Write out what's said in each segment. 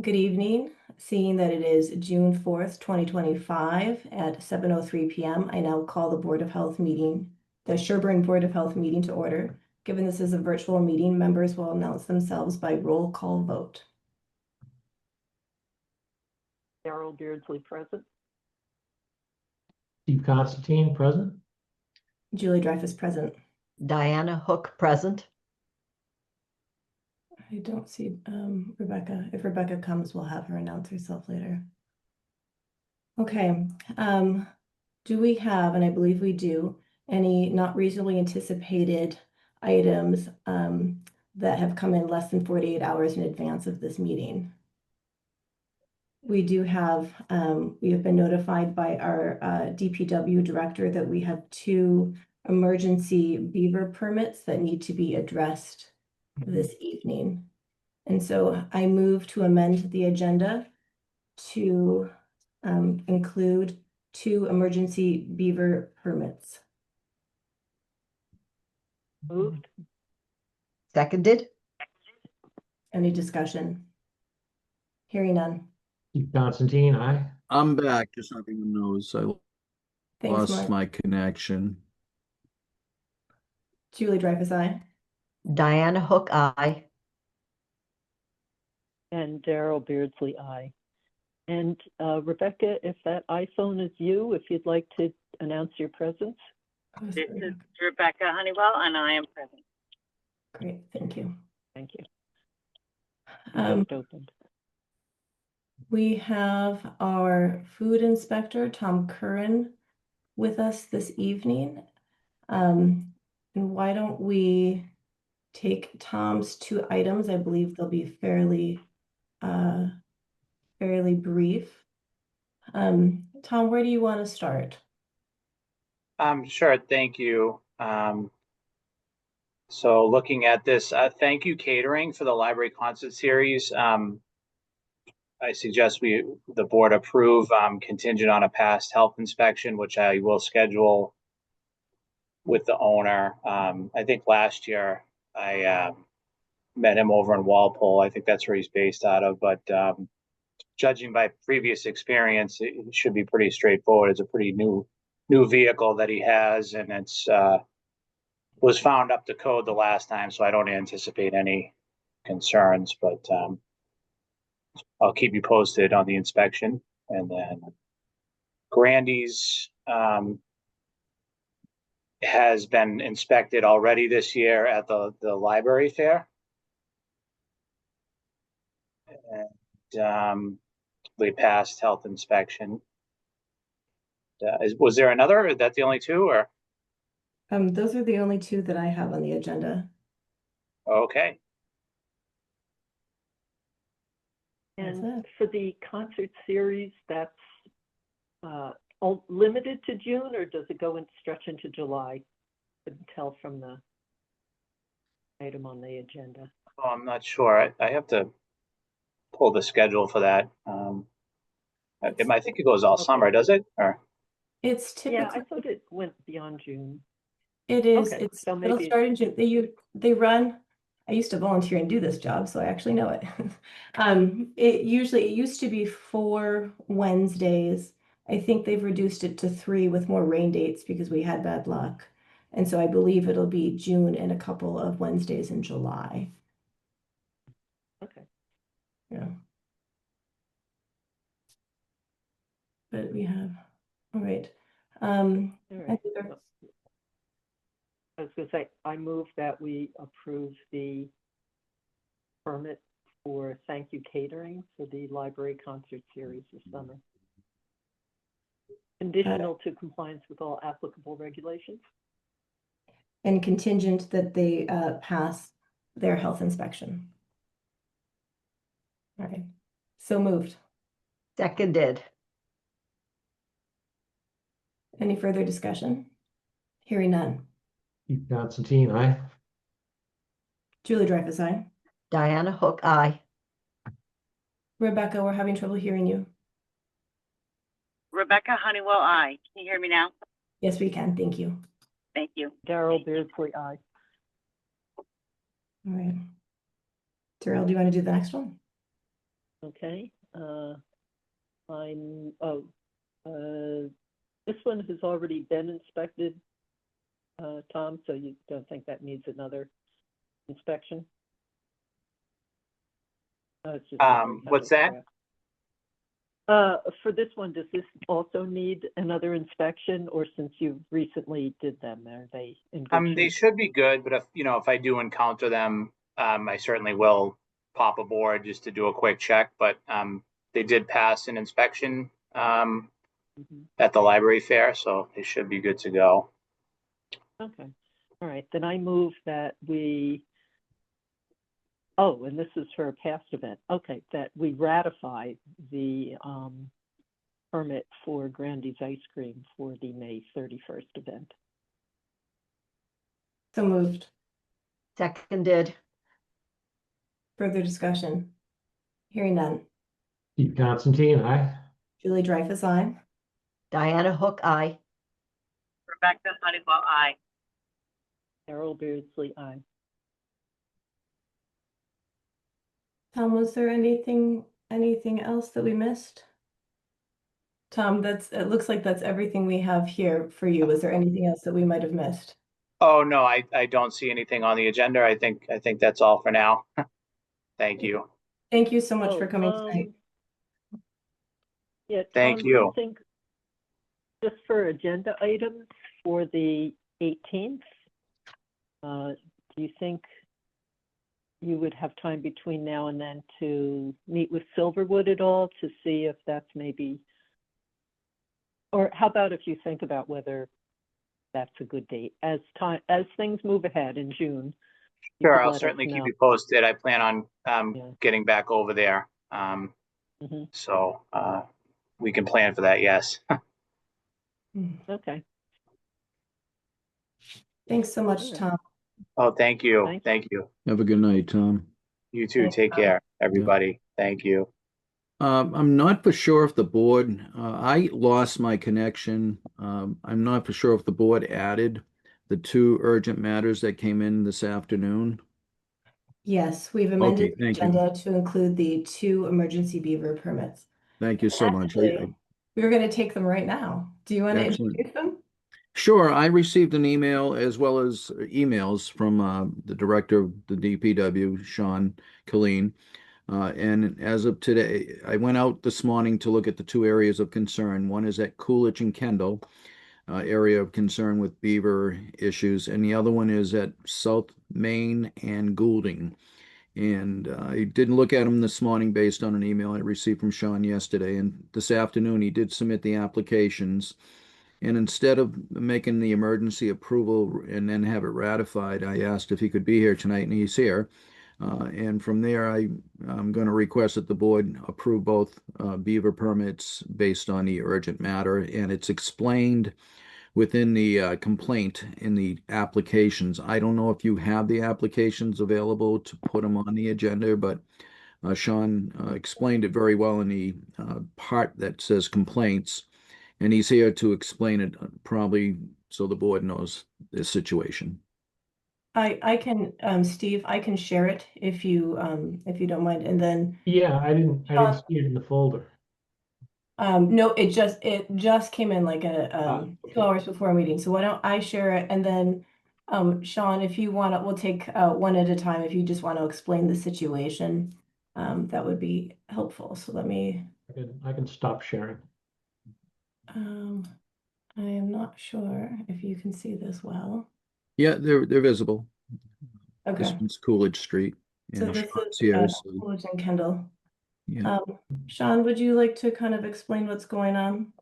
Good evening. Seeing that it is June 4th, 2025 at 7:03 p.m., I now call the the Sherborn Board of Health meeting to order. Given this is a virtual meeting, members will announce themselves by roll call vote. Daryl Beardsley present. Steve Constantine present. Julie Dreyfus present. Diana Hook present. I don't see Rebecca. If Rebecca comes, we'll have her announce herself later. Okay. Do we have, and I believe we do, any not reasonably anticipated items that have come in less than 48 hours in advance of this meeting? We do have, we have been notified by our DPW director that we have 2 emergency beaver permits that need to be addressed this evening. And so I move to amend the agenda to include 2 emergency beaver permits. Moved. Seconded. Any discussion? Hearing none. Steve Constantine, aye. I'm back, just so everyone knows. I Thanks, lost Mark. my connection. Julie Dreyfus, aye. Diana Hook, aye. And Daryl Beardsley, aye. And Rebecca, if that iPhone is you, if you'd like to announce your presence. This is Rebecca Honeywell, and I am present. Great, thank you. Thank you. Um, Opened. We have our food inspector, Tom Curran, with us this evening. And why don't we take Tom's 2 items? I believe they'll be fairly brief. Tom, where do you want to start? Sure, thank you. So looking at this, thank you catering for the library concert series. I suggest the board approve contingent on a past health inspection, which I will schedule with the owner. I think last year I met him over in Walpole. I think that's where he's based out of, but judging by previous experience, it should be pretty straightforward. It's a pretty new vehicle that he has, and it's was found up to code the last time, so I don't anticipate any concerns, but I'll keep you posted on the inspection. And then Grandy's has been inspected already this year at the library fair. And they passed health inspection. Was there another, or is that the only 2, or? Those are the only 2 that I have on the agenda. Okay. And for the concert series, that's limited to June, or does it go and stretch into July? Couldn't tell from the item on the agenda. Oh, I'm not sure. I have to pull the schedule for that. I think it goes all summer, does it? Or It's typically. Yeah, I thought it went beyond June. It is. Okay, so It'll maybe start in June. They run. I used to volunteer and do this job, so I actually know it. It used to be 4 Wednesdays. I think they've reduced it to 3 with more rain dates because we had bad luck. And so I believe it'll be June and a couple of Wednesdays in July. Okay. Yeah. But we have, all right. All right. I think I was going to say, I move that we approve the permit for Thank You Catering for the library concert series this summer. Conditional to compliance with all applicable regulations. and contingent that they pass their health inspection. All right, so moved. Seconded. Any further discussion? Hearing none. Steve Constantine, aye. Julie Dreyfus, aye. Diana Hook, aye. Rebecca, we're having trouble hearing you. Rebecca Honeywell, aye. Can you hear me now? Yes, we can. Thank you. Thank you. Daryl Beardsley, aye. All right. Terrell, do you want to do the next one? Okay, this one has already been inspected, Tom, so you don't think that needs another inspection? It's just that we have What's it that? correct. For this one, does this also need another inspection, or since you recently did them, are they in good They shape? should be good, but if I do encounter them, I certainly will pop aboard just to do a quick check, but, they did pass an inspection, Mhm. at the library fair, so they should be good to go. Okay, all right, then I move that oh, and this is for a past event, okay, that we ratify the permit for Grandy's Ice Cream for the May 31st event. So moved. Seconded. Further discussion? Hearing none. Steve Constantine, aye. Julie Dreyfus, aye. Diana Hook, aye. Rebecca Honeywell, aye. Carol Beardsley, aye. Tom, was there anything else that we missed? Tom, it looks like that's everything we have here for you. Was there anything else that we might have missed? Oh, no, I don't see anything on the agenda. I think that's all for now. Thank you. Thank you so much for Oh, coming tonight. Yeah, Thank Tom, do you you. think, just for agenda items for the 18th, do you think you would have time between now and then to meet with Silverwood at all to see if that's maybe, or how about if you think about whether that's a good date as things move ahead in June? You Sure, could I'll let us certainly keep know. you posted. I plan on, Yeah. getting back over there. Mhm. So, we can plan for that, yes. Okay, Thanks so much, Alright. Tom. Oh, thank you. Thank you. Thank you. Have a good night, Tom. You too. Thanks, Take Tom. care, everybody. Thank you. I'm not for sure if the board, I lost my connection. I'm not for sure if the board added the two urgent matters that came in this afternoon. Yes, we've amended Okay, the thank you. agenda to include the 2 emergency beaver permits. Thank you so much. Actually, we were going to take them right now. Do you want to Excellent. introduce them? Sure, I received an email as well as emails from the director of the DPW, Sean Killeen. And as of today, I went out this morning to look at the two areas of concern. One is at Coolidge and Kendall, area of concern with beaver issues, and the other one is at South Main and Goulding. And I didn't look at them this morning based on an email I received from Sean yesterday. And this afternoon, he did submit the applications. And instead of making the emergency approval and then have it ratified, I asked if he could be here tonight, and he's here. And from there, I'm going to request that the board approve both beaver permits based on the urgent matter. And it's explained within the complaint in the applications. I don't know if you have the applications available to put them on the agenda, but Sean explained it very well in the part that says complaints. And he's here to explain it probably so the board knows the situation. I can, Steve, I can share it if you don't mind. And then, Yeah, I didn't see it in the folder. no, it just came in like Okay. 2 hours before our meeting. So why don't I share it? And then, Sean, if you want to, we'll take one at a time. If you just want to explain the situation, that would be helpful. So let me, I can stop sharing. I am not sure if you can see this well. Yeah, they're visible. This Okay, one's Coolidge Street. so And this Sean's is here, so, Coolidge and Kendall. yeah. Sean, would you like to kind of explain what's going on?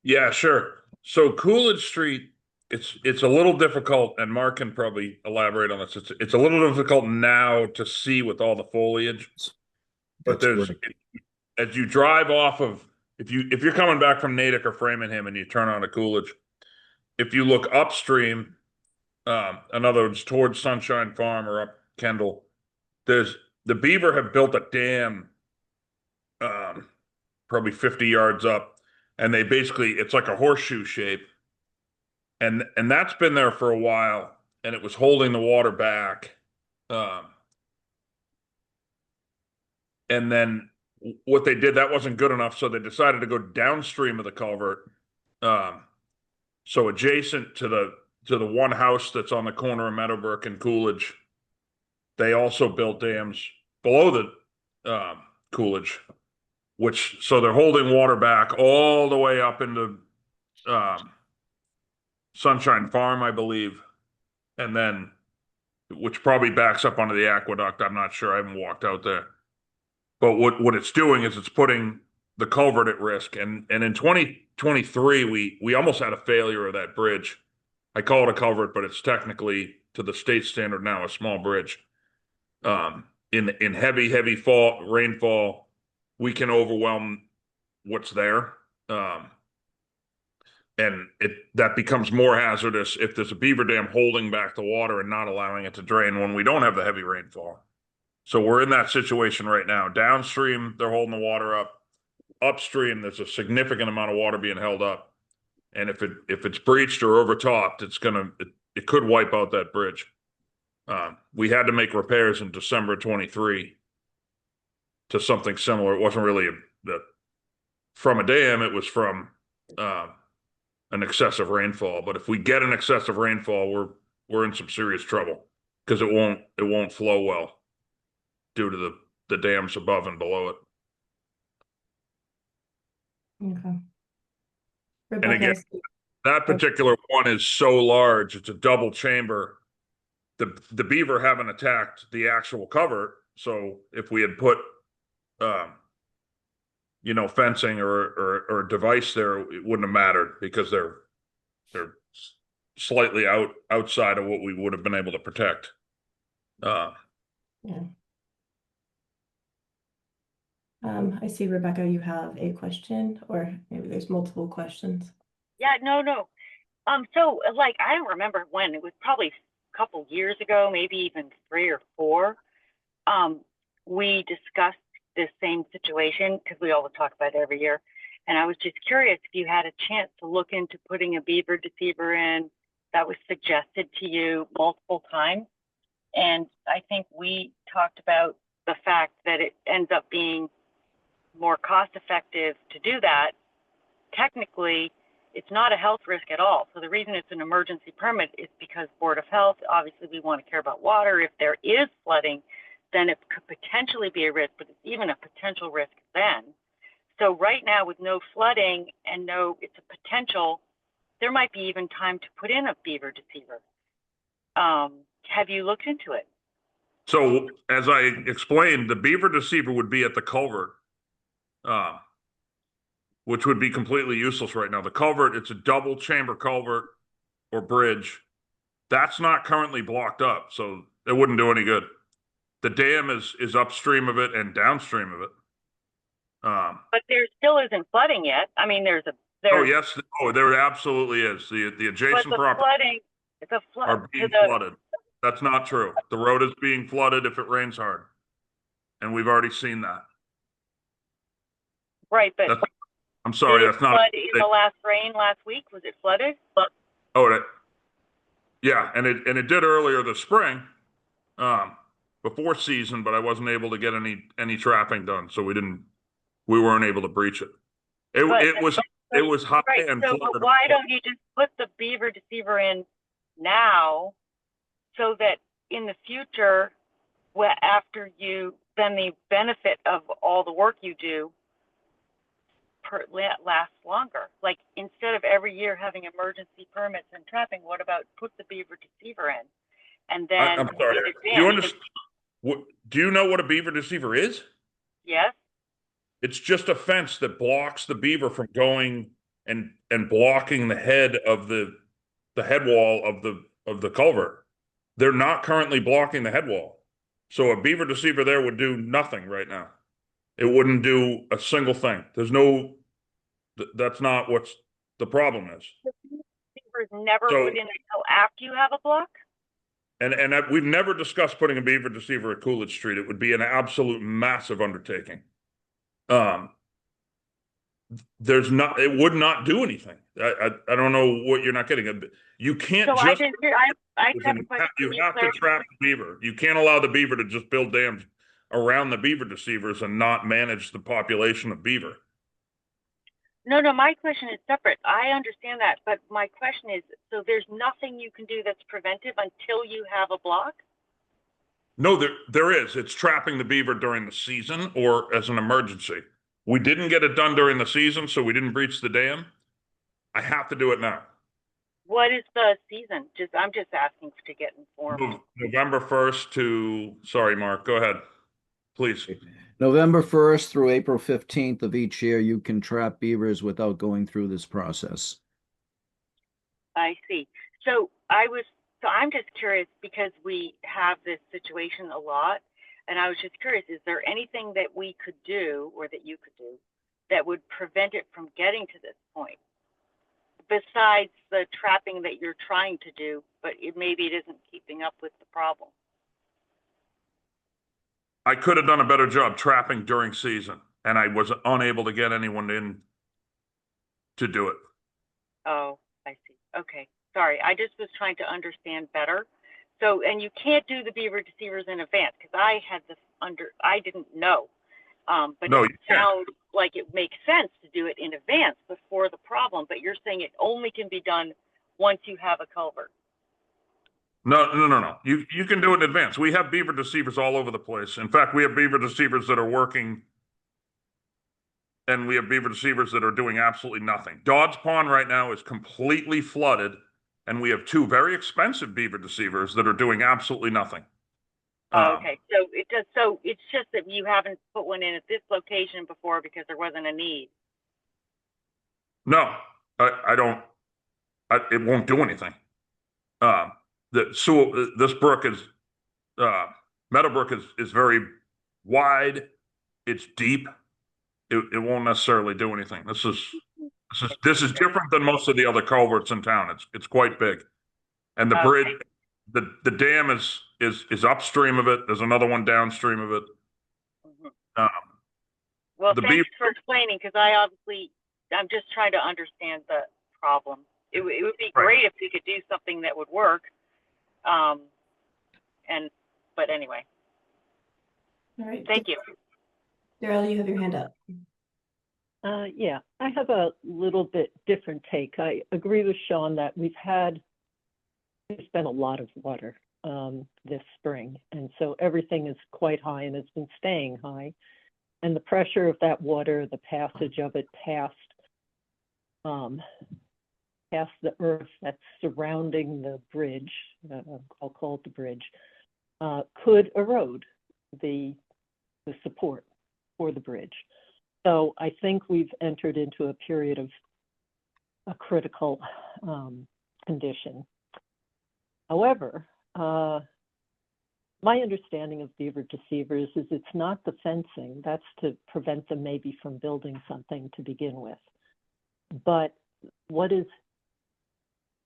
Yeah, sure. So Coolidge Street, it's a little difficult, and Mark can probably elaborate on this. It's a little difficult now to see with all the foliage, but That's there's correct. as you drive off of if you're coming back from Natick or Framingham and you turn onto Coolidge, if you look upstream, in other words, towards Sunshine Farm or up Kendall, there's the beaver have built a dam, probably 50 yards up, and they basically it's like a horseshoe shape. And that's been there for a while, and it was holding the water back. And then what they did, that wasn't good enough, so they decided to go downstream of the culvert. So adjacent to the one house that's on the corner of Meadowbrook and Coolidge, they also built dams below the Coolidge, so they're holding water back all the way up into Sunshine Farm, I believe, and then which probably backs up onto the aqueduct. I'm not sure. I haven't walked out there. But what it's doing is it's putting the culvert at risk. And in 2023, we almost had a failure of that bridge. I call it a culvert, but it's technically, to the state standard now, a small bridge. In heavy rainfall, we can overwhelm what's there. And that becomes more hazardous if there's a beaver dam holding back the water and not allowing it to drain when we don't have the heavy rainfall. So we're in that situation right now. Downstream, they're holding the water up. Upstream, there's a significant amount of water being held up. And if it's breached or overtopped, it could wipe out that bridge. We had to make repairs in December 23 to something similar. It wasn't really from a dam, it was from an excessive rainfall. But if we get an excessive rainfall, we're in some serious trouble because it won't flow well due to the dams above and below it. Okay. And Rebecca, again, that particular one is so large, it's a double chamber. The beaver haven't attacked the actual cover. So if we had put, fencing or a device there, it wouldn't have mattered because they're slightly outside of what we would have been able to protect. yeah. I see, Rebecca, you have a question, or maybe there's multiple questions. Yeah, no. So like, I don't remember when, it was probably a couple years ago, maybe even 3 or 4. We discussed this same situation because we always talk about it every year. And I was just curious if you had a chance to look into putting a beaver deceiver in. That was suggested to you multiple times. And I think we talked about the fact that it ends up being more cost effective to do that. Technically, it's not a health risk at all. So the reason it's an emergency permit is because Board of Health, obviously we want to care about water. If there is flooding, then it could potentially be a risk, but it's even a potential risk then. So right now with no flooding and it's a potential, there might be even time to put in a beaver deceiver. Have you looked into it? So as I explained, the beaver deceiver would be at the culvert, which would be completely useless right now. The culvert, it's a double chamber culvert or bridge. That's not currently blocked up, so it wouldn't do any good. The dam is upstream of it and downstream of it. But there still isn't flooding yet. I mean, there absolutely is. The adjacent properties are being flooded. That's not true. The road is being flooded if it rains hard. And we've already seen that. Right, but I'm sorry, that's not. Flood in the last rain last week, was it flooded? Yeah, and it did earlier this spring, before season, but I wasn't able to get any trapping done, so we weren't able to breach it. It was high right, and so flooded. why don't you just put the beaver deceiver in now, so that in the future, after then the benefit of all the work you do lasts longer. Like, instead of every year having emergency permits and trapping, what about put the beaver deceiver in, and then I'm sorry. Do you understand? Do you know what a beaver deceiver is? Yes. It's just a fence that blocks the beaver from going and blocking the head of the head wall of the culvert. They're not currently blocking the head wall. So a beaver deceiver there would do nothing right now. It wouldn't do a single thing. That's not what the problem is. The beaver is never put in until after you have a block? And we've never discussed putting a beaver deceiver at Coolidge Street. It would be an absolute massive undertaking. It would not do anything. I don't know what you're not getting. You can't so just. You have to trap the beaver. You can't allow the beaver to just build dams around the beaver deceivers and not manage the population of beaver. No, my question is separate. I understand that, but my question is, so there's nothing you can do that's preventive until you have a block? No, there is. It's trapping the beaver during the season or as an emergency. We didn't get it done during the season, so we didn't breach the dam. I have to do it now. What is the season? I'm just asking to get informed. November 1st to, sorry, Mark, go ahead, please. November 1st through April 15th of each year, you can trap beavers without going through this process. I see. So I'm just curious because we have this situation a lot, and I was just curious, is there anything that we could do or that you could do that would prevent it from getting to this point? Besides the trapping that you're trying to do, but maybe it isn't keeping up with the problem. I could have done a better job trapping during season, and I was unable to get anyone in to do it. Oh, I see. Okay. Sorry. I just was trying to understand better. So, and you can't do the beaver deceivers in advance because I had this I didn't know. But No, it sounds like it makes sense to do it in advance before the problem, but you're saying it only can be done once you have a culvert. No. You can do it in advance. We have beaver deceivers all over the place. In fact, we have beaver deceivers that are working, and we have beaver deceivers that are doing absolutely nothing. Dodd's Pond right now is completely flooded, and we have two very expensive beaver deceivers that are doing absolutely nothing. Okay, so it's just that you haven't put one in at this location before because there wasn't a need. No, I don't. It won't do anything. This brook is Meadowbrook is very wide. It's deep. It won't necessarily do anything. This is different than most of the other culverts in town. It's quite big, and the bridge, the dam is upstream of it. There's another one downstream of it. Mm-hmm. Well, thanks for explaining, because I'm just trying to understand the problem. It would be great if we could do something that would work. But anyway. All right. Thank you. Daryl, you have your hand up. Yeah, I have a little bit different take. I agree with Sean that there's been a lot of water this spring, and so everything is quite high and it's been staying high. And the pressure of that water, the passage of it past the earth that's surrounding the bridge, I'll call it the bridge, could erode the support for the bridge. So I think we've entered into a period of a critical condition. However, my understanding of beaver deceivers is it's not the fencing. That's to prevent them maybe from building something to begin with. But what is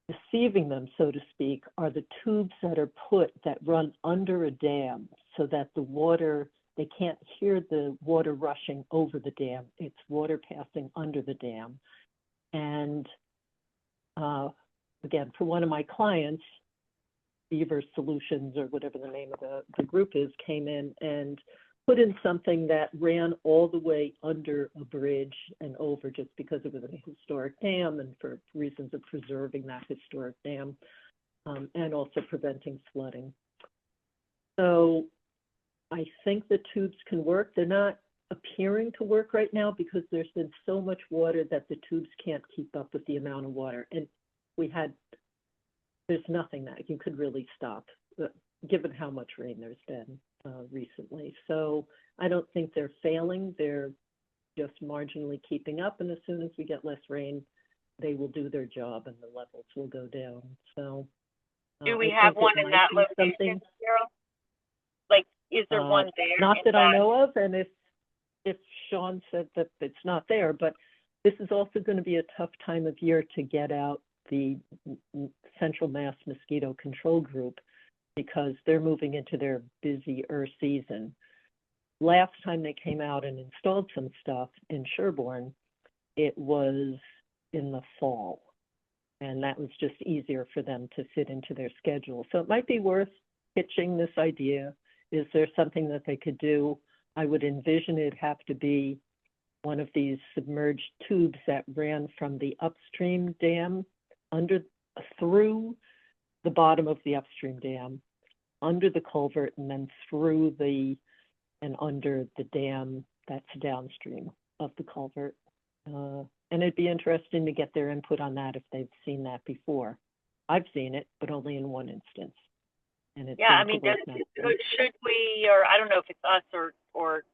deceiving them, so to speak, are the tubes that are put that run under a dam so that the water, they can't hear the water rushing over the dam. It's water passing under the dam. And again, for one of my clients, Beaver Solutions, or whatever the name of the group is, came in and put in something that ran all the way under a bridge and over, just because it was a historic dam and for reasons of preserving that historic dam, and also preventing flooding. So I think the tubes can work. They're not appearing to work right now because there's been so much water that the tubes can't keep up with the amount of water. And there's nothing that you could really stop, given how much rain there's been recently. So I don't think they're failing. They're just marginally keeping up. And as soon as we get less rain, they will do their job and the levels will go down. So do we have one in that location, Carol? Like, is there one there? Not that I know of. And if Sean said that it's not there, but this is also going to be a tough time of year to get out the Central Mass Mosquito Control Group, because they're moving into their busier season. Last time they came out and installed some stuff in Sherborn, it was in the fall, and that was just easier for them to fit into their schedule. So it might be worth pitching this idea is there something that they could do? I would envision it'd have to be one of these submerged tubes that ran from the upstream dam through the bottom of the upstream dam, under the culvert, and then through and under the dam that's downstream of the culvert. And it'd be interesting to get their input on that if they've seen that before. I've seen it, but only in one instance. And it Yeah, I seemed mean, to work nicely. should we, or I don't know if it's us or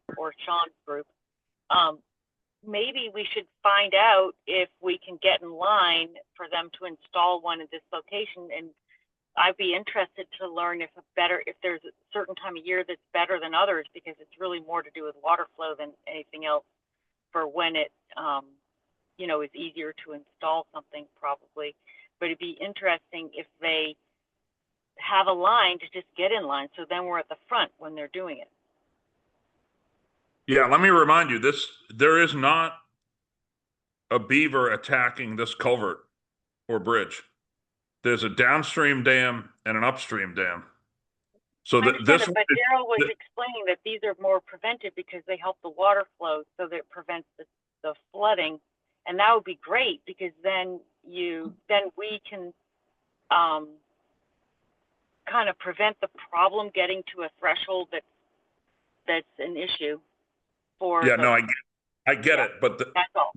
Sean's group, maybe we should find out if we can get in line for them to install one at this location. And I'd be interested to learn if there's a certain time of year that's better than others, because it's really more to do with water flow than anything else, for when it, is easier to install something probably. But it'd be interesting if they have a line to just get in line, so then we're at the front when they're doing it. Yeah, let me remind you, there is not a beaver attacking this culvert or bridge. There's a downstream dam and an upstream dam. So I that understand this it, but Daryl was explaining that these are more preventive because they help the water flow, so that it prevents the flooding. And that would be great, because then we can kind of prevent the problem getting to a threshold that's an issue for yeah, no, I get Yeah, it, but that's all.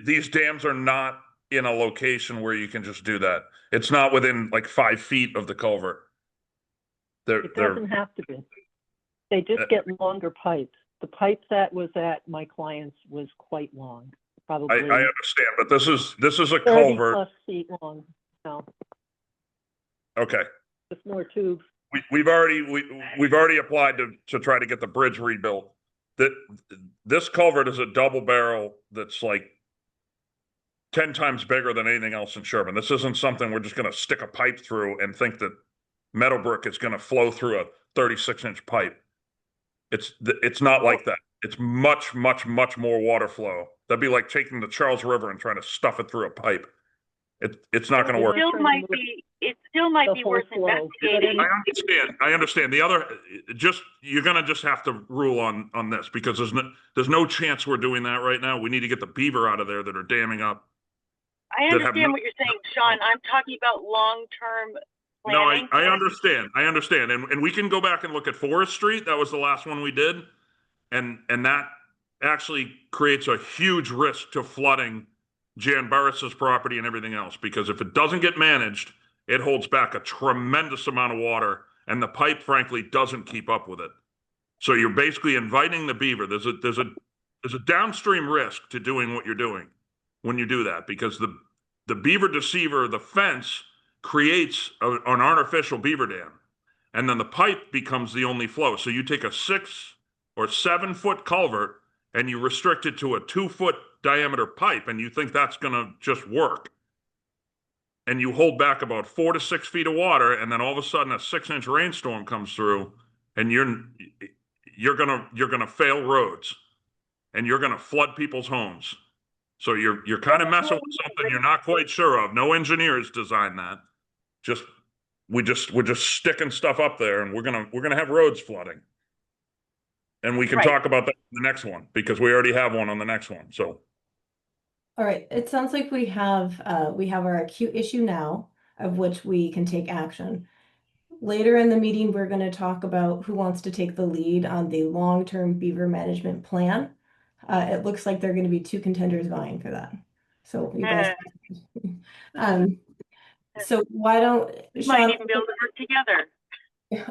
these dams are not in a location where you can just do that. It's not within like 5 feet of the culvert. It doesn't have to be. They just get longer pipes. The pipe that was at my client's was quite long, probably I understand, but this is a 30 culvert. plus feet long. No, Okay. just more tubes. We've already applied to try to get the bridge rebuilt. This culvert is a double barrel that's like 10 times bigger than anything else in Sherborn. This isn't something we're just going to stick a pipe through and think that metal brick is going to flow through a 36-inch pipe. It's not like that. It's much, much, much more water flow. That'd be like taking the Charles River and trying to stuff it through a pipe. It's not going to work. It still might be worth investigating. I understand. You're gonna just have to rule on this, because there's no chance we're doing that right now. We need to get the beaver out of there that are damming up. I understand what you're saying, Sean. I'm talking about long-term planning. No, I understand. And we can go back and look at Forest Street. That was the last one we did. And that actually creates a huge risk to flooding Jan Barris's property and everything else, because if it doesn't get managed, it holds back a tremendous amount of water, and the pipe, frankly, doesn't keep up with it. So you're basically inviting the beaver. There's a downstream risk to doing what you're doing when you do that, because the beaver deceiver, the fence, creates an artificial beaver dam, and then the pipe becomes the only flow. So you take a 6 or 7 foot culvert and you restrict it to a 2-foot diameter pipe, and you think that's going to just work. And you hold back about 4 to 6 feet of water, and then all of a sudden a 6-inch rainstorm comes through, and you're gonna fail roads, and you're gonna flood people's homes. So you're kind of messing with something you're not quite sure of. No engineers designed that. We're just sticking stuff up there, and we're gonna have roads flooding. And we can talk about that in the next one, because we already have one on the next one. So. All right, it sounds like we have our acute issue now, of which we can take action. Later in the meeting, we're going to talk about who wants to take the lead on the long-term beaver management plan. It looks like there are going to be 2 contenders vying for that. So you guys, so why don't We Sean, might even be able to work together.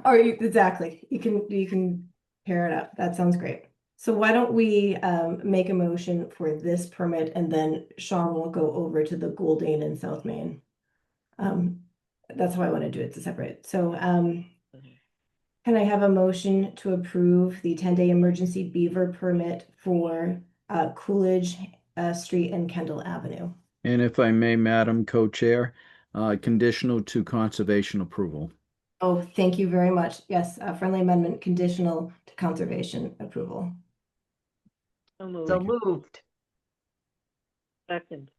or exactly, you can pair it up. That sounds great. So why don't we make a motion for this permit, and then Sean will go over to the Gouldane and South Main. That's how I want to do it, to separate. So can I have a motion to approve the 10-day emergency beaver permit for Coolidge Street and Kendall Avenue? And if I may, Madam Co-Chair, conditional to conservation approval. Oh, thank you very much. Yes, a friendly amendment, conditional to conservation approval. So moved. Second.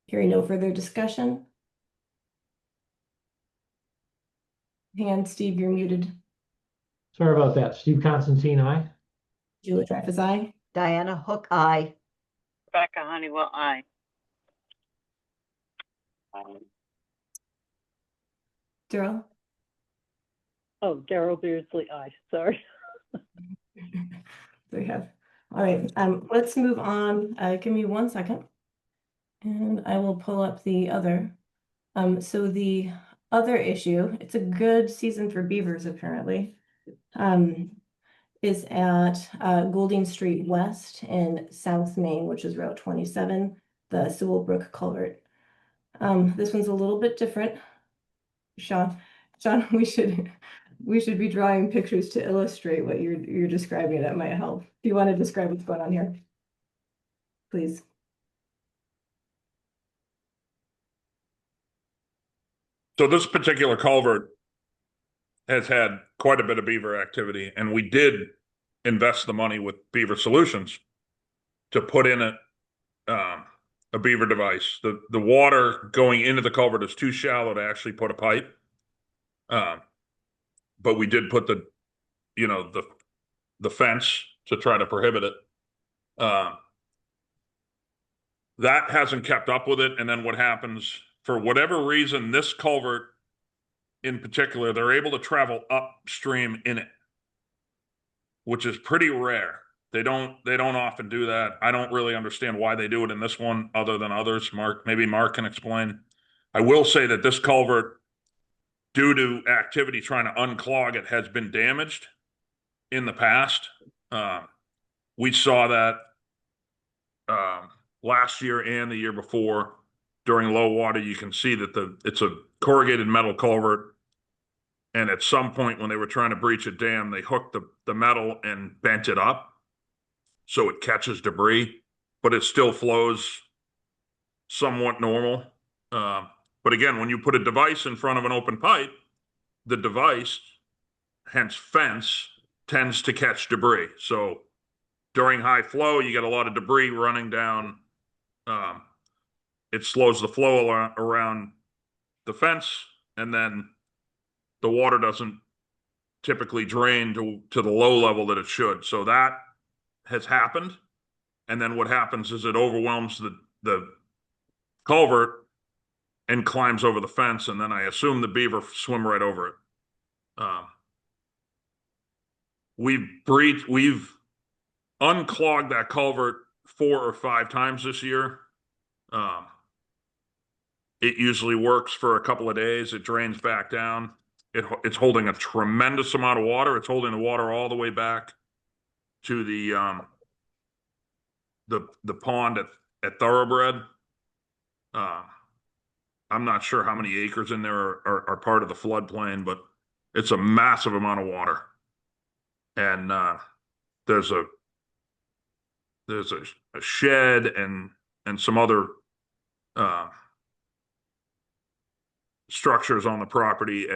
Hearing no further discussion. And Steve, you're muted. Sorry about that. Steve Constantine, aye. Julie Dreyfus, aye. Diana Hook, aye. Rebecca Honeywell, aye. Daryl? Oh, Daryl Beardsley, aye, sorry. We have, all right, let's move on. Give me 1 second. And I will pull up the other. So the other issue, it's a good season for beavers apparently, is at Goulding Street West in South Main, which is Route 27, the Sewell Brook Culvert. This one's a little bit different. Sean, we should be drawing pictures to illustrate what you're describing. That might help. Do you want to describe what's going on here? Please. So this particular culvert has had quite a bit of beaver activity, and we did invest the money with Beaver Solutions to put in a beaver device. The water going into the culvert is too shallow to actually put a pipe. But we did put the fence to try to prohibit it. That hasn't kept up with it. And then what happens, for whatever reason, this culvert in particular, they're able to travel upstream in it, which is pretty rare. They don't often do that. I don't really understand why they do it in this one other than others. Maybe Mark can explain. I will say that this culvert, due to activity trying to unclog it, has been damaged in the past. We saw that last year and the year before during low water. You can see that it's a corrugated metal culvert, and at some point when they were trying to breach a dam, they hooked the metal and bent it up so it catches debris, but it still flows somewhat normal. But again, when you put a device in front of an open pipe, the device, hence fence, tends to catch debris. So during high flow, you get a lot of debris running down. It slows the flow around the fence, and then the water doesn't typically drain to the low level that it should. So that has happened. And then what happens is it overwhelms the culvert and climbs over the fence. And then I assume the beaver swim right over it. We've unclogged that culvert 4 or 5 times this year. It usually works for a couple of days. It drains back down. It's holding a tremendous amount of water. It's holding the water all the way back to the pond at Thoroughbred. I'm not sure how many acres in there are part of the floodplain, but it's a massive amount of water. And there's a shed and some other structures on the property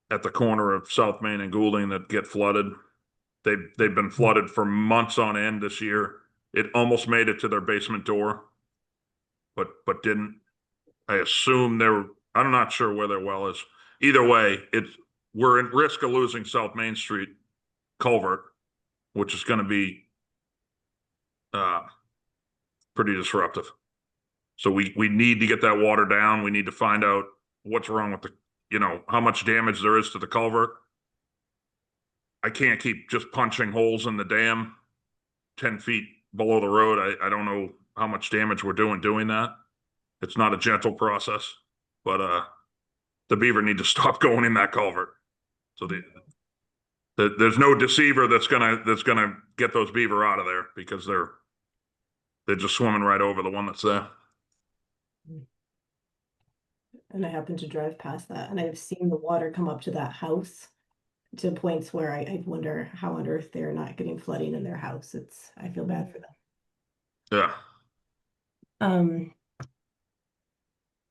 at the corner of South Main and Goulding that get flooded. They've been flooded for months on end this year. It almost made it to their basement door, but didn't. I assume I'm not sure where their well is. Either way, we're at risk of losing South Main Street culvert, which is going to be pretty disruptive. So we need to get that water down. We need to find out what's wrong with how much damage there is to the culvert. I can't keep just punching holes in the dam 10 feet below the road. I don't know how much damage we're doing that. It's not a gentle process, but the beaver need to stop going in that culvert. So there's no deceiver that's gonna get those beaver out of there, because they're just swimming right over the one that's there. And I happened to drive past that, and I've seen the water come up to that house to points where I wonder how on earth they're not getting flooding in their house. I feel bad for them. Yeah.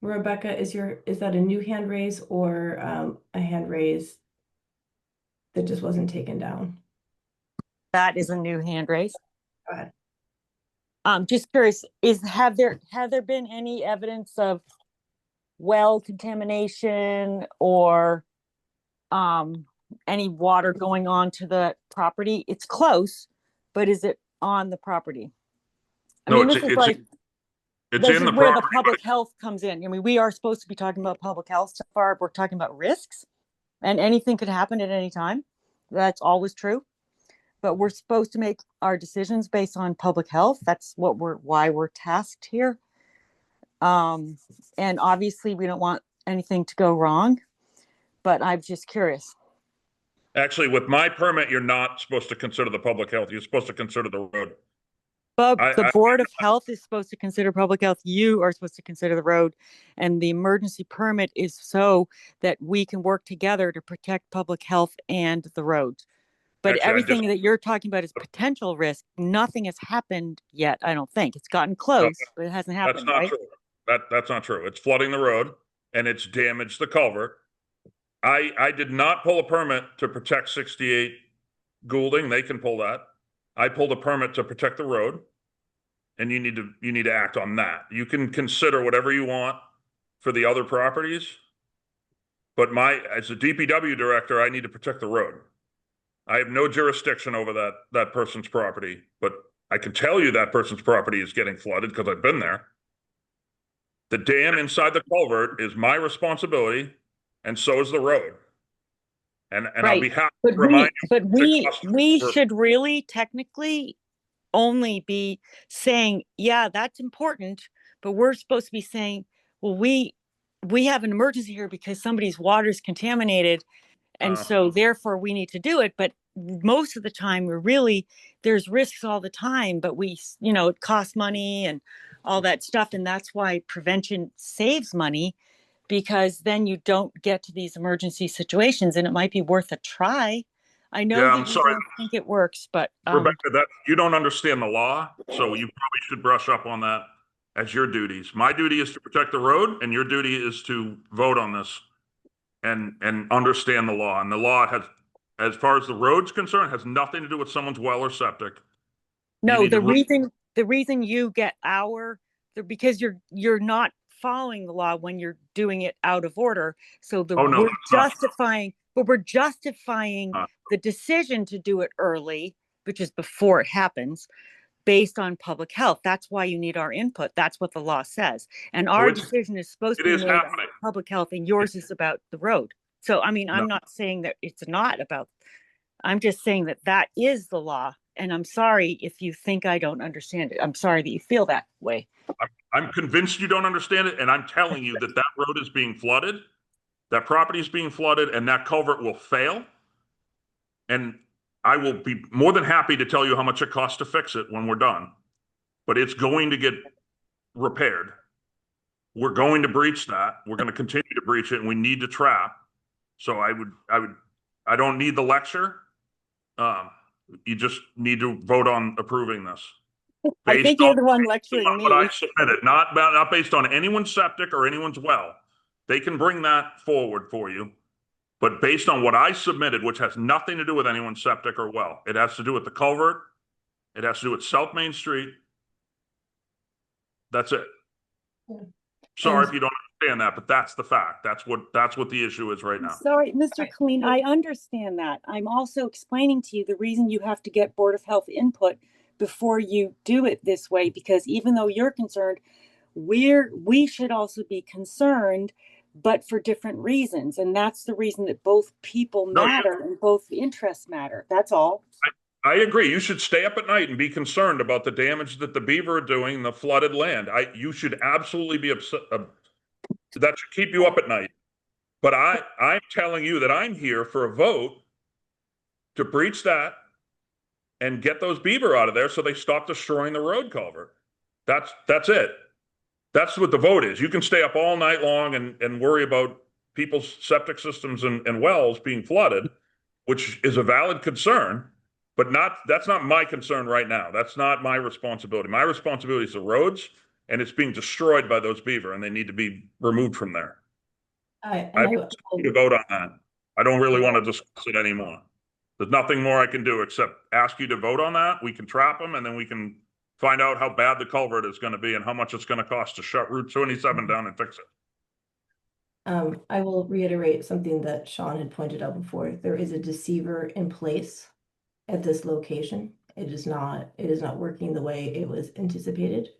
Rebecca, is that a new hand raise or a hand raise that just wasn't taken down? That is a new hand raise. Go ahead. Just curious, have there been any evidence of well contamination or any water going on to the property? It's close, but is it on the property? I No, mean, it's this is like, it's this in is the where the property. public health comes in. I mean, we are supposed to be talking about public health so far. We're talking about risks, and anything could happen at any time. That's always true. But we're supposed to make our decisions based on public health. That's why we're tasked here. And obviously we don't want anything to go wrong, but I'm just curious. Actually, with my permit, you're not supposed to consider the public health. You're supposed to consider the road. But the I Board of Health is supposed to consider public health. You are supposed to consider the road. And the emergency permit is so that we can work together to protect public health and the roads. But Actually, everything that you're talking about is potential risk. Nothing has happened yet, I don't think. It's gotten close, but it hasn't that's happened, not right? true. That's not true. It's flooding the road and it's damaged the culvert. I did not pull a permit to protect 68 Goulding. They can pull that. I pulled a permit to protect the road, and you need to act on that. You can consider whatever you want for the other properties, but as a DPW director, I need to protect the road. I have no jurisdiction over that person's property, but I can tell you that person's property is getting flooded because I've been there. The dam inside the culvert is my responsibility, and so is the road. And I'll be Right. happy But to remind we should really technically only be saying, yeah, that's important, but we're supposed to be saying, well, we have an emergency here because somebody's water is contaminated, and so therefore we need to do it. But most of the time there's risks all the time, but it costs money and all that stuff, and that's why prevention saves money, because then you don't get to these emergency situations, and it might be worth a try. I know Yeah, that I'm you sorry, don't think it works, but Rebecca, that you don't understand the law, so you probably should brush up on that as your duties. My duty is to protect the road, and your duty is to vote on this and understand the law. And the law has, as far as the road's concerned, has nothing to do with someone's well or septic. You no, need to the reason you get because you're not following the law when you're doing it out of order. So Oh no, that's not we're justifying true. the decision to do it early, which is before it happens, based on public health. That's why you need our input. That's what the law says. And Oh, our decision is supposed it to be is made on happening. public health, and yours is about the road. So, I mean, No, I'm not saying that it's not about, I'm just saying that that is the law. And I'm sorry if you think I don't understand it. I'm sorry that you feel that way. I'm convinced you don't understand it, and I'm telling you that road is being flooded, that property is being flooded, and that culvert will fail. And I will be more than happy to tell you how much it costs to fix it when we're done. But it's going to get repaired. We're going to breach that. We're going to continue to breach it, and we need to trap. So I don't need the lecture. You just need to vote on approving this. I think you're the one lecturing What I me. submitted, not based on anyone's septic or anyone's well. They can bring that forward for you. But based on what I submitted, which has nothing to do with anyone's septic or well, it has to do with the culvert. It has to do with South Main Street. That's it. Sorry if you don't understand that, but that's the fact. That's what the issue is right now. Sorry, Mr. Colleen, I understand that. I'm also explaining to you the reason you have to get Board of Health input before you do it this way, because even though you're concerned, we should also be concerned, but for different reasons. And that's the reason that both people matter and both interests matter. That's all. I agree. You should stay up at night and be concerned about the damage that the beaver are doing in the flooded land. You should absolutely be upset. That should keep you up at night. But I'm telling you that I'm here for a vote to breach that and get those beaver out of there so they stop destroying the road culvert. That's it. That's what the vote is. You can stay up all night long and worry about people's septic systems and wells being flooded, which is a valid concern, but that's not my concern right now. That's not my responsibility. My responsibility is the roads, and it's being destroyed by those beaver, and they need to be removed from there. I need to vote on that. I don't really want to discuss it anymore. There's nothing more I can do except ask you to vote on that. We can trap them, and then we can find out how bad the culvert is going to be and how much it's going to cost to shut Route 27 down and fix it. I will reiterate something that Sean had pointed out before. There is a deceiver in place at this location. It is not working the way it was anticipated.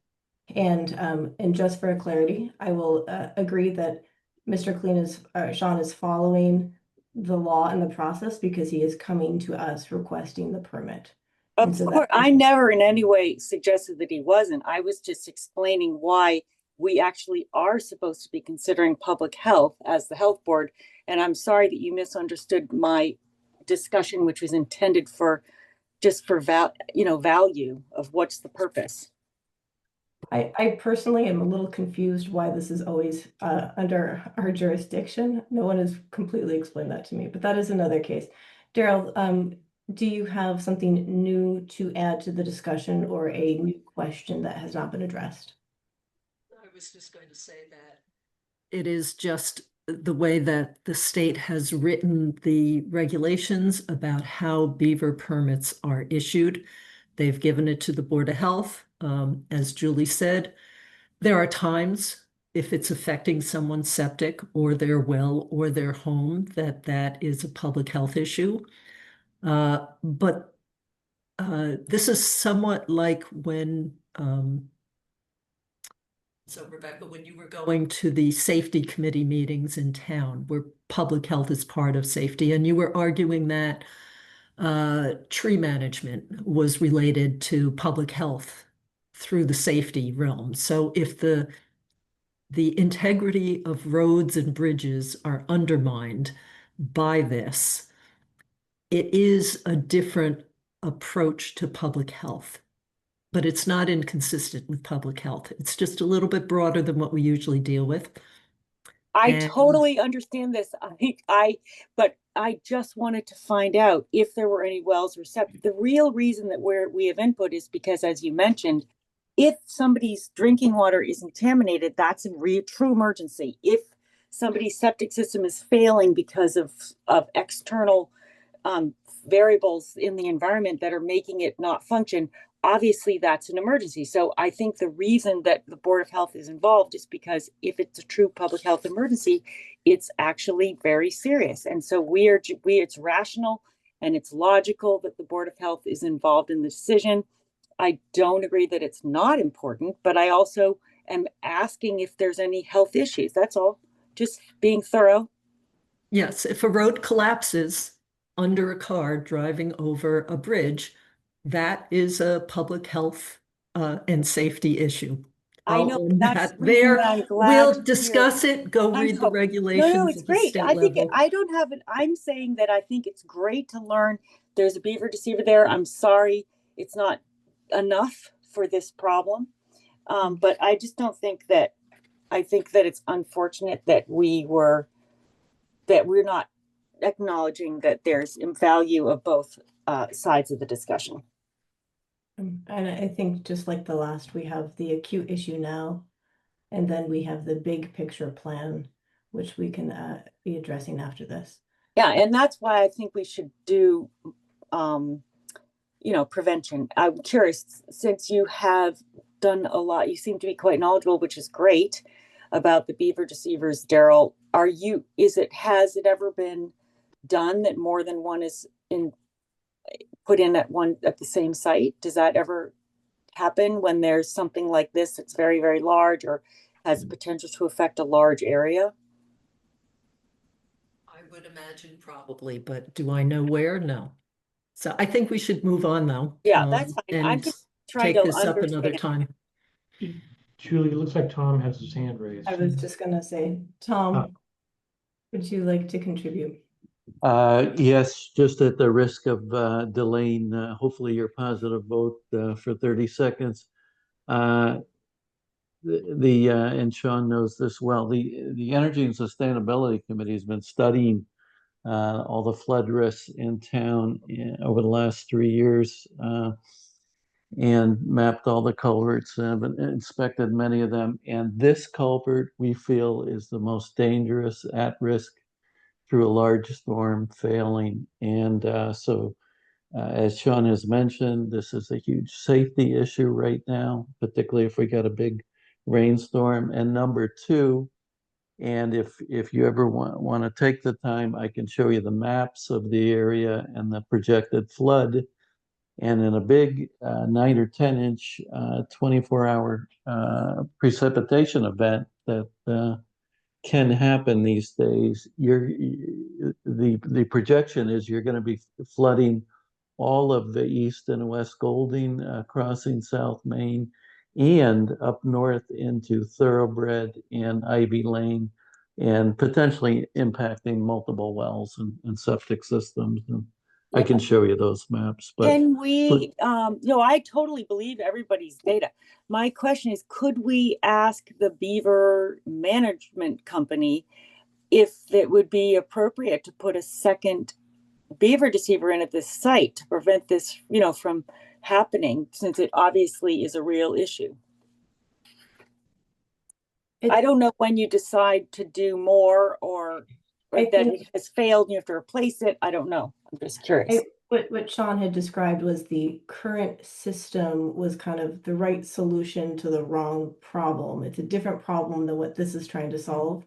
And just for clarity, I will agree that Mr. Sean is following the law and the process because he is coming to us requesting the permit. And Of so course, that I never in any way suggested that he wasn't. I was just explaining why we actually are supposed to be considering public health as the health board. And I'm sorry that you misunderstood my discussion, which was intended for just for value of what's the purpose. I personally am a little confused why this is always under our jurisdiction. No one has completely explained that to me, but that is another case. Daryl, do you have something new to add to the discussion or a new question that has not been addressed? I was just going to say that it is just the way that the state has written the regulations about how beaver permits are issued. They've given it to the Board of Health. As Julie said, there are times if it's affecting someone's septic or their well or their home, that is a public health issue. But this is somewhat like when so Rebecca, when you were going to the safety committee meetings in town where public health is part of safety, and you were arguing that tree management was related to public health through the safety realm. So if the integrity of roads and bridges are undermined by this, it is a different approach to public health. But it's not inconsistent with public health. It's just a little bit broader than what we usually deal with. I And totally understand this. But I just wanted to find out if there were any wells or septic. The real reason that we have input is because, as you mentioned, if somebody's drinking water is contaminated, that's a true emergency. If somebody's septic system is failing because of external variables in the environment that are making it not function, obviously that's an emergency. So I think the reason that the Board of Health is involved is because if it's a true public health emergency, it's actually very serious. And so it's rational and it's logical that the Board of Health is involved in the decision. I don't agree that it's not important, but I also am asking if there's any health issues. That's all. Just being thorough. yes, if a road collapses under a car driving over a bridge, that is a public health and safety issue. I know that's that the reason there. that I'm glad We'll to hear. discuss it. Go I read the know. No, regulations it's at the great. state I think level. I don't have it. I'm saying that I think it's great to learn there's a beaver deceiver there. I'm sorry it's not enough for this problem. But I just don't think that, I think that it's unfortunate that we're not acknowledging that there's value of both sides of the discussion. And I think just like the last, we have the acute issue now, and then we have the big picture plan, which we can be addressing after this. Yeah, and that's why I think we should do prevention. I'm curious, since you have done a lot, you seem to be quite knowledgeable, which is great, about the beaver deceivers, Daryl. Has it ever been done that more than one is put in at the same site? Does that ever happen when there's something like this that's very, very large or has the potential to affect a large area? I would imagine probably, but do I know where? No. So I think we should move on though. Yeah, that's fine. I'm And just trying take to this up another understand. time. Julie, it looks like Tom has his hand raised. I was just gonna say, Tom, would you like to contribute? Yes, just at the risk of delaying, hopefully your positive vote for 30 seconds. And Sean knows this well, the Energy and Sustainability Committee has been studying all the flood risks in town over the last 3 years and mapped all the culverts and inspected many of them. And this culvert we feel is the most dangerous at risk through a large storm failing. And as Sean has mentioned, this is a huge safety issue right now, particularly if we got a big rainstorm. And number two, And if you ever want to take the time, I can show you the maps of the area and the projected flood. And in a big 9 or 10-inch 24-hour precipitation event that can happen these days, the projection is you're going to be flooding all of the East and West Golding, crossing South Main, and up north into Thoroughbred and Ivy Lane, and potentially impacting multiple wells and septic systems. And I can show you those maps, but Can we, no, I totally believe everybody's data. My question is, could we ask the beaver management company if it would be appropriate to put a second beaver deceiver in at this site to prevent this, from happening, since it obviously is a real issue? I don't know when you decide to do more or that it has failed and you have to replace it. I don't know. I'm just curious. What Sean had described was the current system was kind of the right solution to the wrong problem. It's a different problem than what this is trying to solve.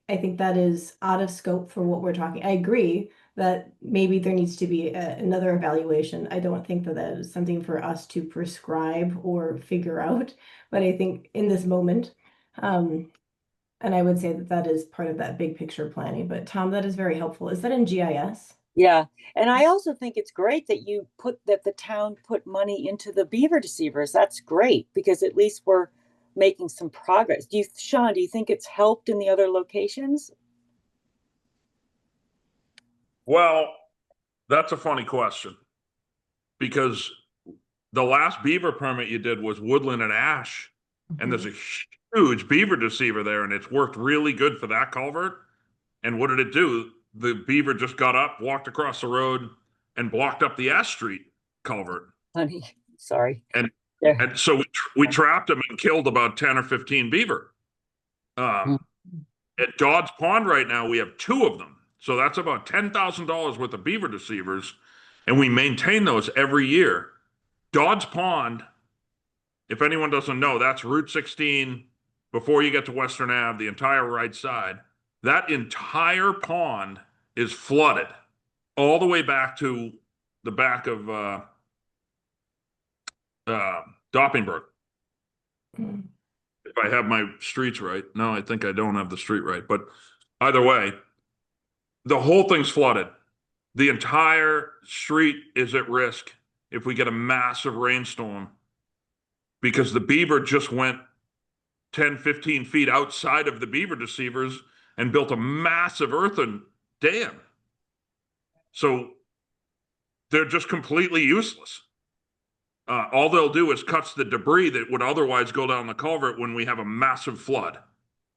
I think that is out of scope for what we're talking. I agree that maybe there needs to be another evaluation. I don't think that that is something for us to prescribe or figure out, but I think in this moment, and I would say that that is part of that big picture planning. But Tom, that is very helpful. Is that in GIS? Yeah. And I also think it's great that the town put money into the beaver deceivers. That's great because at least we're making some progress. Sean, do you think it's helped in the other locations? Well, that's a funny question because the last beaver permit you did was Woodland and Ash, and there's a huge beaver deceiver there, and it's worked really good for that culvert. And what did it do? The beaver just got up, walked across the road, and blocked up the Ash Street culvert. Honey, sorry. And so we trapped them and killed about 10 or 15 beaver. At Dodds Pond right now, we have 2 of them. So that's about $10,000 worth of beaver deceivers, and we maintain those every year. Dodds Pond, if anyone doesn't know, that's Route 16 before you get to Western Ave, the entire right side. That entire pond is flooded all the way back to the back of Doppingbrook. If I have my streets right. No, I think I don't have the street right. But either way, the whole thing's flooded. The entire street is at risk if we get a massive rainstorm because the beaver just went 10, 15 feet outside of the beaver deceivers and built a massive earthen dam. So they're just completely useless. All they'll do is cuts the debris that would otherwise go down the culvert when we have a massive flood.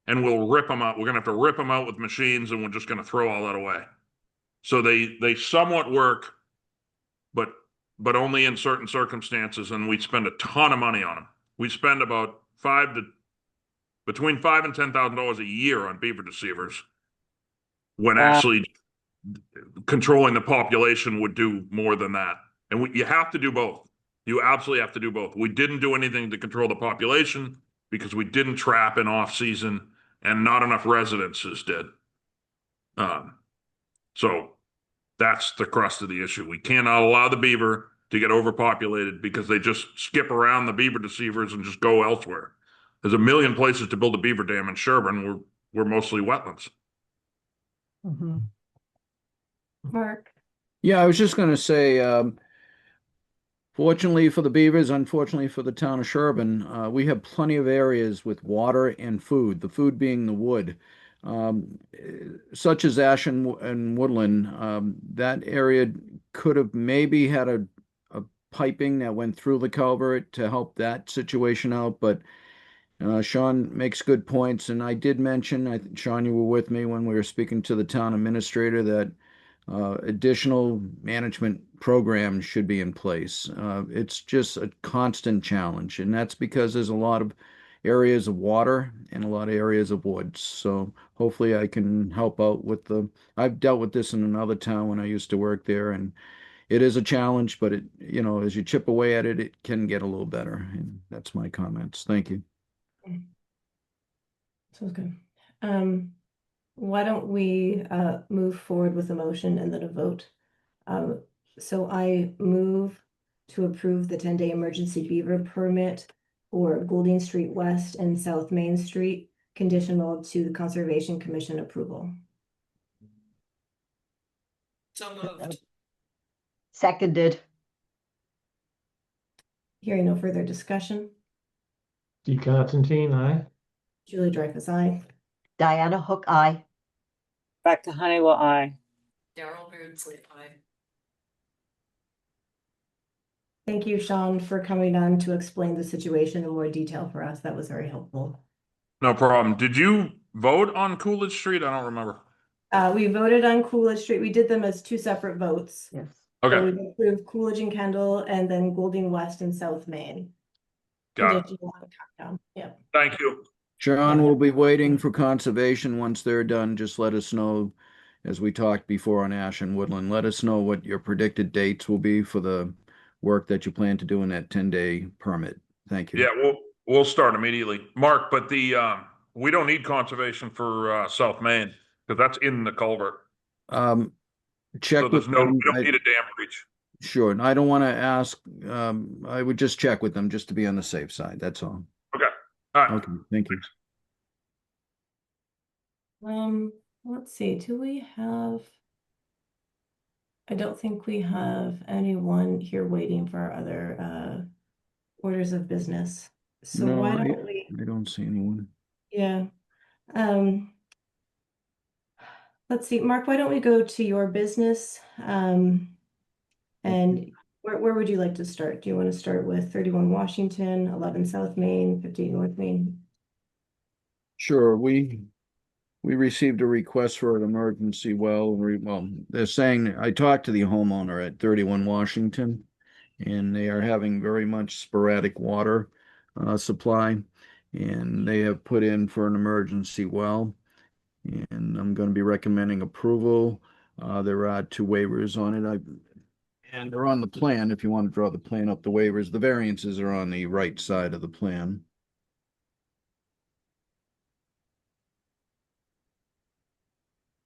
And we'll rip them out. We're going to have to rip them out with machines and we're just going to throw all that away. So they somewhat work, but only in certain circumstances, and we spend a ton of money on them. We spend about between $5,000 and $10,000 a year on beaver deceivers, when actually controlling the population would do more than that. And you have to do both. You absolutely have to do both. We didn't do anything to control the population because we didn't trap in off season, and not enough residences did. So that's the crust of the issue. We cannot allow the beaver to get overpopulated because they just skip around the beaver deceivers and just go elsewhere. There's a million places to build a beaver dam in Sherborn. We're mostly wetlands. Mark? Yeah, I was just going to say, fortunately for the beavers, unfortunately for the town of Sherborn, we have plenty of areas with water and food, the food being the wood. Such as Ash and Woodland, that area could have maybe had a piping that went through the culvert to help that situation out, but Sean makes good points, and I did mention, Sean, you were with me when we were speaking to the town administrator, that additional management programs should be in place. It's just a constant challenge, and that's because there's a lot of areas of water and a lot of areas of woods. So hopefully I can help out with I've dealt with this in another town when I used to work there, and it is a challenge, but as you chip away at it, it can get a little better. And that's my comments. Thank you. Sounds good. Why don't we move forward with a motion and then a vote? So I move to approve the 10-day emergency beaver permit for Goulding Street West and South Main Street, conditional to the Conservation Commission approval. So moved. Seconded. Hearing no further discussion, Steve Constantine, aye. Julie Dreyfus, aye. Diana Hook, aye. Back to Honeywell, aye. Daryl Beardsley, aye. Thank you, Sean, for coming on to explain the situation in more detail for us. That was very helpful. No problem. Did you vote on Coolidge Street? I don't remember. We voted on Coolidge Street. We did them as two separate votes. Yes. So Okay, we approved Coolidge and Kendall and then Goulding West and South Main. got it. Conditional on countdown. Yep. Thank you. Sean will be waiting for conservation. Once they're done, just let us know, as we talked before on Ash and Woodland, let us know what your predicted dates will be for the work that you plan to do in that 10-day permit. Thank you. Yeah, we'll start immediately. Mark, but we don't need conservation for South Main because that's in the culvert. Check So with we don't them. need a dam breach. Sure, and I don't want to ask, I would just check with them just to be on the safe side, that's all. Okay, all right. Okay, thank you. Let's see, do we have? I don't think we have anyone here waiting for our other orders of business. So No, why don't we? I don't see anyone. Yeah. Let's see, Mark, why don't we go to your business? And where would you like to start? Do you want to start with 31 Washington, 11 South Main, 15 North Main? Sure, we received a request for an emergency well, they're saying, I talked to the homeowner at 31 Washington, and they are having very much sporadic water supply, and they have put in for an emergency well, and I'm going to be recommending approval. There are two waivers on it. And they're on the plan. If you want to draw the plan up, the waivers, the variances are on the right side of the plan.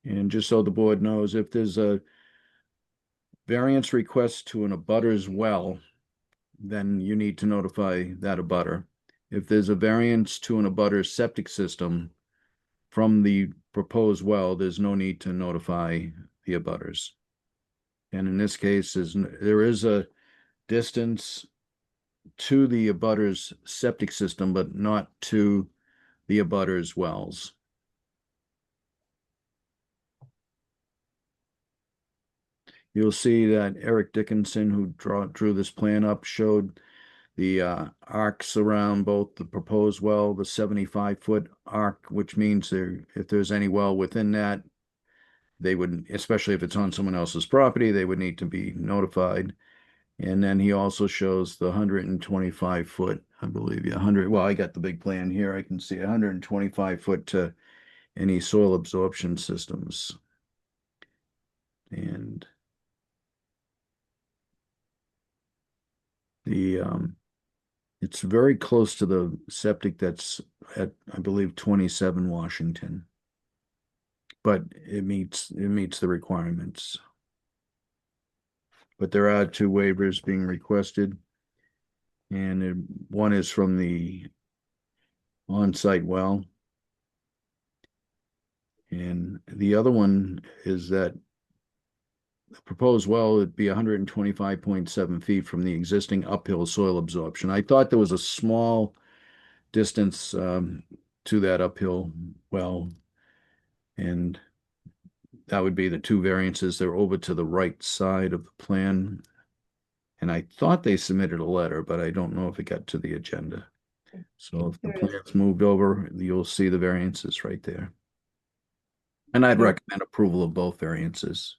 And just so the board knows, if there's a variance request to an abutter's well, then you need to notify that abutter. If there's a variance to an abutter's septic system from the proposed well, there's no need to notify the abutters. And in this case, there is a distance to the abutter's septic system, but not to the abutter's wells. You'll see that Eric Dickinson, who drew this plan up, showed the arcs around both the proposed well, the 75-foot arc, which means if there's any well within that, they would, especially if it's on someone else's property, they would need to be notified. And then he also shows the 125-foot, I believe, 100, well, I got the big plan here. I can see 125-foot to any soil absorption systems. And it's very close to the septic that's at, I believe, 27 Washington. But it meets the requirements. But there are two waivers being requested. And one is from the on-site well. And the other one is that the proposed well would be 125.7 feet from the existing uphill soil absorption. I thought there was a small distance to that uphill well, and that would be the two variances. They're over to the right side of the plan. And I thought they submitted a letter, but I don't know if it got to the agenda. So if the plan's moved over, you'll see the variances right there. And I'd recommend approval of both variances.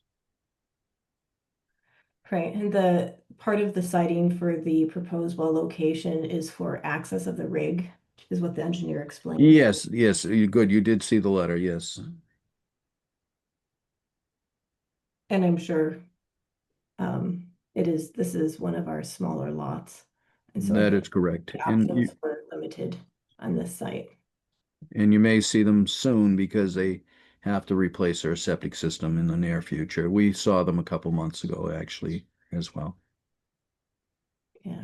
Right, and the part of the siting for the proposed well location is for access of the rig, is what the engineer explained. Yes, you good. You did see the letter, yes. And I'm sure this is one of our smaller lots. And so That is correct. the And options were limited on this site. And you may see them soon because they have to replace their septic system in the near future. We saw them a couple months ago, actually, as well. Yeah.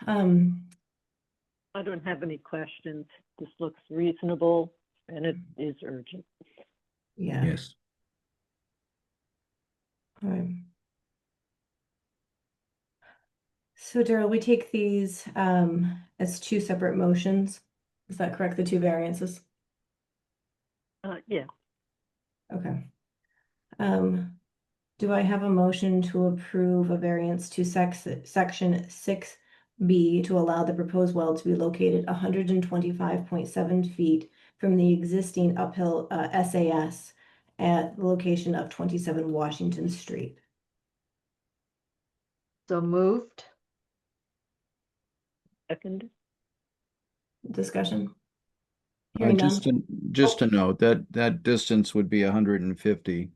Um, I don't have any questions. This looks reasonable and it is urgent. yeah. Yes. All right. So Daryl, we take these as two separate motions. Is that correct? The two variances? Yeah, Okay. Do I have a motion to approve a variance to section 6B to allow the proposed well to be located 125.7 feet from the existing uphill SAS at the location of 27 Washington Street? So moved. second. Discussion? Hearing Just none? just to note that that distance would be 150.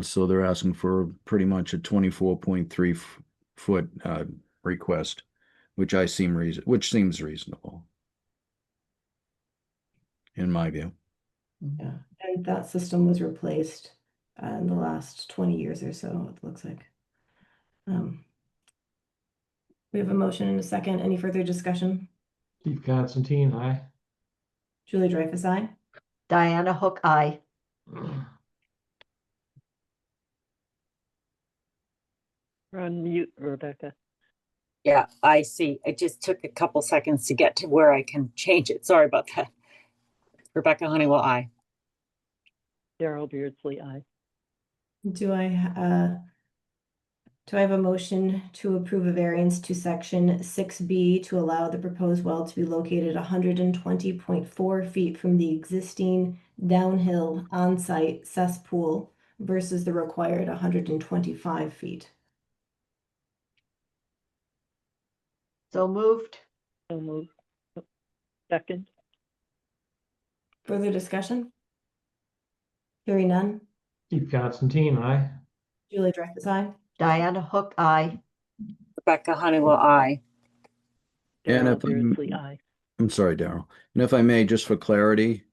So they're asking for pretty much a 24.3 foot request, which which seems reasonable in my view. Yeah, and that system was replaced in the last 20 years or so, it looks like. We have a motion and a second. Any further discussion? Keith Constantine, aye. Julie Dreyfus, aye. Diana Hook, aye. You're on mute, Rebecca. Yeah, I see. It just took a couple seconds to get to where I can change it. Sorry about that. Rebecca Honeywell, aye. Daryl Beardsley, aye. Do I have a motion to approve a variance to section 6B to allow the proposed well to be located 120.4 feet from the existing downhill on-site cesspool versus the required 125 feet? So moved. So moved. Second. Further discussion? Hearing none. Keith Constantine, aye. Julie Dreyfus, aye. Diana Hook, aye. Rebecca Honeywell, aye. And Daryl if Beardsley, aye. I'm sorry, Daryl. And if I may, just for clarity,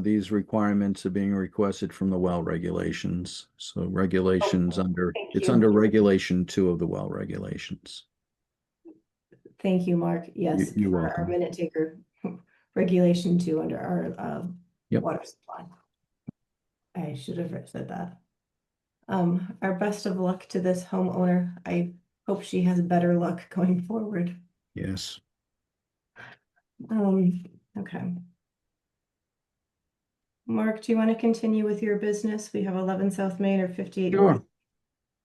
these requirements are being requested from the well regulations. So regulations Thank it's you. under regulation 2 of the well regulations. Thank you, Mark. Yes, You're for our welcome. minute taker, regulation 2 under our Yep. water supply. I should have said that. Our best of luck to this homeowner. I hope she has better luck going forward. Yes. Okay. Mark, do you want to continue with your business? We have 11 South Main or 58 Sure. North.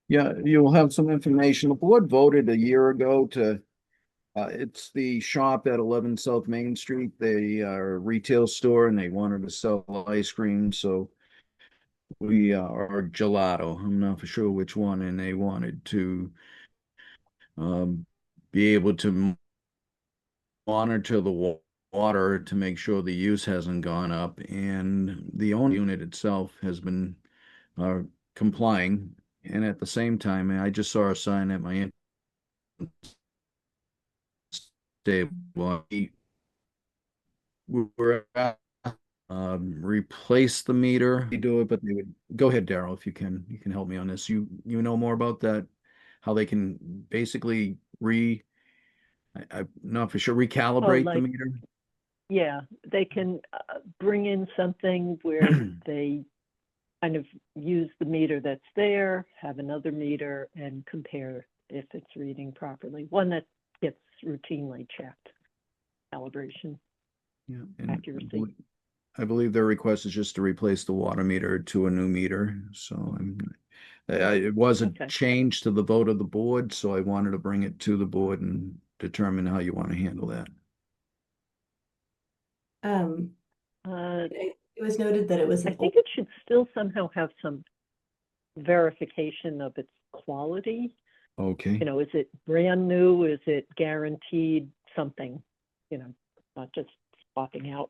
Yeah, you'll have some information. The board voted a year ago to, it's the shop at 11 South Main Street. They are a retail store and they wanted to sell ice cream. So we are gelato. I'm not for sure which one. And they wanted to be able to monitor the water to make sure the use hasn't gone up. And the owner unit itself has been complying. And at the same time, I just saw a sign at my stable. We're at, replace the meter. They do it, but they would go ahead, Daryl, if you can help me on this. You know more about that, how they can basically I'm not for sure, recalibrate the like- meter. Yeah, they can bring in something where they kind of use the meter that's there, have another meter, and compare if it's reading properly. One that gets routinely checked, calibration, Yeah, and accuracy. I believe their request is just to replace the water meter to a new meter. So it was a Okay. change to the vote of the board, so I wanted to bring it to the board and determine how you want to handle that. It was noted that it was I an think it should still somehow have some verification of its quality. Okay. You know, is it brand new? Is it guaranteed something? You know, not just swapping out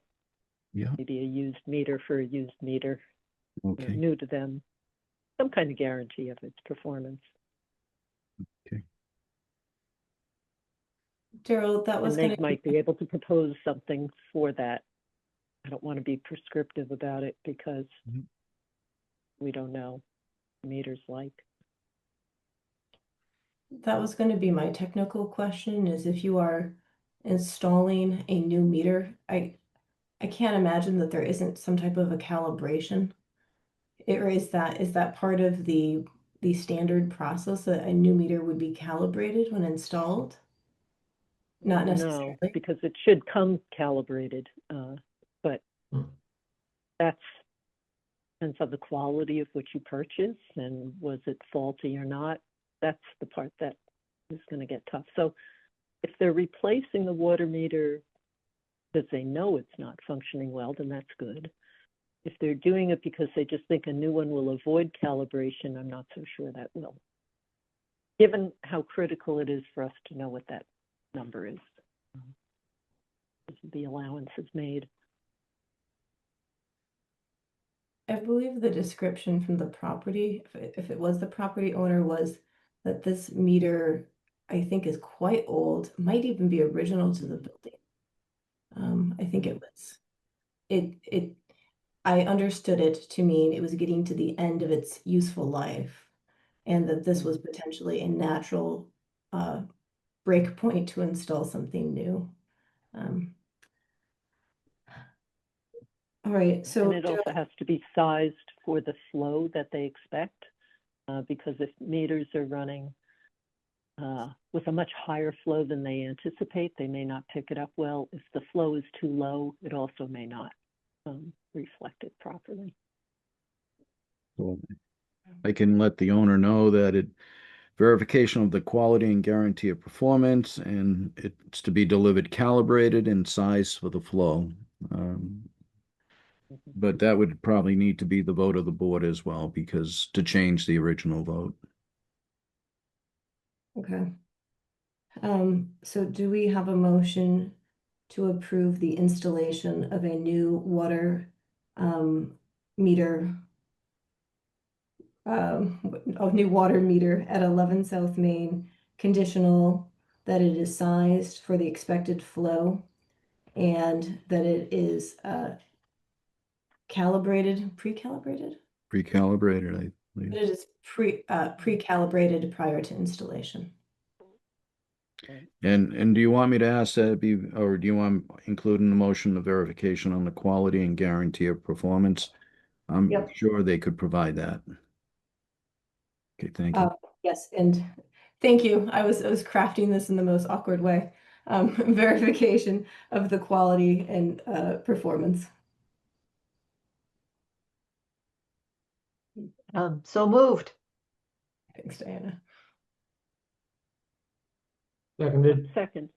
Yeah. maybe a used meter for a used meter, you know, Okay. new to them. Some kind of guarantee of its performance. Okay. Daryl, that was And they going to might be able to propose something for that. I don't want to be prescriptive about it because Mhm. we don't know what meters like. be my technical question, is if you are installing a new meter, I can't imagine that there isn't some type of a calibration. Or is that part of the standard process that a new meter would be calibrated when installed? Not No, necessarily. because it should come calibrated, but Hmm. that's depends on the quality of what you purchase and was it faulty or not. That's the part that is going to get tough. So if they're replacing the water meter because they know it's not functioning well, then that's good. If they're doing it because they just think a new one will avoid calibration, I'm not so sure that will. Given how critical it is for us to know what that number is. The allowance is made. I believe the description from the property, if it was the property owner, was that this meter, I think, is quite old, might even be original to the building. I think it was. It I understood it to mean it was getting to the end of its useful life, and that this was potentially a natural break point to install something new. All right, so And it also has to be sized for the flow that they expect, because if meters are running with a much higher flow than they anticipate, they may not pick it up well. If the flow is too low, it also may not reflect it properly. So I can let the owner know that verification of the quality and guarantee of performance, and it's to be delivered calibrated and sized for the flow. But that would probably need to be the vote of the board as well, because to change the original vote. okay. So do we have a motion to approve the installation of a new water meter, a new water meter at 11 South Main, conditional that it is sized for the expected flow and that it is pre-calibrated? Pre-calibrated, I That believe. it is pre-calibrated prior to installation. And do you want me to ask that be, or do you want include in the motion the verification on the quality and guarantee of performance? I'm Yep. sure they could provide that. Okay, thank you. Yes, and thank you. I was crafting this in the most awkward way. Verification of the quality and performance. So moved. Thanks, Diana. Seconded. Second.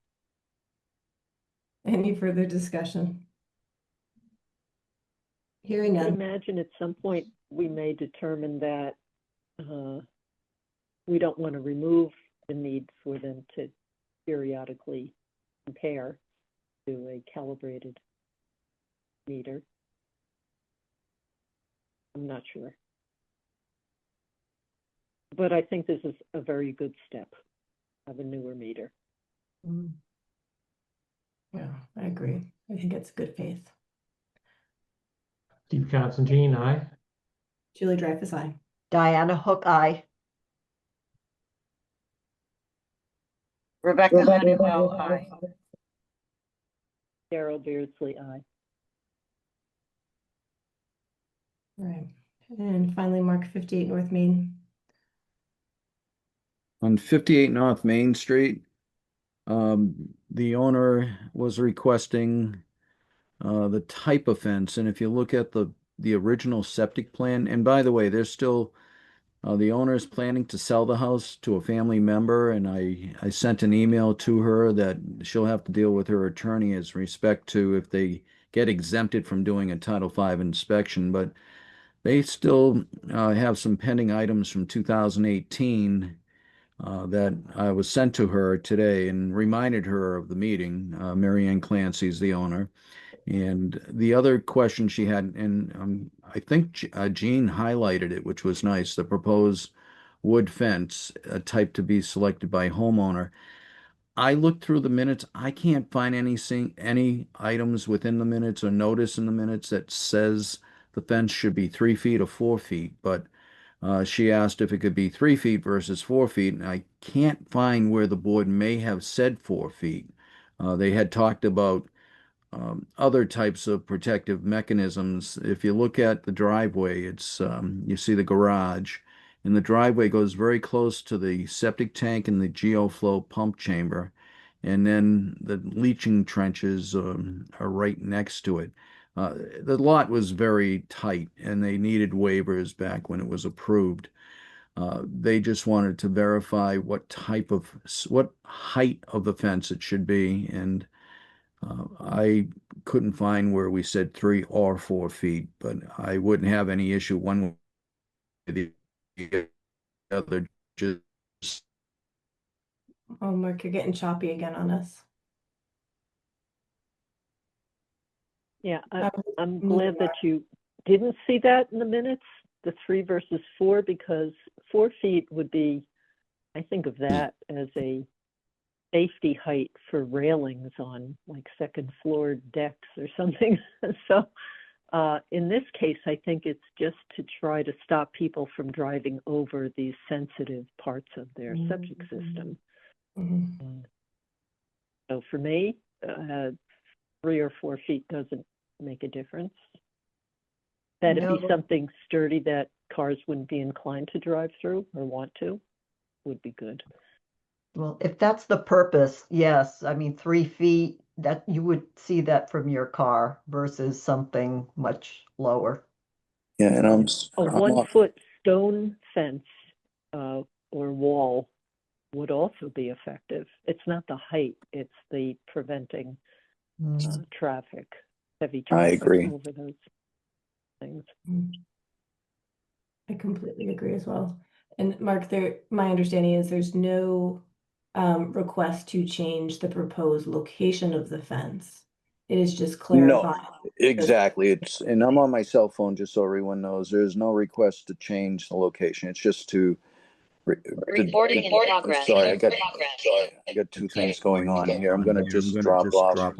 Any further discussion? Hearing I none. imagine at some point we may determine that we don't want to remove the need for them to periodically compare to a calibrated meter. I'm not sure. But I think this is a very good step of a newer meter. Yeah, I agree. I think it's good faith. Steve Constantine, aye. Julie Dreyfus, aye. Diana Hook, aye. Rebecca Honeywell, aye. Carol Beardsley, aye. Right. And finally, Mark 58 North Main. On 58 North Main Street, the owner was requesting the type of fence, and if you look at the original septic plan, and by the way, there's still the owner is planning to sell the house to a family member, and I sent an email to her that she'll have to deal with her attorney as respect to if they get exempted from doing a Title V inspection, but they still have some pending items from 2018 that I was sent to her today and reminded her of the meeting. Mary Ann Clancy's the owner. And the other question she had, and I think Jean highlighted it, which was nice, the proposed wood fence, a type to be selected by homeowner. I looked through the minutes. I can't find any items within the minutes or notice in the minutes that says the fence should be 3 feet or 4 feet. But she asked if it could be 3 feet versus 4 feet, and I can't find where the board may have said 4 feet. They had talked about other types of protective mechanisms. If you look at the driveway, you see the garage, and the driveway goes very close to the septic tank and the geoflow pump chamber, and then the leaching trenches are right next to it. The lot was very tight, and they needed waivers back when it was approved. They just wanted to verify what height of the fence it should be, and I couldn't find where we said 3 or 4 feet, but I wouldn't have any issue one way or the other. Just Oh, Mark, you're getting choppy again on us. Yeah, Um, I'm neither glad am that you didn't see that in the minutes, the 3 versus 4, because 4 feet would be, I think of that as a safety height for railings on like second floor decks or something. So in this case, I think it's just to try to stop people from driving over these sensitive parts of their septic system. Mhm. So for me, 3 or 4 feet doesn't make a difference. That'd be No. something sturdy that cars wouldn't be inclined to drive through or want to, would be good. Well, if that's the purpose, yes. I mean, 3 feet, that you would see that from your car versus something much lower. yeah, and A 1-foot stone fence or wall would also be effective. It's not the height, it's the preventing traffic, heavy traffic agree. over those things. I completely agree as well. And Mark, my understanding is there's no request to change the proposed location of the fence. It is just clarifying. Exactly. And I'm on my cell phone just so everyone knows. There's no request to change the location. It's just to Recording in progress. Sorry, I got two things going on here. I'm gonna just drop off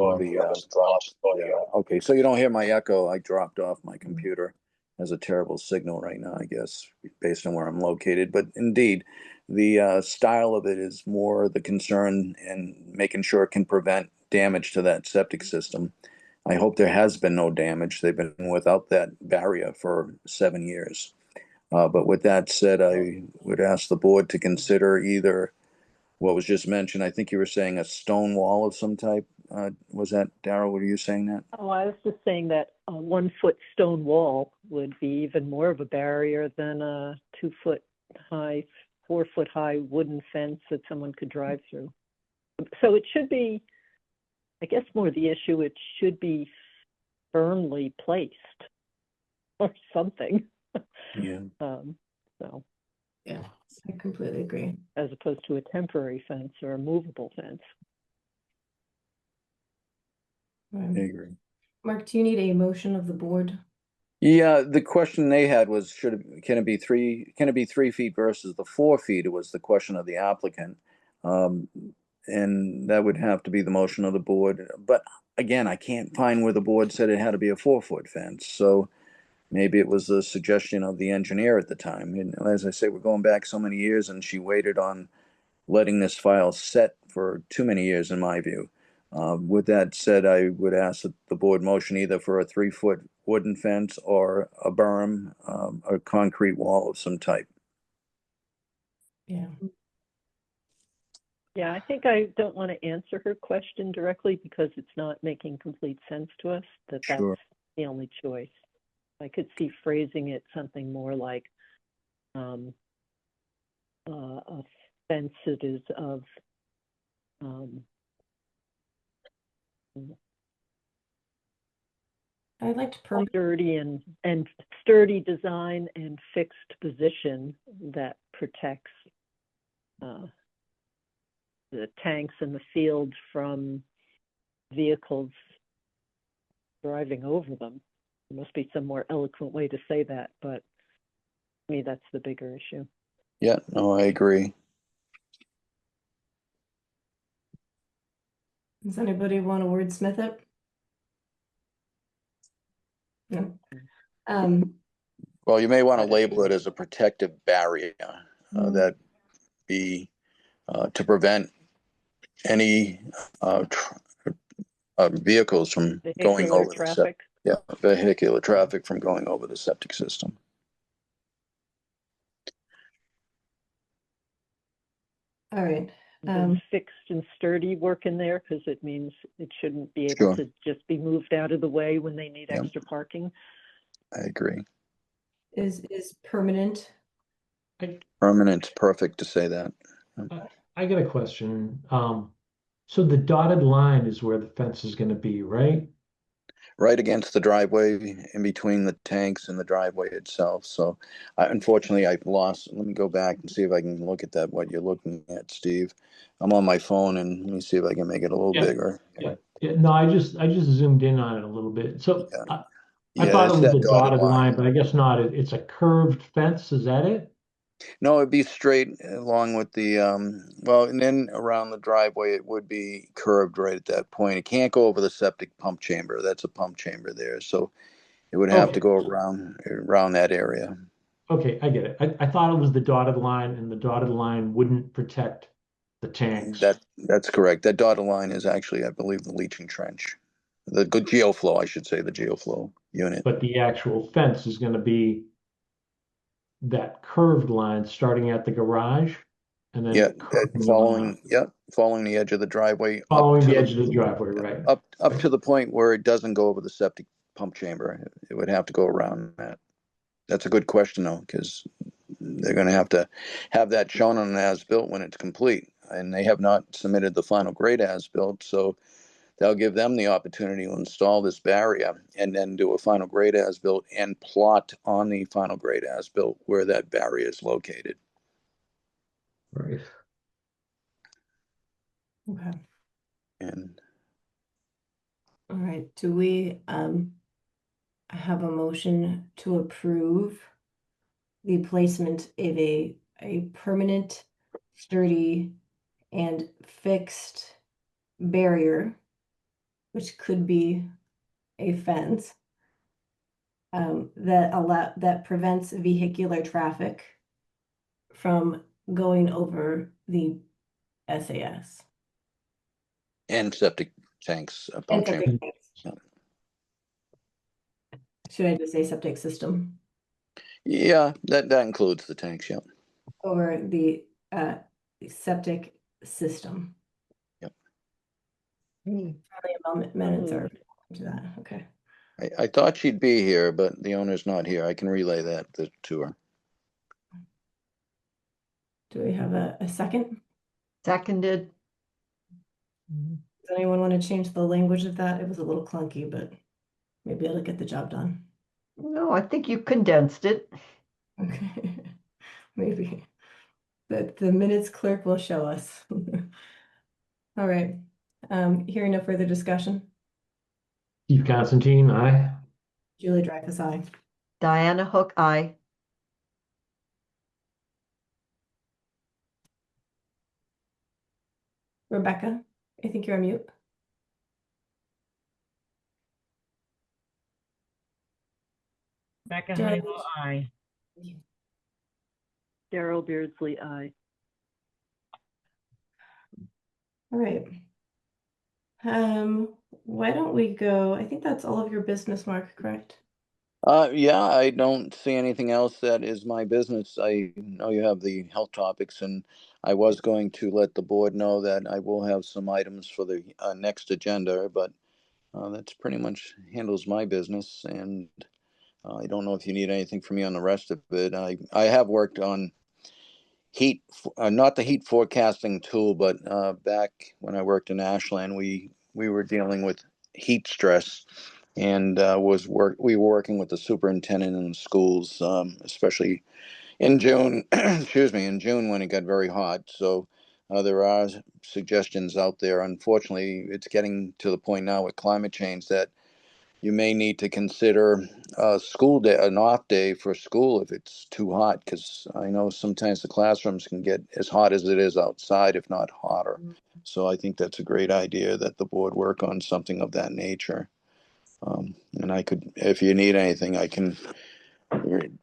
okay, so you don't hear my echo. I dropped off my computer. Has a terrible signal right now, I guess, based on where I'm located. But indeed, the style of it is more the concern and making sure it can prevent damage to that septic system. I hope there has been no damage. They've been without that barrier for 7 years. But with that said, I would ask the board to consider either what was just mentioned. I think you were saying a stone wall of some type. Was that, Darrell, were you saying that? Oh, I was just saying that a 1-foot stone wall would be even more of a barrier than a 2-foot high, 4-foot high wooden fence that someone could drive through. So it should be, I guess more the issue, it should be firmly placed or something. Yeah. So Yeah, I completely agree. as opposed to a temporary fence or a movable fence. I agree. Mark, do you need a motion of the board? Yeah, the question they had was, can it be 3 feet versus the 4 feet? It was the question of the applicant. And that would have to be the motion of the board. But again, I can't find where the board said it had to be a 4-foot fence. So maybe it was a suggestion of the engineer at the time. And as I say, we're going back so many years, and she waited on letting this file set for too many years, in my view. With that said, I would ask that the board motion either for a 3-foot wooden fence or a berm, a concrete wall of some type. Yeah. Yeah, I think I don't want to answer her question directly because it's not making complete sense to us that that's Sure. the only choice. I could see phrasing it something more like a fence that is of I'd like to permit. sturdy and sturdy design and fixed position that protects the tanks in the field from vehicles driving over them. There must be some more eloquent way to say that, but to me, that's the bigger issue. Yeah, no, I agree. Does anybody want to wordsmith it? No. Well, you may want to label it as a protective barrier that be to prevent any vehicles from going Vehicular over the traffic. vehicular traffic from going over the septic system. All right. Does fixed and sturdy work in there? Because it means it shouldn't be able Sure. to just be moved out of the way when they need Yep. extra parking. I agree. Is permanent? Permanent's perfect to say that. I got a question. So the dotted line is where the fence is gonna be, right? Right against the driveway, in between the tanks and the driveway itself. So unfortunately, I've lost. Let me go back and see if I can look at that, what you're looking at, Steve. I'm on my phone, and let me see if I can make it a little Yeah. bigger. Yeah. No, I just zoomed in on it a little bit. So Yeah. I Yeah, thought it it's was that the dotted dotted line, line. but I guess not. It's a curved fence. Is that it? No, it'd be straight along with the well, and then around the driveway it would be curved right at that point. It can't go over the septic pump chamber. That's a pump chamber there. So it would have to Okay. go around that area. Okay, I get it. I thought it was the dotted line, and the dotted line wouldn't protect the tanks. That's correct. That dotted line is actually, I believe, the leaching trench. The good geoflow, I should say, the geoflow unit. But the actual fence is gonna be that curved line starting at the garage and then Yeah, curving around, following the edge of the driveway following the edge of the driveway, right? up to the point where it doesn't go over the septic pump chamber. It would have to go around that. That's a good question though, because they're going to have that shown on an as-built when it's complete, and they have not submitted the final grade as-built, so they'll give them the opportunity to install this barrier and then do a final grade as-built and plot on the final grade as-built where that barrier is located. Right. Okay. And All right. Do we have a motion to approve the placement of a permanent, sturdy, and fixed barrier, which could be a fence, that prevents vehicular traffic from going over the SAS and septic tanks, and pump chamber. septic tanks. Yeah. Should I just say septic system Yeah, that includes the tanks. Yeah. or the septic system? Yep. Friendly amendments are to that. Okay. I thought she'd be here, but the owner's not here. I can relay that to her. Do we have a second? Seconded. Does anyone want to change the language of that? It was a little clunky, but maybe it'll get the job done. No, I think you condensed it. Okay. Maybe. But the minutes clerk will show us. All right. Hearing no further discussion. Steve Constantine, aye. Julie Dreyfus, aye. Diana Hook, aye. Rebecca, I think you're on mute. Becca Darrell, Hale, aye. Daryl Beardsley, aye. All right. Why don't we go? I think that's all of your business, Mark, correct? Yeah, I don't see anything else that is my business. I know you have the health topics, and I was going to let the board know that I will have some items for the next agenda, but that's pretty much handles my business. And I don't know if you need anything from me on the rest of it. I have worked on heat, not the heat forecasting tool, but back when I worked in Ashland, we were dealing with heat stress, and we were working with the superintendent in the schools, especially in June. Excuse me, in June when it got very hot. So there are suggestions out there. Unfortunately, it's getting to the point now with climate change that you may need to consider a school day, an off day for school if it's too hot, because I know sometimes the classrooms can get as hot as it is outside, if not hotter. So I think that's a great idea that the board work on something of that nature. And I could, if you need anything, I can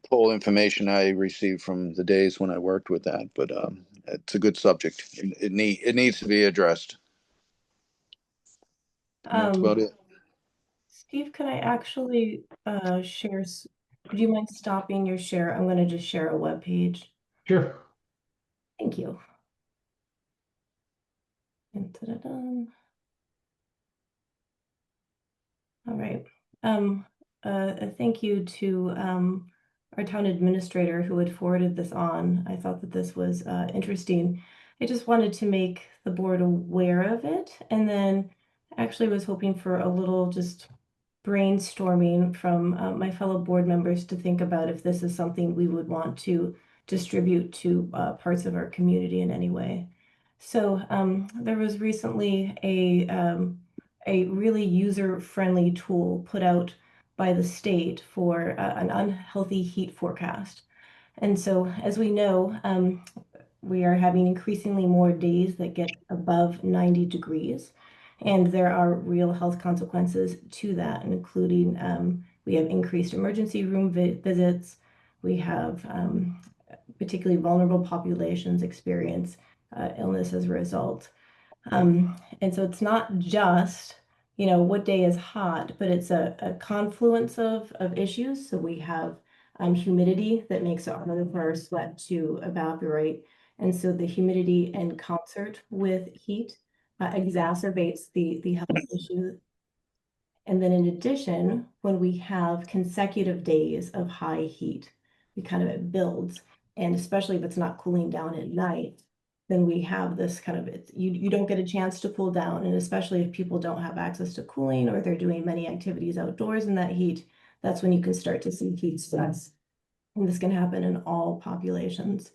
pull information I received from the days when I worked with that. But it's a good subject. It needs to be addressed. And that's about it. Steve, could I actually share? Would you mind stopping your share? I'm going to just share a web page. Sure. Thank you. And ta-da-da. All right. A thank you to our town administrator who had forwarded this on. I thought that this was interesting. I just wanted to make the board aware of it, and then actually was hoping for a little just brainstorming from my fellow board members to think about if this is something we would want to distribute to parts of our community in any way. So there was recently a really user-friendly tool put out by the state for an unhealthy heat forecast. And so, as we know, we are having increasingly more days that get above 90 degrees. And there are real health consequences to that, including we have increased emergency room visits. We have particularly vulnerable populations experience illness as a result. And so it's not just, what day is hot, but it's a confluence of issues. So we have humidity that makes it harder for our sweat to evaporate. And so the humidity in concert with heat exacerbates the health issue. And then in addition, when we have consecutive days of high heat, it builds. And especially if it's not cooling down at night, then we have this you don't get a chance to cool down. And especially if people don't have access to cooling or they're doing many activities outdoors in that heat, that's when you can start to see heat stress. And this can happen in all populations.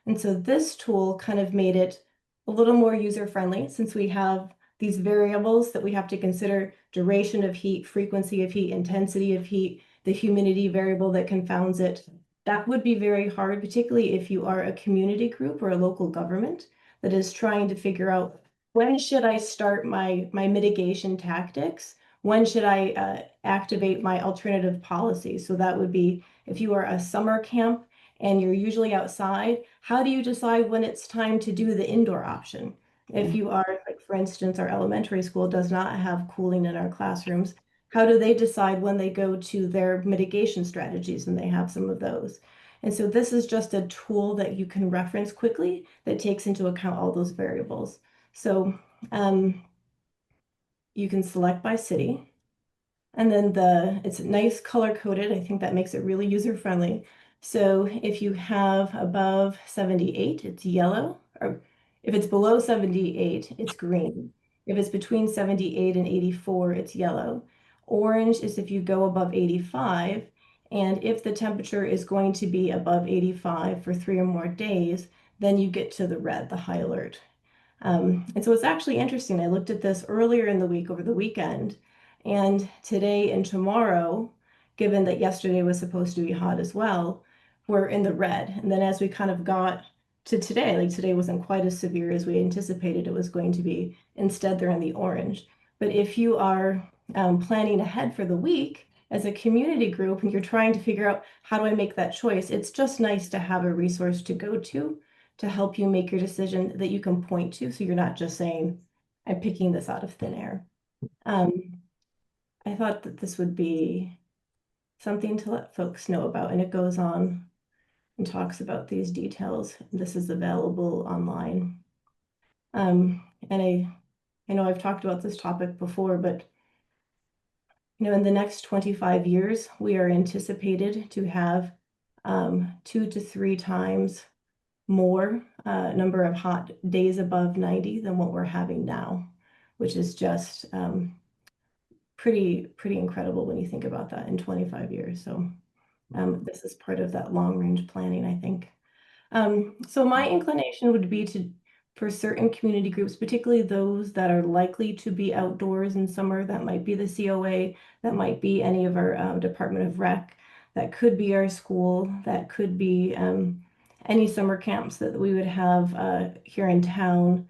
And so this tool kind of made it a little more user-friendly since we have these variables that we have to consider: duration of heat, frequency of heat, intensity of heat, the humidity variable that confounds it. That would be very hard, particularly if you are a community group or a local government that is trying to figure out, when should I start my mitigation tactics? When should I activate my alternative policies? So that would be if you are a summer camp and you're usually outside, how do you decide when it's time to do the indoor option? If you are, like, for instance, our elementary school does not have cooling in our classrooms, how do they decide when they go to their mitigation strategies? And they have some of those. And so this is just a tool that you can reference quickly that takes into account all those variables. So you can select by city. And then it's nice color coded. I think that makes it really user friendly. So if you have above 78, it's yellow, or if it's below 78, it's green. If it's between 78 and 84, it's yellow. Orange is if you go above 85, and if the temperature is going to be above 85 for 3 or more days, then you get to the red, the high alert. And so it's actually interesting. I looked at this earlier in the week over the weekend, and today and tomorrow, given that yesterday was supposed to be hot as well, we're in the red. And then as we kind of got to today, like today wasn't quite as severe as we anticipated it was going to be. Instead, they're in the orange. But if you are planning ahead for the week as a community group and you're trying to figure out how do I make that choice, it's just nice to have a resource to go to help you make your decision that you can point to, so you're not just saying, I'm picking this out of thin air. I thought that this would be something to let folks know about, and it goes on and talks about these details. This is available online. And I know I've talked about this topic before, but in the next 25 years, we are anticipated to have 2 to 3 times more number of hot days above 90 than what we're having now, which is just pretty incredible when you think about that in 25 years. So this is part of that long range planning, I think. So my inclination would be to for certain community groups, particularly those that are likely to be outdoors in summer. That might be the COA, that might be any of our Department of Rec, that could be our school, that could be any summer camps that we would have here in town.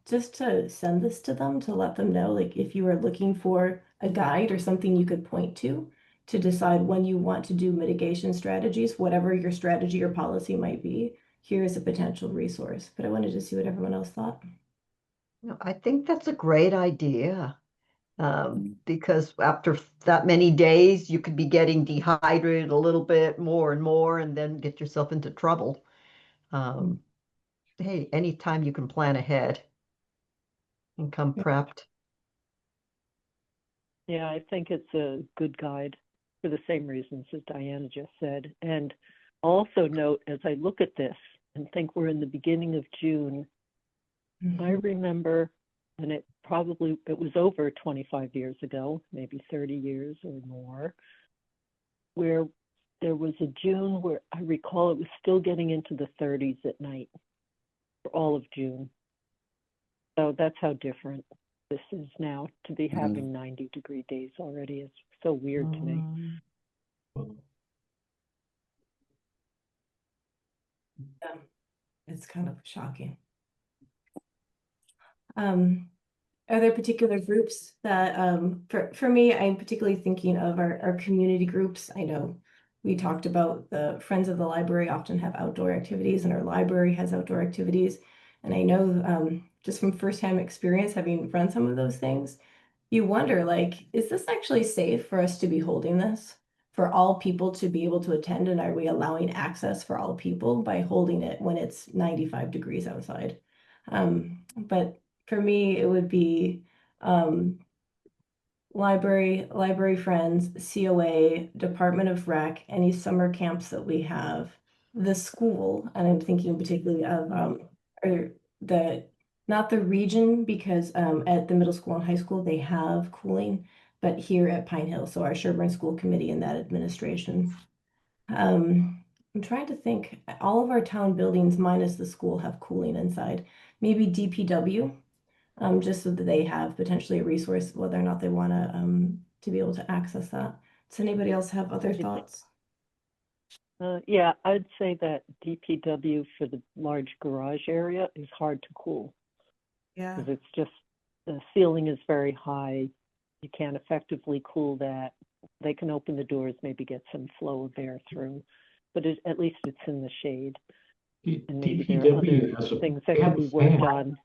Just to send this to them to let them know, like if you are looking for a guide or something you could point to decide when you want to do mitigation strategies, whatever your strategy or policy might be, here is a potential resource. But I wanted to see what everyone else thought. No, I think that's a great idea. Because after that many days, you could be getting dehydrated a little bit more and more, and then get yourself into trouble. Hey, anytime you can plan ahead and come prepped. Yeah, I think it's a good guide for the same reasons as Diana just said. And also note, as I look at this and think we're in the beginning of June, I remember, and it was over 25 years ago, maybe 30 years or more, where there was a June where I recall it was still getting into the 30s at night for all of June. So that's how different this is now. To be having 90-degree days already is so weird to me. Yeah, it's kind of shocking. Are there particular groups that, for me, I'm particularly thinking of our community groups. I know we talked about the Friends of the Library often have outdoor activities, and our library has outdoor activities. And I know just from firsthand experience, having run some of those things, you wonder, like, is this actually safe for us to be holding this? For all people to be able to attend, and are we allowing access for all people by holding it when it's 95 degrees outside? But for me, it would be library friends, COA, Department of Rec, any summer camps that we have, the school, and I'm thinking particularly of or the not the region, because at the middle school and high school they have cooling, but here at Pine Hill, so our Sherborn School Committee and that administration. I'm trying to think, all of our town buildings minus the school have cooling inside. Maybe DPW, just so that they have potentially a resource, whether or not they want to be able to access that. Does anybody else have other thoughts? Yeah, I'd say that DPW for the large garage area is hard to cool. Yeah. Because it's just, the ceiling is very high. You can't effectively cool that. They can open the doors, maybe get some flow of air through, but at least it's in the shade. And maybe there are DPW other has things that they can have be a worked fan. on.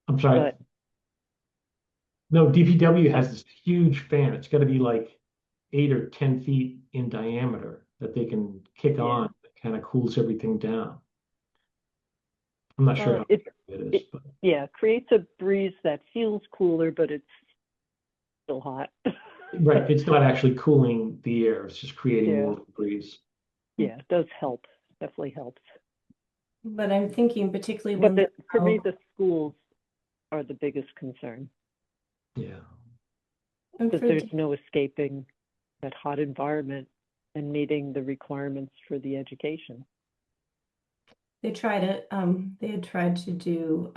I'm sorry. But No, DPW has this huge fan. It's got to be like 8 or 10 feet in diameter that they can kick on. That kind of cools everything down. I'm not sure how it it is, but yeah, creates a breeze that feels cooler, but it's still hot. right, it's not actually cooling the air. It's just creating more breeze. Yeah, it does help. Definitely helps. But I'm thinking particularly But when for me, the schools are the biggest concern. Yeah. Because there's no escaping that hot environment and meeting the requirements for the education. they tried it, they had tried to do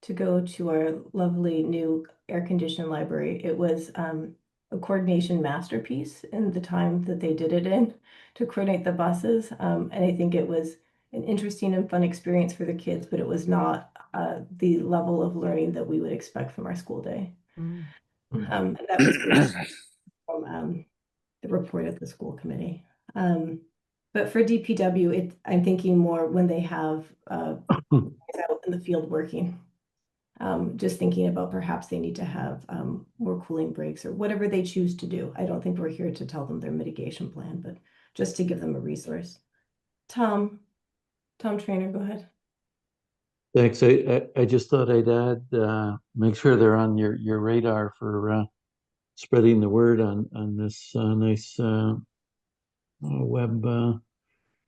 to go to our lovely new air-conditioned library. It was a coordination masterpiece in the time that they did it in to coordinate the buses. And I think it was an interesting and fun experience for the kids, but it was not the level of learning that we would expect from our school day. And that was from the report of the school committee. But for DPW, I'm thinking more when they have out in the field working. Just thinking about perhaps they need to have more cooling breaks or whatever they choose to do. I don't think we're here to tell them their mitigation plan, but just to give them a resource. Tom Trainer, go ahead. Thanks. I just thought I'd add, make sure they're on your radar for spreading the word on this nice web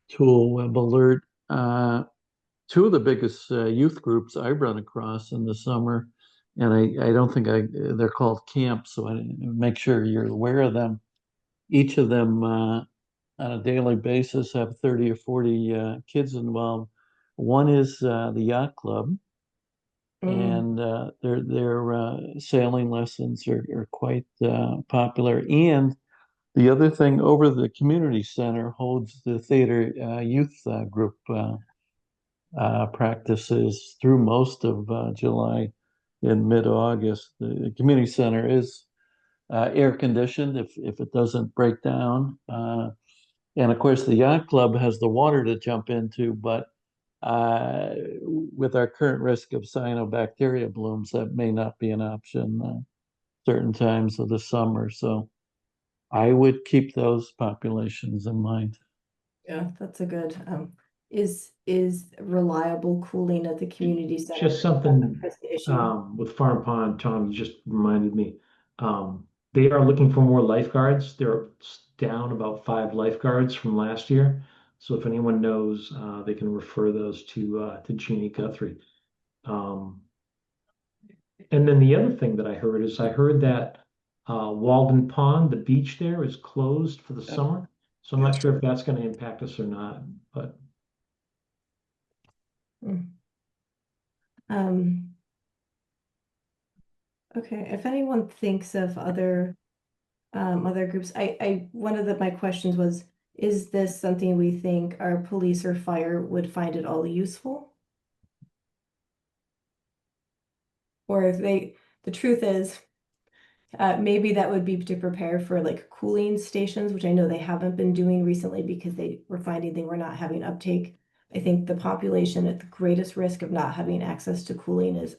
tool, web alert. Two of the biggest youth groups I run across in the summer, and I don't think they're called camps, so I make sure you're aware of them. Each of them on a daily basis have 30 or 40 kids involved. One is the yacht club, Mm. and their sailing lessons are quite popular. And the other thing, over the community center holds the theater youth group practices through most of July and mid-August. The community center is air conditioned if it doesn't break down. And of course, the yacht club has the water to jump into, but with our current risk of cyanobacteria blooms, that may not be an option certain times of the summer. So I would keep those populations in mind. Yeah, that's a good, is reliable cooling at the community center? Just something an issue? with Farm Pond, Tom, you just reminded me. They are looking for more lifeguards. They're down about 5 lifeguards from last year. So if anyone knows, they can refer those to Jeannie Guthrie. And then the other thing that I heard is I heard that Walden Pond, the beach there, is closed for the summer. So I'm not sure if that's going to impact us or not, but Mm. Um, okay, if anyone thinks of other groups, one of my questions was, is this something we think our police or fire would find at all useful? Or if the truth is, maybe that would be to prepare for like cooling stations, which I know they haven't been doing recently because they were finding they were not having uptake. I think the population at the greatest risk of not having access to cooling is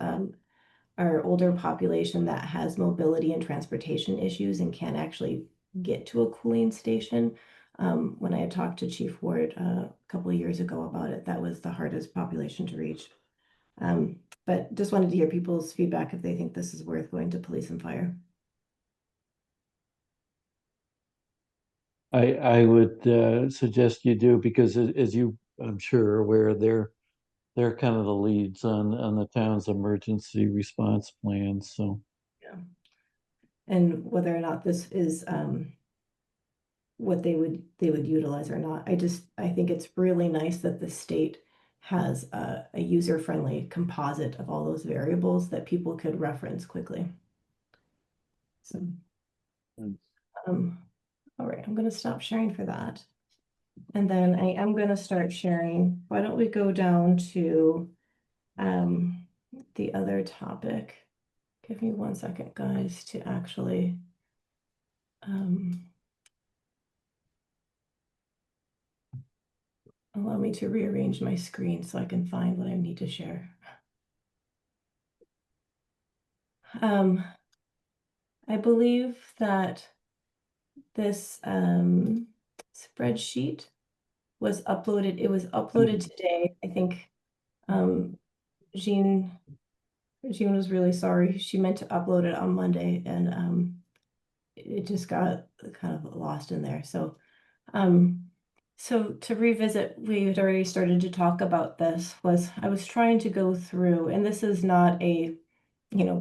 our older population that has mobility and transportation issues and can't actually get to a cooling station. When I had talked to Chief Ward a couple of years ago about it, that was the hardest population to reach. But just wanted to hear people's feedback if they think this is worth going to police and fire. I would suggest you do, because as you, I'm sure, are aware, they're kind of the leads on the town's emergency response plans. So Yeah. And whether or not this is what they would utilize or not. I think it's really nice that the state has a user-friendly composite of all those variables that people could reference quickly. So, all right, I'm going to stop sharing for that. And then I am going to start sharing. Why don't we go down to the other topic? Give me 1 second, guys, to actually allow me to rearrange my screen so I can find what I need to share. I believe that this spreadsheet was uploaded. It was uploaded today. I think Jean was really sorry. She meant to upload it on Monday, and it just got kind of lost in there. So to revisit, we had already started to talk about this. I was trying to go through, and this is not a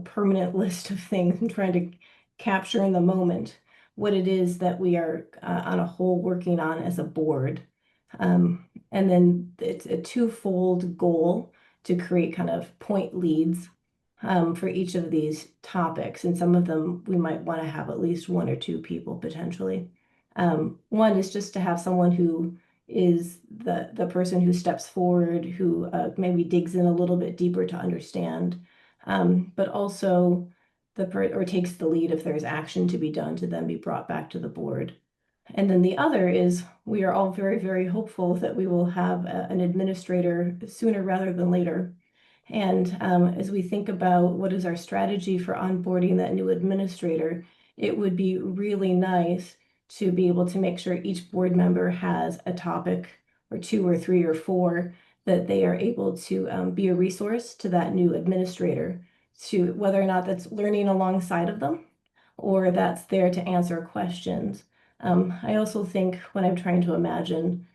permanent list of things. I'm trying to capture in the moment what it is that we are on a whole working on as a board. And then it's a twofold goal to create kind of point leads for each of these topics. And some of them we might want to have at least 1 or 2 people potentially. One is just to have someone who is the person who steps forward, who maybe digs in a little bit deeper to understand, but also or takes the lead if there's action to be done to then be brought back to the board. And then the other is we are all very, very hopeful that we will have an administrator sooner rather than later. And as we think about what is our strategy for onboarding that new administrator, it would be really nice to be able to make sure each board member has a topic or 2 or 3 or 4 that they are able to be a resource to that new administrator, to whether or not that's learning alongside of them or that's there to answer questions. I also think when I'm trying to imagine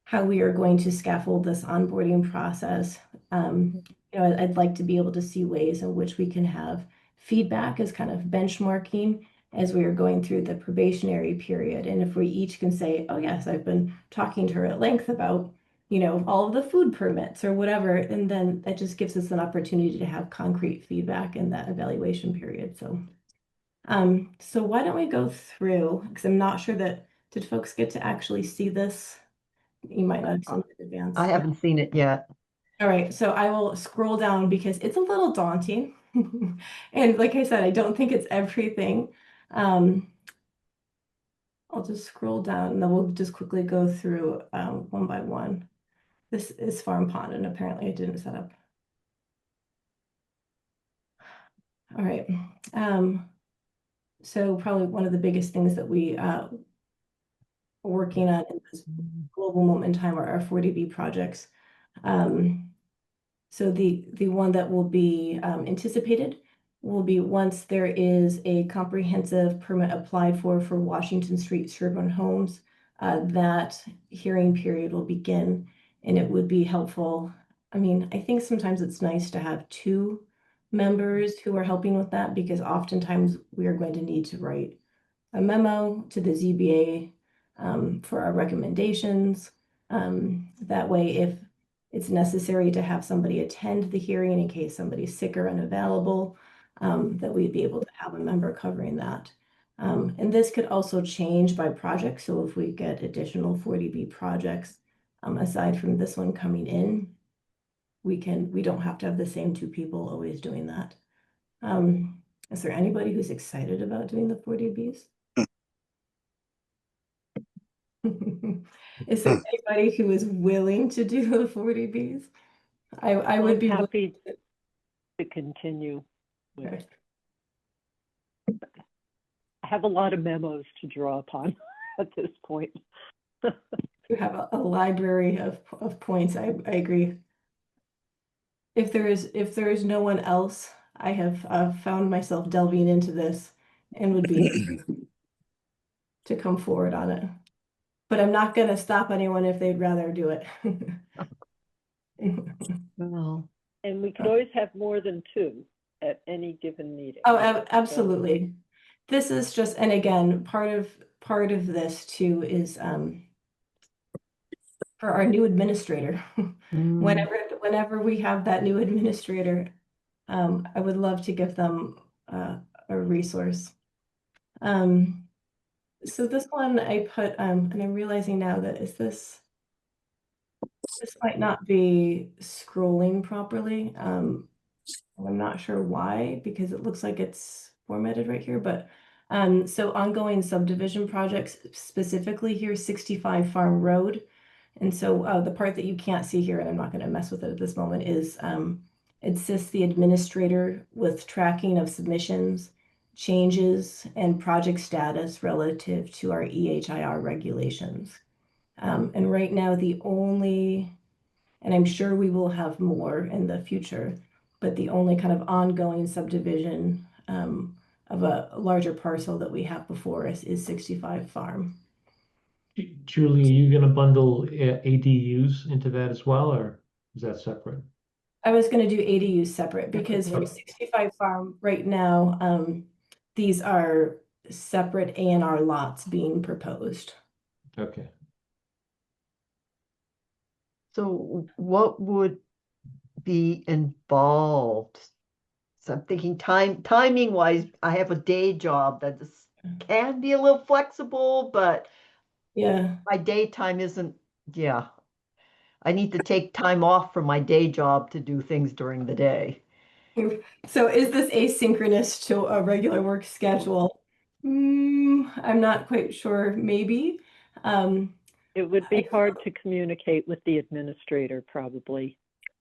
how we are going to scaffold this onboarding process, I'd like to be able to see ways in which we can have feedback as kind of benchmarking as we are going through the probationary period. And if we each can say, oh yes, I've been talking to her at length about, you know, all of the food permits or whatever. And then that just gives us an opportunity to have concrete feedback in that evaluation period. So why don't we go through, because I'm not sure that, did folks get to actually see this? You might not have seen it in advance. I haven't seen it yet. All right, so I will scroll down because it's a little daunting. And like I said, I don't think it's everything. I'll just scroll down and then we'll just quickly go through one by one. This is Farm Pond, and apparently I didn't set up. All right. So probably one of the biggest things that we are working on in this global moment in time are our 40B projects. So the one that will be anticipated will be once there is a comprehensive permit applied for Washington Street Sherborn homes, that hearing period will begin, and it would be helpful. I mean, I think sometimes it's nice to have two members who are helping with that because oftentimes we are going to need to write a memo to the ZBA for our recommendations. That way, if it's necessary to have somebody attend the hearing in case somebody's sick or unavailable, that we'd be able to have a member covering that. And this could also change by project. So if we get additional 40B projects, aside from this one coming in, we don't have to have the same two people always doing that. Is there anybody who's excited about doing the 40Bs? Is there anybody who is willing to do the 40Bs? I would be happy to continue. Okay. I have a lot of memos to draw upon at this point. You have a library of points. I agree. If there is no one else, I have found myself delving into this and would be to come forward on it. But I'm not going to stop anyone if they'd rather do it. Well, And we could always have more than two at any given meeting. Oh, absolutely. This is just, and again, part of this too is for our new administrator. Whenever we have that new administrator, I would love to give them a resource. So this one I put, and I'm realizing now that this might not be scrolling properly. I'm not sure why, because it looks like it's formatted right here, but so ongoing subdivision projects, specifically here, 65 Farm Road. And so the part that you can't see here, and I'm not going to mess with it at this moment, is it assists the administrator with tracking of submissions, changes, and project status relative to our EHIR regulations. And right now, and I'm sure we will have more in the future, but the only kind of ongoing subdivision of a larger parcel that we have before us is 65 Farm. Julie, are you going to bundle ADUs into that as well, or is that separate? I was going to do ADUs separate because for 65 Farm right now, these are separate A&R lots being proposed. Okay. so what would be involved? So I'm thinking timing wise, I have a day job that can be a little flexible, but Yeah. my daytime isn't, yeah. I need to take time off from my day job to do things during the day. So is this asynchronous to a regular work schedule? I'm not quite sure, maybe. It would be hard to communicate with the administrator, probably.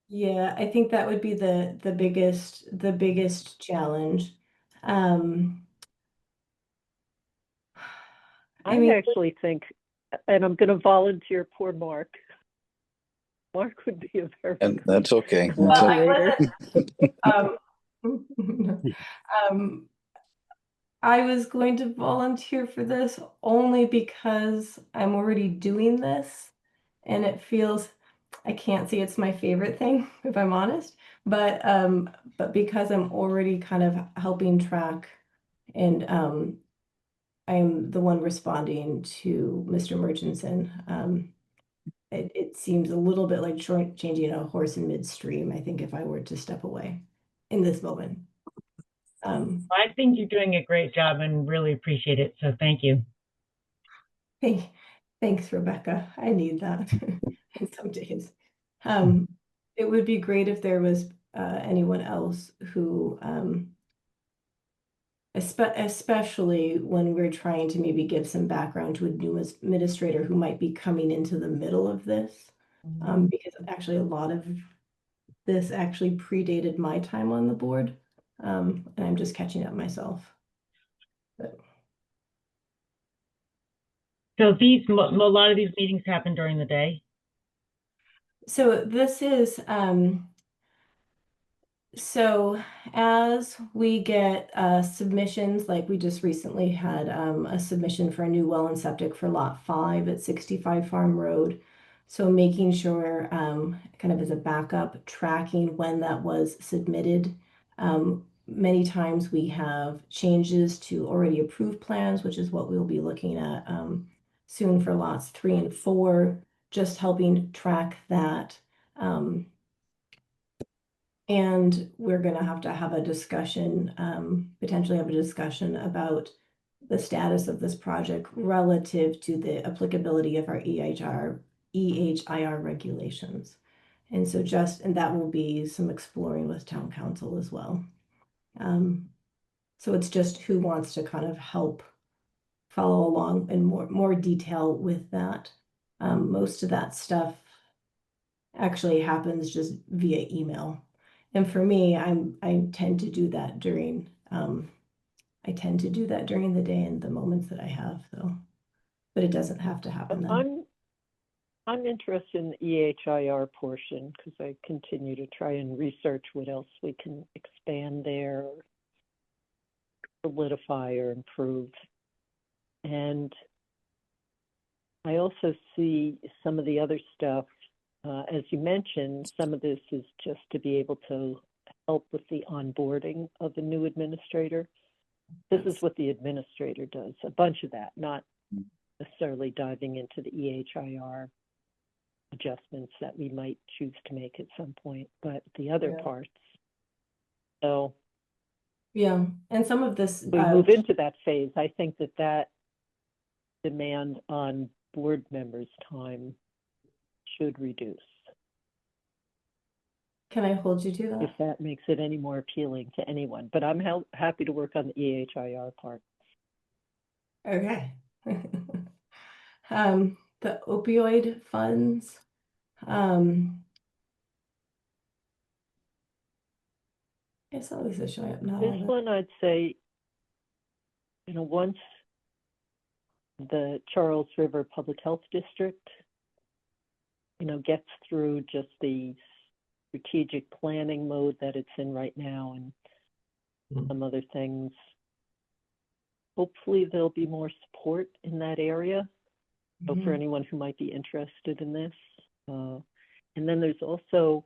Yeah, I think that would be the biggest challenge. I I mean, actually think, and I'm going to volunteer poor Mark. Mark would be a very And good that's okay. That's well, okay. I was going to volunteer for this only because I'm already doing this, and it feels, I can't say it's my favorite thing, if I'm honest, but because I'm already kind of helping track and I'm the one responding to Mr. Murchison. it seems a little bit like changing a horse in midstream, I think, if I were to step away in this moment. I think you're doing a great job and really appreciate it. So thank you. Hey, thanks, Rebecca. I need that in some days. It would be great if there was anyone else who, especially when we're trying to maybe give some background to a new administrator who might be coming into the middle of this, because actually a lot of this actually predated my time on the board, and I'm just catching up myself. But So a lot of these meetings happen during the day. so this is so as we get submissions, like we just recently had a submission for a new well and septic for lot 5 at 65 Farm Road. So making sure, kind of as a backup, tracking when that was submitted. Many times we have changes to already approved plans, which is what we'll be looking at soon for lots 3 and 4, just helping track that. And we're going to have a discussion, potentially have a discussion about the status of this project relative to the applicability of our EHIR regulations. And so and that will be some exploring with town council as well. So it's just who wants to kind of help follow along in more detail with that. Most of that stuff actually happens just via email. And for me, I tend to do that during the day and the moments that I have, so, but it doesn't have to happen then. I'm interested in the EHIR portion because I continue to try and research what else we can expand there, or solidify or improve. And I also see some of the other stuff, as you mentioned, some of this is just to be able to help with the onboarding of the new administrator. This is what the administrator does, a bunch of that, not necessarily diving into the EHIR adjustments that we might choose to make at some point, but the other parts. So yeah, and some of this we move into that phase. I think that demand on board members' time should reduce. Can I hold you to that? If that makes it any more appealing to anyone, but I'm happy to work on the EHIR part. Okay. The opioid funds. I saw this is showing up now. This one, I'd say, once the Charles River Public Health District, gets through just the strategic planning mode that it's in right now and some other things, hopefully there'll be more support in that area. So for anyone who might be interested in this. And then there's also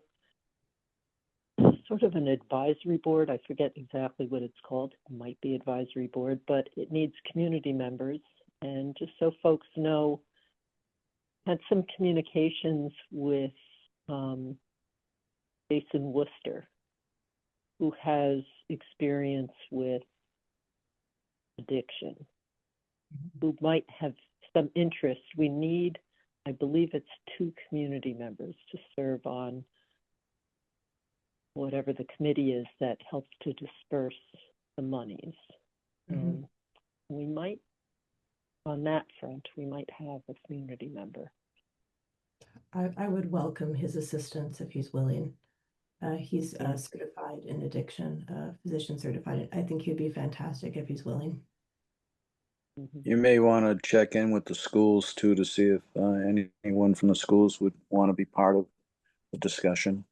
sort of an advisory board. I forget exactly what it's called. It might be advisory board, but it needs community members. And just so folks know, had some communications with Jason Worcester, who has experience with addiction, who might have some interest. We need, I believe it's 2 community members to serve on whatever the committee is that helps to disperse the monies. We might, on that front, we might have a community member. I would welcome his assistance if he's willing. He's certified in addiction, physician certified. I think he'd be fantastic if he's willing. You may want to check in with the schools too to see if anyone from the schools would want to be part of the discussion.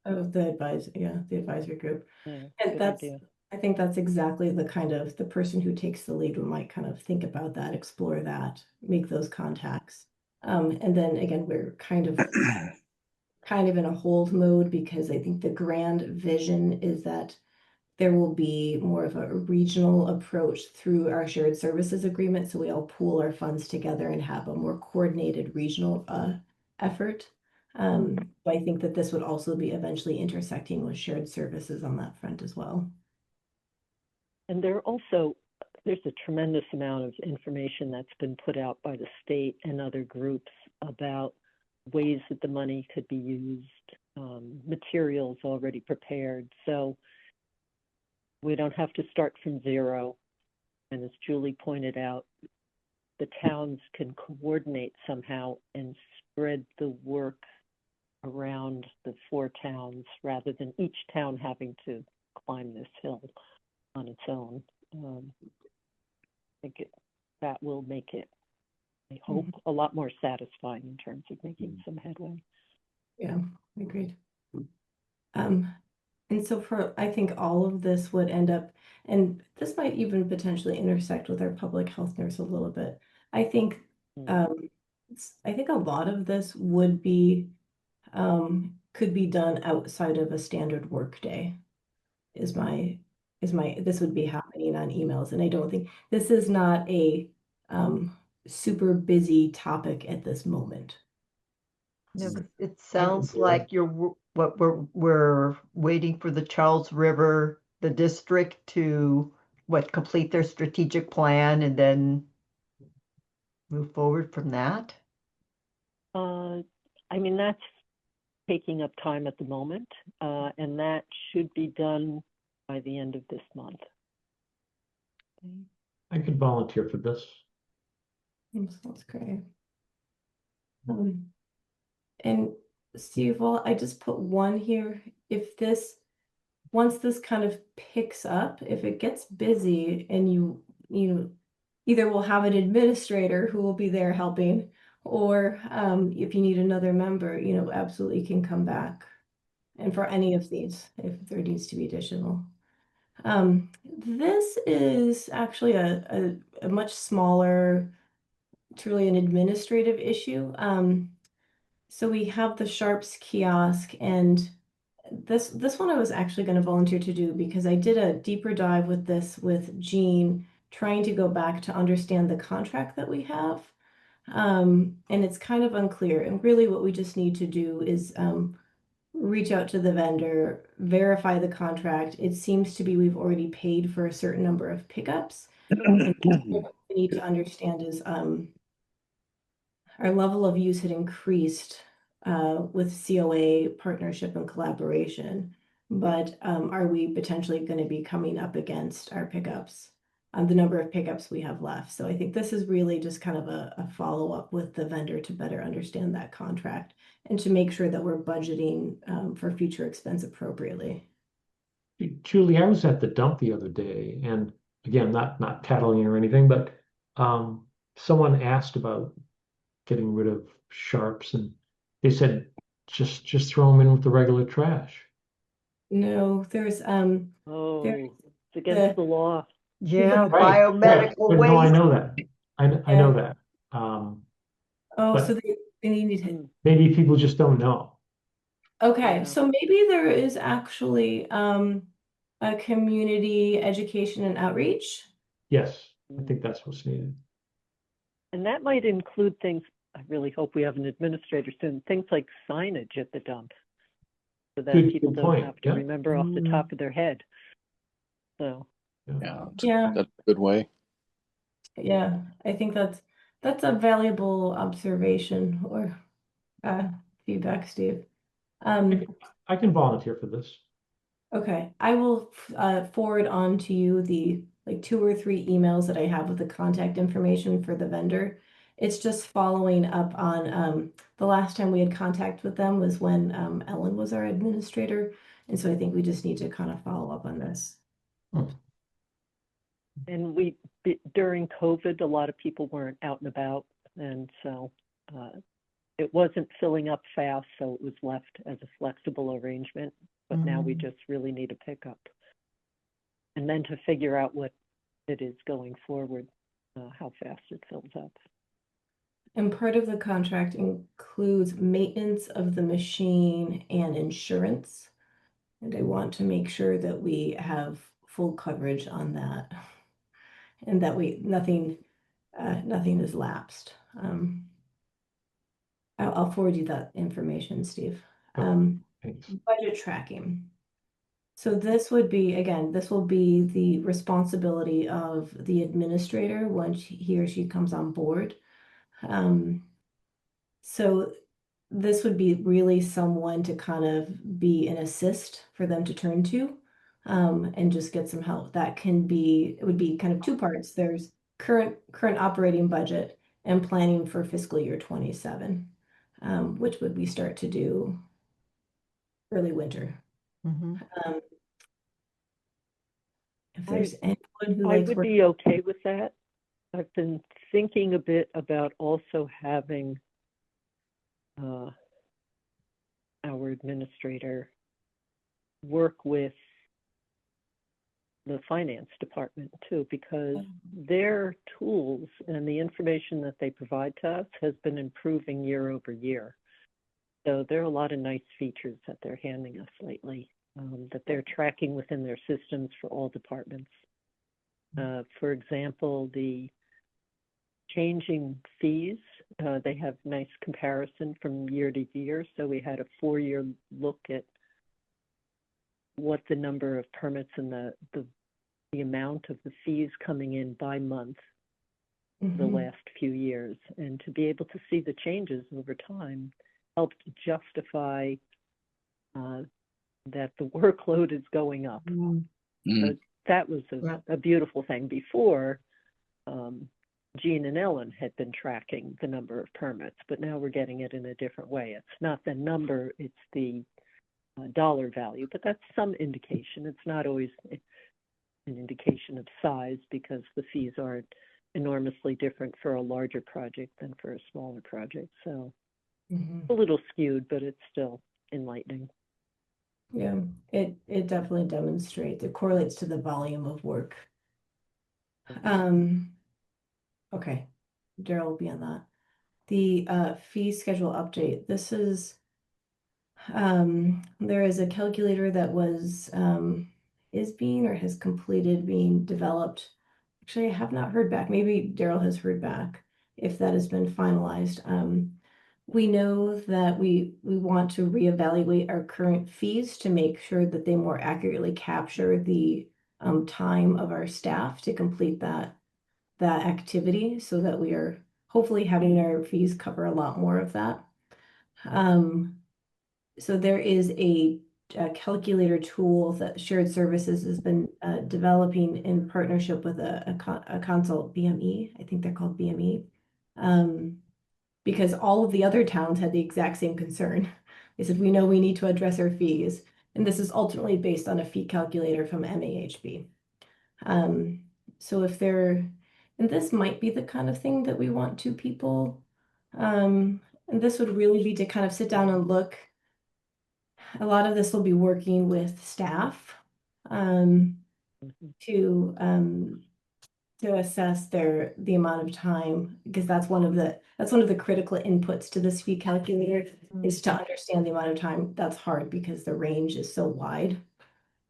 Of the advisory group. And I think that's exactly the person who takes the lead who might kind of think about that, explore that, make those contacts. And then again, we're kind of in a hold mode because I think the grand vision is that there will be more of a regional approach through our shared services agreement. So we all pool our funds together and have a more coordinated regional effort. So I think that this would also be eventually intersecting with shared services on that front as well. And there's a tremendous amount of information that's been put out by the state and other groups about ways that the money could be used, materials already prepared. So we don't have to start from zero. And as Julie pointed out, the towns can coordinate somehow and spread the work around the 4 towns rather than each town having to climb this hill on its own. I think that will make it, I hope, a lot more satisfying in terms of making some headway. Yeah, agreed. And so I think all of this would end up, and this might even potentially intersect with our public health nurse a little bit. I think, I think a lot of this would be, could be done outside of a standard work day. This would be happening on emails, and I don't think this is not a super busy topic at this moment. No, but it sounds like we're waiting for the Charles River, the district to complete their strategic plan and then move forward from that. I mean, that's taking up time at the moment, and that should be done by the end of this month. I could volunteer for this. Sounds great. And Steve, well, I just put one here. Once this kind of picks up, if it gets busy and you either will have an administrator who will be there helping, or if you need another member, absolutely can come back. And for any of these, if there needs to be additional. This is actually a much smaller, truly an administrative issue. So we have the Sharps kiosk, and this one I was actually going to volunteer to do because I did a deeper dive with this with Jean, trying to go back to understand the contract that we have. And it's kind of unclear. And really what we just need to do is reach out to the vendor, verify the contract. It seems to be we've already paid for a certain number of pickups. And what we need to understand is our level of use had increased with COA partnership and collaboration, but are we potentially going to be coming up against our pickups, the number of pickups we have left? So I think this is really just kind of a follow-up with the vendor to better understand that contract and to make sure that we're budgeting for future expense appropriately. Julie, I was at the dump the other day, and again, not tattling or anything, but someone asked about getting rid of sharps, and they said just throw them in with the regular trash. No, there's It's against the law. Yeah, Right. biomedical No, I waste. know that. I know that. But so they need to. maybe people just don't know. Okay, Yeah. so maybe there is actually a community education and outreach. Yes, I think that's what's needed. And that might include things, I really hope we have an administrator soon, things like signage at the dump, so that people don't point. have to Yeah. remember off the top of their head. So, Yeah, That's a good way. yeah, I think that's a valuable observation or feedback, Steve. I can volunteer for this. Okay, I will forward on to you the 2 or 3 emails that I have with the contact information for the vendor. It's just following up on the last time we had contact with them was when Ellen was our administrator. And so I think we just need to kind of follow up on this. and during COVID, a lot of people weren't out and about, and so it wasn't filling up fast, so it was left as a flexible arrangement. But now we just really need a pickup, and then to figure out what it is going forward, how fast it fills up. And part of the contract includes maintenance of the machine and insurance. And I want to make sure that we have full coverage on that and that nothing is lapsed. I'll forward you that information, Steve. Thanks. Budget tracking. So this would be, again, this will be the responsibility of the administrator once he or she comes on board. So this would be really someone to kind of be an assist for them to turn to, and just get some help. That can be, it would be kind of two parts. There's current operating budget and planning for fiscal year 27, which would we start to do early winter. Mhm. If there's anyone who I likes would working. be okay with that. I've been thinking a bit about also having our administrator work with the finance department too, because their tools and the information that they provide to us has been improving year over year. So there are a lot of nice features that they're handing us lately, that they're tracking within their systems for all departments. For example, the changing fees, they have nice comparison from year to year. So we had a 4-year look at what the number of permits and the amount of the fees coming in by month the last few years. And to be able to see the changes over time helped justify that the workload is going up. So that was a beautiful thing. Before, Jean and Ellen had been tracking the number of permits, but now we're getting it in a different way. It's not the number, it's the dollar value, but that's some indication. It's not always an indication of size because the fees aren't enormously different for a larger project than for a smaller project. So a little skewed, but it's still enlightening. Yeah, it definitely demonstrates, it correlates to the volume of work. Okay, Daryl will be on that. The fee schedule update. This is there is a calculator that was is being or has completed being developed. Actually, I have not heard back. Maybe Daryl has heard back if that has been finalized. We know that we want to reevaluate our current fees to make sure that they more accurately capture the time of our staff to complete that activity, so that we are hopefully having our fees cover a lot more of that. So there is a calculator tool that Shared Services has been developing in partnership with a consult, BME. I think they're called BME. Because all of the other towns had the exact same concern. They said, we know we need to address our fees. And this is ultimately based on a fee calculator from MAHB. So if they're, and this might be the kind of thing that we want two people. And this would really be to kind of sit down and look. A lot of this will be working with staff to assess the amount of time, because that's one of the critical inputs to this fee calculator is to understand the amount of time. That's hard because the range is so wide.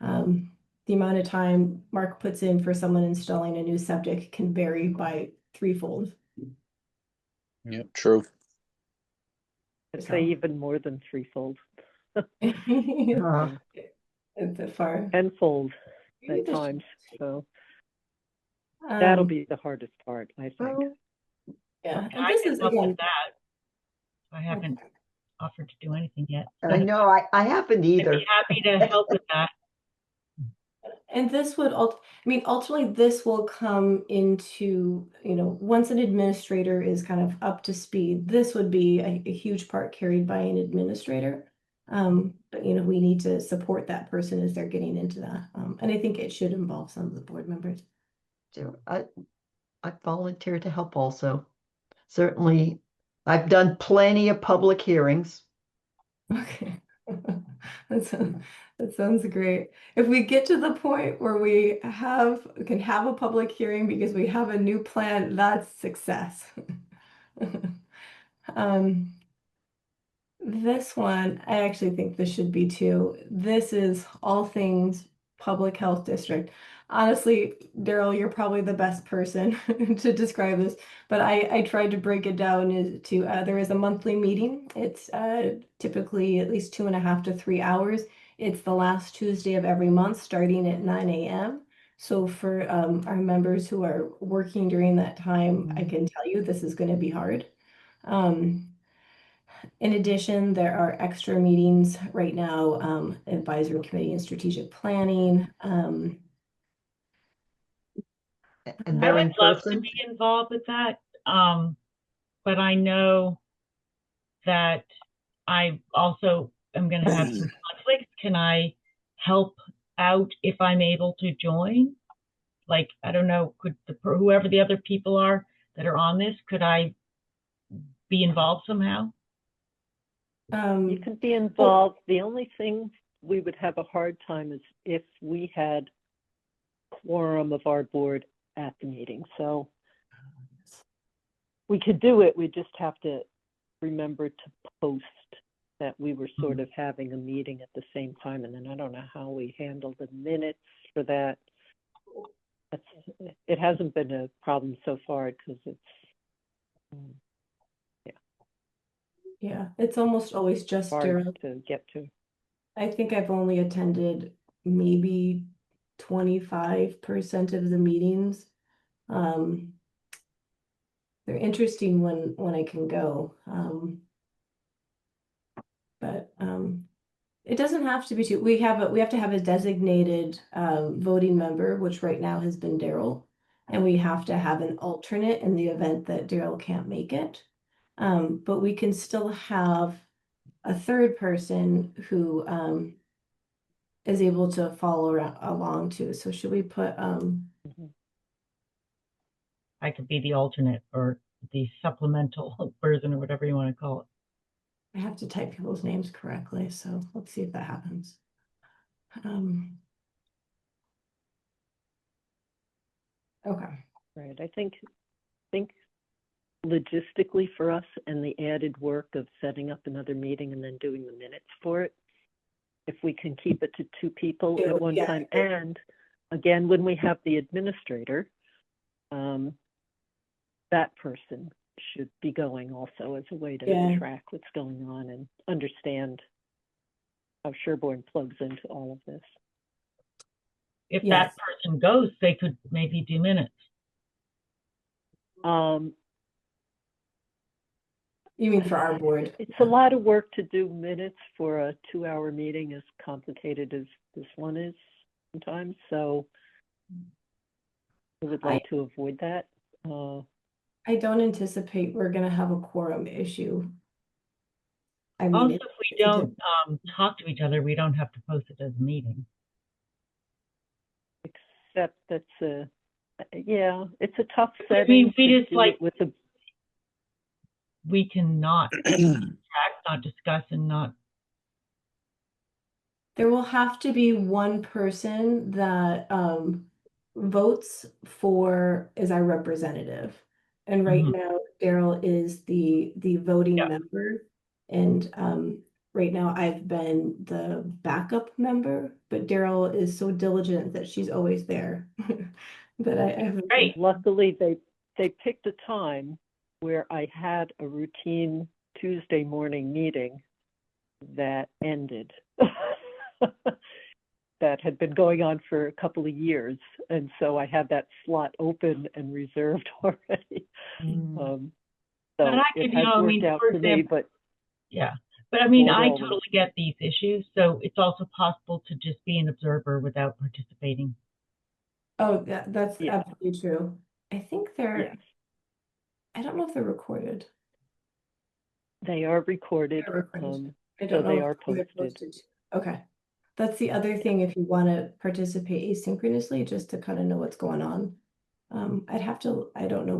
The amount of time Mark puts in for someone installing a new septic can vary by threefold. Yep, true. I'd say even more than threefold. Uh, It's a far Tenfold at times. So that'll be the hardest part, I think. well, yeah. And I this can is help again, with that. I haven't offered to do anything yet. I know I haven't I'd either. be happy to help with that. and this would ultimately this will come into, once an administrator is kind of up to speed, this would be a huge part carried by an administrator. But we need to support that person as they're getting into that. And I think it should involve some of the board members. So I volunteer to help also. Certainly, I've done plenty of public hearings. Okay. That sounds great. If we get to the point where we can have a public hearing because we have a new plan, that's success. This one, I actually think this should be too. This is all things public health district. Honestly, Daryl, you're probably the best person to describe this, but I tried to break it down to there is a monthly meeting. It's typically at least 2.5 to 3 hours. It's the last Tuesday of every month, starting at 9 a.m. So for our members who are working during that time, I can tell you this is going to be hard. In addition, there are extra meetings right now, advisory committee and strategic planning. And I they're would in love to person? be involved with that. But I know that I also am going to have some conflicts. Can I help out if I'm able to join? Like, I don't know, could whoever the other people are that are on this, could I be involved somehow? You can be involved. The only thing we would have a hard time is if we had quorum of our board at the meeting. So we could do it. We just have to remember to post that we were sort of having a meeting at the same time. And then I don't know how we handle the minutes for that. It hasn't been a problem so far because it's, Yeah, it's almost always just hard Daryl. to get to. I think I've only attended maybe 25% of the meetings. They're interesting when I can go. But it doesn't have to be too. We have to have a designated voting member, which right now has been Daryl, and we have to have an alternate in the event that Daryl can't make it. But we can still have a third person who is able to follow along too. So should we put I could be the alternate or the supplemental version or whatever you want to call it. I have to type people's names correctly, so let's see if that happens. Okay. Right. I think logistically for us and the added work of setting up another meeting and then doing the minutes for it, if we can keep it to 2 people at one time. And again, when we have the administrator, that person should be going also as a way to track what's going on and understand how Sherborn plugs into all of this. If that person goes, they could maybe do minutes. You mean for our board? It's a lot of work to do minutes for a 2-hour meeting, as complicated as this one is sometimes. So I would like to avoid that. I don't anticipate we're going to have a quorum issue. I mean, also, if we don't talk to each other, we don't have to post it as a meeting. Except that's it's a tough setting. I mean, we to just do like it with a. We cannot not discuss and not. There will have to be one person that votes for as our representative. And right now, Daryl is the voting member. And right now I've been the backup member, but Daryl is so diligent that she's always there. That I have. Right. Luckily, they picked a time where I had a routine Tuesday morning meeting that ended. That had been going on for a couple of years, and so I had that slot open and reserved already. So it has worked out for me, but yeah. But I mean, I totally get these issues, so it's also possible to just be an observer without participating. Oh, that's absolutely true. I think they're. I don't know if they're recorded. They are recorded. I don't know they if are they're posted. Okay. That's the other thing if you want to participate asynchronously, just to kind of know what's going on. I don't know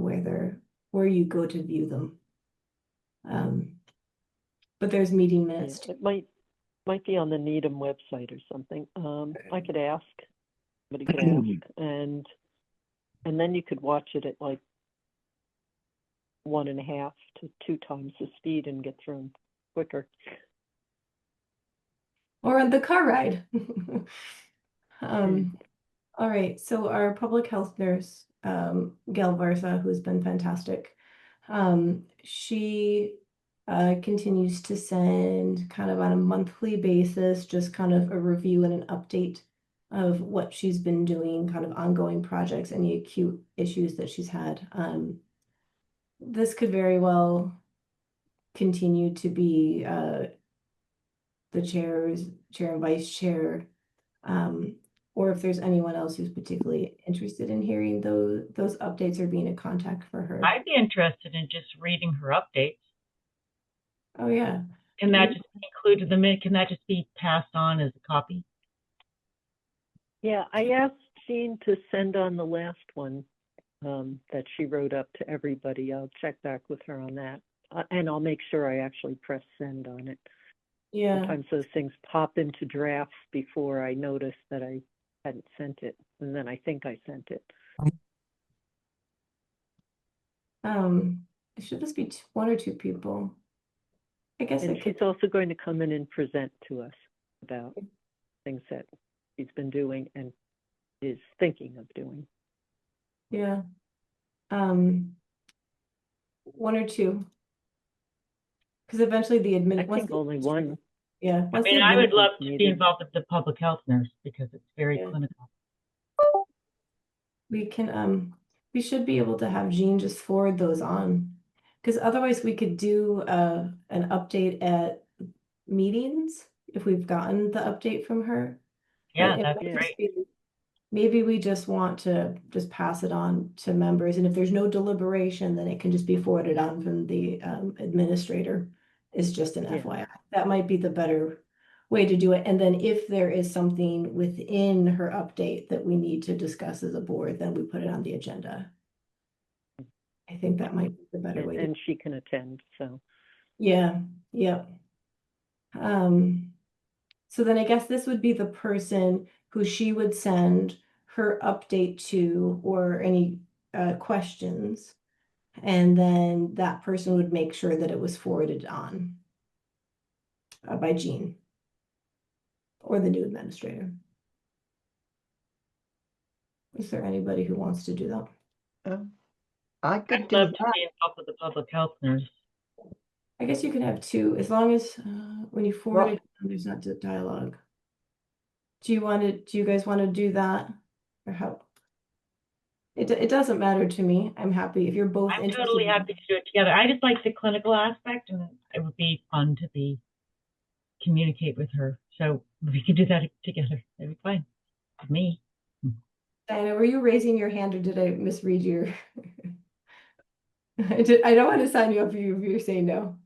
where you go to view them. But there's meeting minutes. It might be on the Needham website or something. I could ask. Somebody could ask, and then you could watch it at like 1.5 to 2 times the speed and get through them quicker. Or on the car ride. All right, so our public health nurse, Gail Varsa, who's been fantastic, she continues to send kind of on a monthly basis, just kind of a review and an update of what she's been doing, kind of ongoing projects, any acute issues that she's had. This could very well continue to be the chair and vice chair, or if there's anyone else who's particularly interested in hearing those updates or being a contact for her. I'd be interested in just reading her updates. Oh yeah. Can that just be included the minute? Can that just be passed on as a copy? Yeah, I asked Jean to send on the last one that she wrote up to everybody. I'll check back with her on that. And I'll make sure I actually press send on it. Yeah. Sometimes those things pop into drafts before I notice that I hadn't sent it. And then I think I sent it. It should just be one or two people. I guess And she's also going to come in and present to us about things that she's been doing and is thinking of doing. Yeah. One or two. Because eventually the I think only one. Yeah. I mean, I would love to be involved with the public health nurse because it's very clinical. We can, we should be able to have Jean just forward those on. Because otherwise we could do an update at meetings if we've gotten the update from her. Yeah, But that'd be great. Maybe we just want to just pass it on to members, and if there's no deliberation, then it can just be forwarded on from the administrator. It's just an FYI. That might be the better way to do it. And then if there is something within her update that we need to discuss as a board, then we put it on the agenda. I think that might be the better way. And she can attend, so. Yeah, yeah. So then I guess this would be the person who she would send her update to or any questions. And then that person would make sure that it was forwarded on by Jean or the new administrator. Is there anybody who wants to do that? I could I'd do love to that. be involved with the public health nurse. I guess you can have two, as long as when you forward it, there's not dialogue. Do you guys want to do that? Or how? It doesn't matter to me. I'm happy if you're both I'm interested. totally happy to do it together. I just like the clinical aspect, and it would be fun to communicate with her. So if we could do that together, that'd be fine with me. Diana, were you raising your hand or did I misread your? I don't want to sign you up if you're saying no.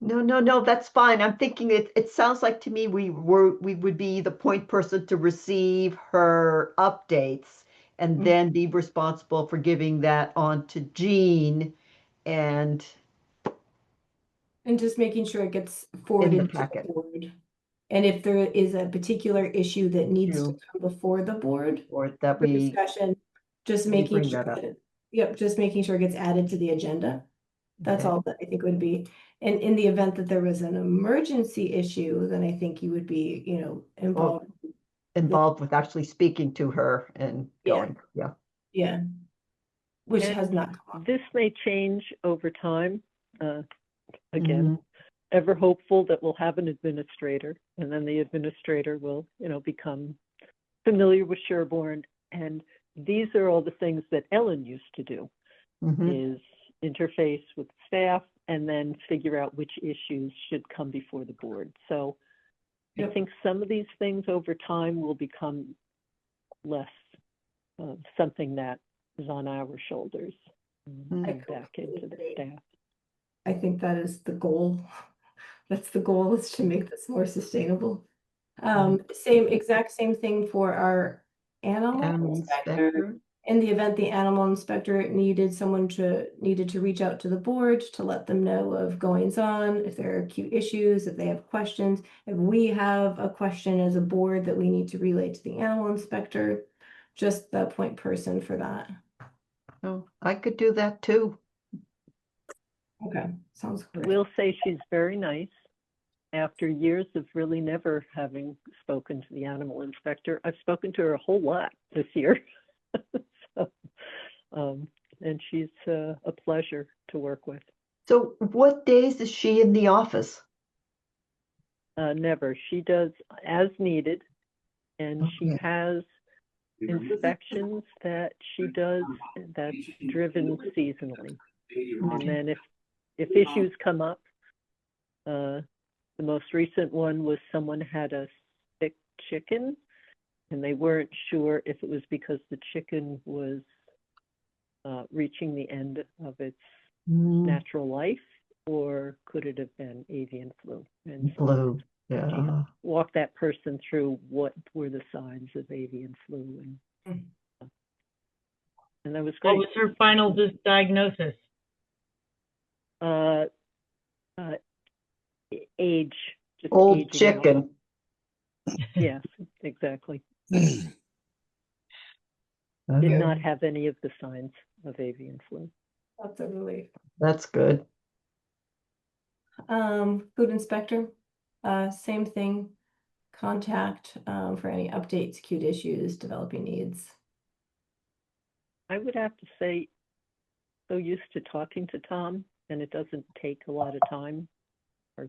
No, that's fine. I'm thinking it sounds like to me we would be the point person to receive her updates and then be responsible for giving that on to Jean and just making sure it gets forwarded to the board. And if there is a particular issue that needs to come before the board or that for discussion, just making sure just making sure it gets added to the agenda. That's all that I think would be. And in the event that there was an emergency issue, then I think you would be, involved with actually speaking to her and going. Yeah. Which And has not come up. This may change over time. Again, ever hopeful that we'll have an administrator, and then the administrator will, become familiar with Sherborn. And these are all the things that Ellen used to do, is interface with staff and then figure out which issues should come before the board. So I think some of these things over time will become less something that is on our shoulders and back into the staff. I think that is the goal. That's the goal, is to make this more sustainable. Exact same thing for our animal inspector. In the event the animal inspector needed to reach out to the board to let them know of goings on, if there are acute issues, if they have questions, if we have a question as a board that we need to relay to the animal inspector, just the point person for that. Oh, I could do that too. Okay, sounds great. We'll say she's very nice. after years of really never having spoken to the animal inspector, I've spoken to her a whole lot this year. So, and she's a pleasure to work with. So what days is she in the office? Never. She does as needed, and she Okay. has inspections that she does that's driven seasonally. And then if issues come up, the most recent one was someone had a sick chicken, and they weren't sure if it was because the chicken was reaching the end of its natural life, or could it have been avian flu? And so Blue. she Yeah. walked that person through what were the signs of avian flu, and that was What great. was her final diagnosis? Age, just Old aging out. chicken. Yes, exactly. Okay. Did not have any of the signs of avian flu. That's a relief. That's good. Food inspector, same thing. Contact for any updates, acute issues, developing needs. I would have to say, so used to talking to Tom, and it doesn't take a lot of time. Or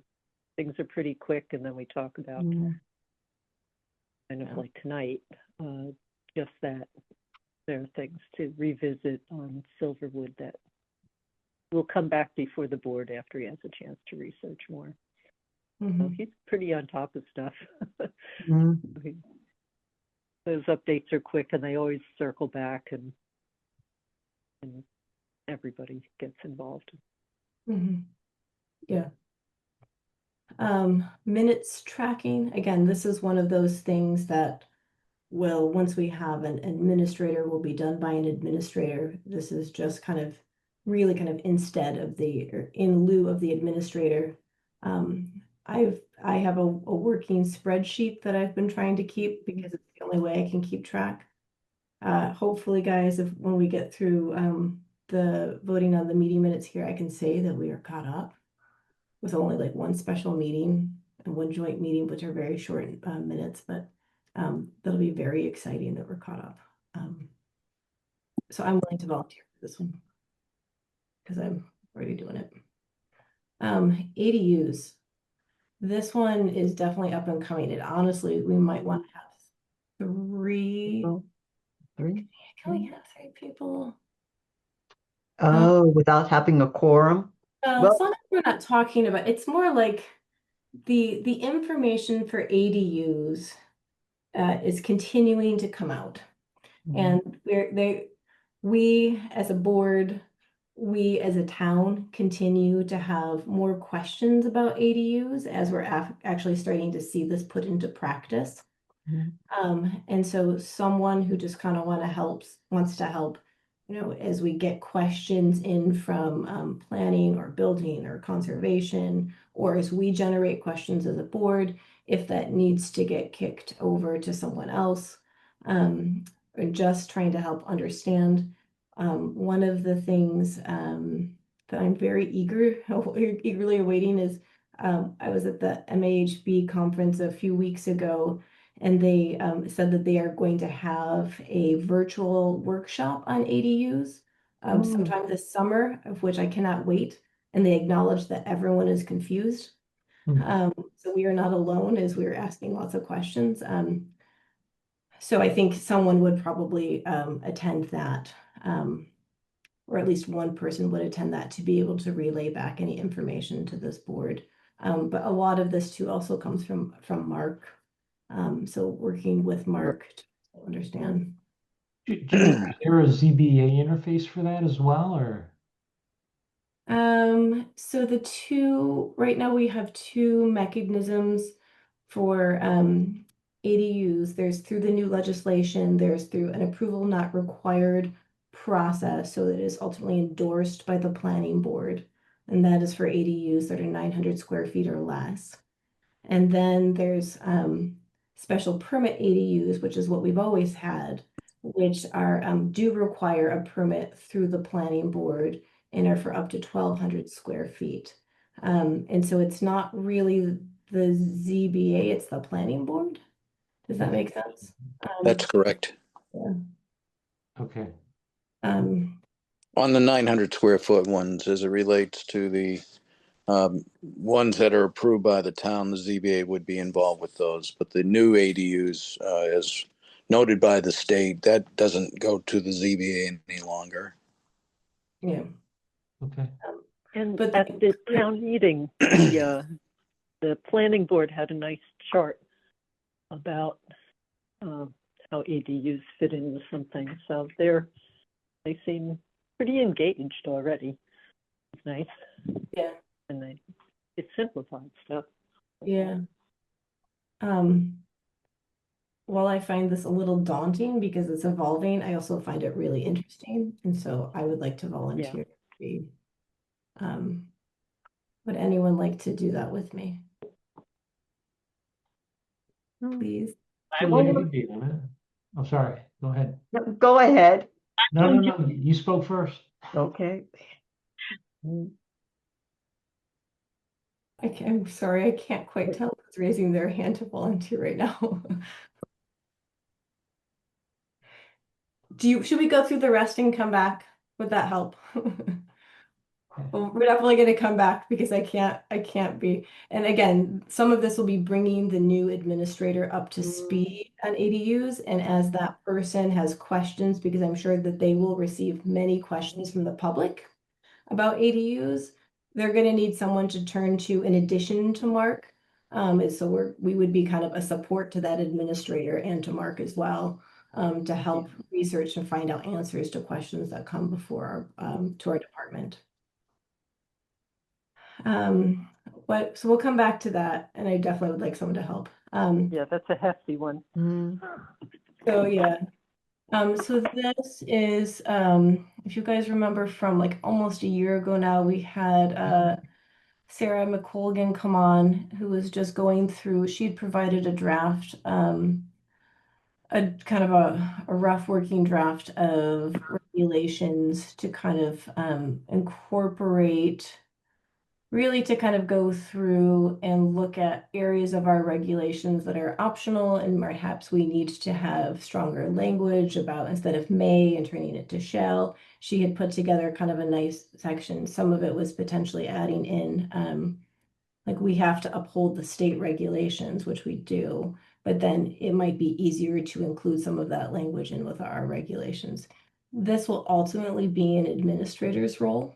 things are pretty quick, and then we talk about kind of like tonight, just that there are things to revisit on Silverwood that will come back before the board after he has a chance to research more. So he's pretty on top of stuff. Those updates are quick, and they always circle back, and everybody gets involved. Yeah. Minutes tracking. Again, this is one of those things that will, once we have an administrator, will be done by an administrator. This is just kind of really kind of instead of the, or in lieu of the administrator. I have a working spreadsheet that I've been trying to keep because it's the only way I can keep track. Hopefully, guys, if when we get through the voting on the meeting minutes here, I can say that we are caught up with only like one special meeting and one joint meeting, which are very short minutes, but that'll be very exciting that we're caught up. So I'm willing to volunteer for this one because I'm already doing it. ADUs. This one is definitely up and coming. And honestly, we might want to have three. Three? Can we have three people? Oh, without having a quorum? As long as we're not talking about, it's more like the information for ADUs is continuing to come out. And we as a board, we as a town continue to have more questions about ADUs as we're actually starting to see this put into practice. And so someone who just kind of wants to help, you know, as we get questions in from planning or building or conservation, or as we generate questions as a board, if that needs to get kicked over to someone else, or just trying to help understand. One of the things that I'm very eagerly awaiting is I was at the MAHB conference a few weeks ago, and they said that they are going to have a virtual workshop on ADUs sometime this summer, of which I cannot wait. And they acknowledge that everyone is confused. So we are not alone as we are asking lots of questions. So I think someone would probably attend that, or at least one person would attend that to be able to relay back any information to this board. But a lot of this too also comes from Mark. So working with Mark to understand. Is there a ZBA interface for that as well, or? So right now we have two mechanisms for ADUs. There's through the new legislation, there's through an approval not required process, so that is ultimately endorsed by the planning board. And that is for ADUs that are 900 square feet or less. And then there's special permit ADUs, which is what we've always had, which are do require a permit through the planning board and are for up to 1,200 square feet. And so it's not really the ZBA, it's the planning board. Does that make sense? That's correct. Yeah. Okay. On the 900 square foot ones, as it relates to the ones that are approved by the town, the ZBA would be involved with those. But the new ADUs, as noted by the state, that doesn't go to the ZBA any longer. Yeah. Okay. And But at the town meeting, the planning board had a nice chart about how ADUs fit into something. So they seem pretty engaged already. It's nice. Yeah. And it simplified stuff. Yeah. While I find this a little daunting because it's evolving, I also find it really interesting. And so I would like to volunteer to be. Would anyone like to do that with me? Please. I Julie, you will. can be on it. I'm sorry. Go ahead. No, go ahead. No. You spoke first. Okay. I'm sorry, I can't quite tell who's raising their hand to volunteer right now. Should we go through the rest and come back? Would that help? Well, we're definitely going to come back because I can't be. And again, some of this will be bringing the new administrator up to speed on ADUs. And as that person has questions, because I'm sure that they will receive many questions from the public about ADUs, they're going to need someone to turn to in addition to Mark. And so we would be kind of a support to that administrator and to Mark as well, to help research and find out answers to questions that come before to our department. So we'll come back to that, and I definitely would like someone to help. Yeah, that's a hefty one. So yeah. So this is, if you guys remember from like almost a year ago now, we had Sarah McColgan come on, who was just going through, she had provided a draft, a kind of a rough working draft of regulations to kind of incorporate, really to kind of go through and look at areas of our regulations that are optional and perhaps we need to have stronger language about, instead of may and turning it to shall. She had put together kind of a nice section. Some of it was potentially adding in, like we have to uphold the state regulations, which we do, but then it might be easier to include some of that language in with our regulations. This will ultimately be an administrator's role.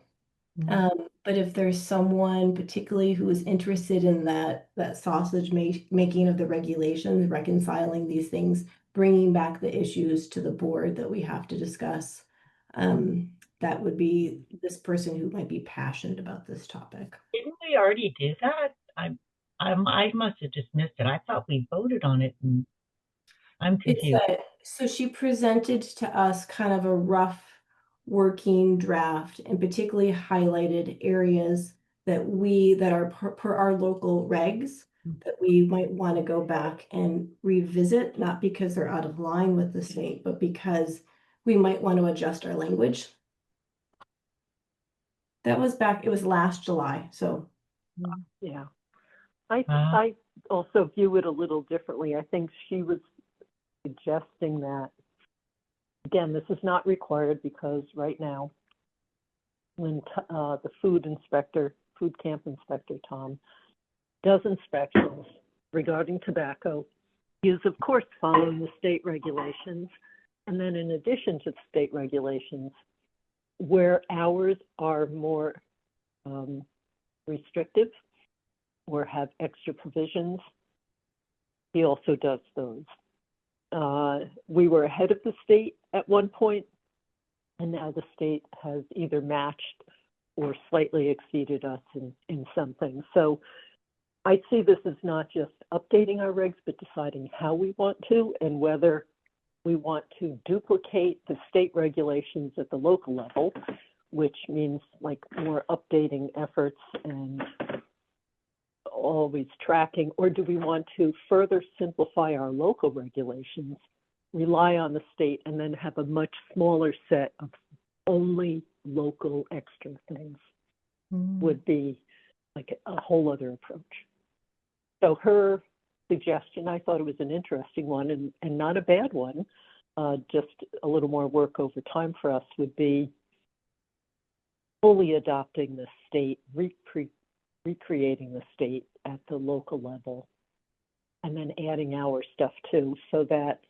But if there's someone particularly who is interested in that sausage making of the regulations, reconciling these things, bringing back the issues to the board that we have to discuss, that would be this person who might be passionate about this topic. Didn't we already do that? I must have just missed it. I thought we voted on it, and I'm confused. So she presented to us kind of a rough working draft and particularly highlighted areas that are per our local regs that we might want to go back and revisit, not because they're out of line with the state, but because we might want to adjust our language. It was last July, so. Yeah. I also view it a little differently. I think she was suggesting that, again, this is not required because right now, when the food camp inspector, Tom, does inspections regarding tobacco, he is, of course, following the state regulations. And then in addition to state regulations, where hours are more restrictive or have extra provisions, he also does those. We were ahead of the state at one point, and now the state has either matched or slightly exceeded us in some things. So I see this as not just updating our regs, but deciding how we want to and whether we want to duplicate the state regulations at the local level, which means like more updating efforts and always tracking, or do we want to further simplify our local regulations, rely on the state, and then have a much smaller set of only local extra things? Would be like a whole other approach. So her suggestion, I thought it was an interesting one and not a bad one, just a little more work over time for us, would be fully adopting the state, recreating the state at the local level, and then adding our stuff too, so that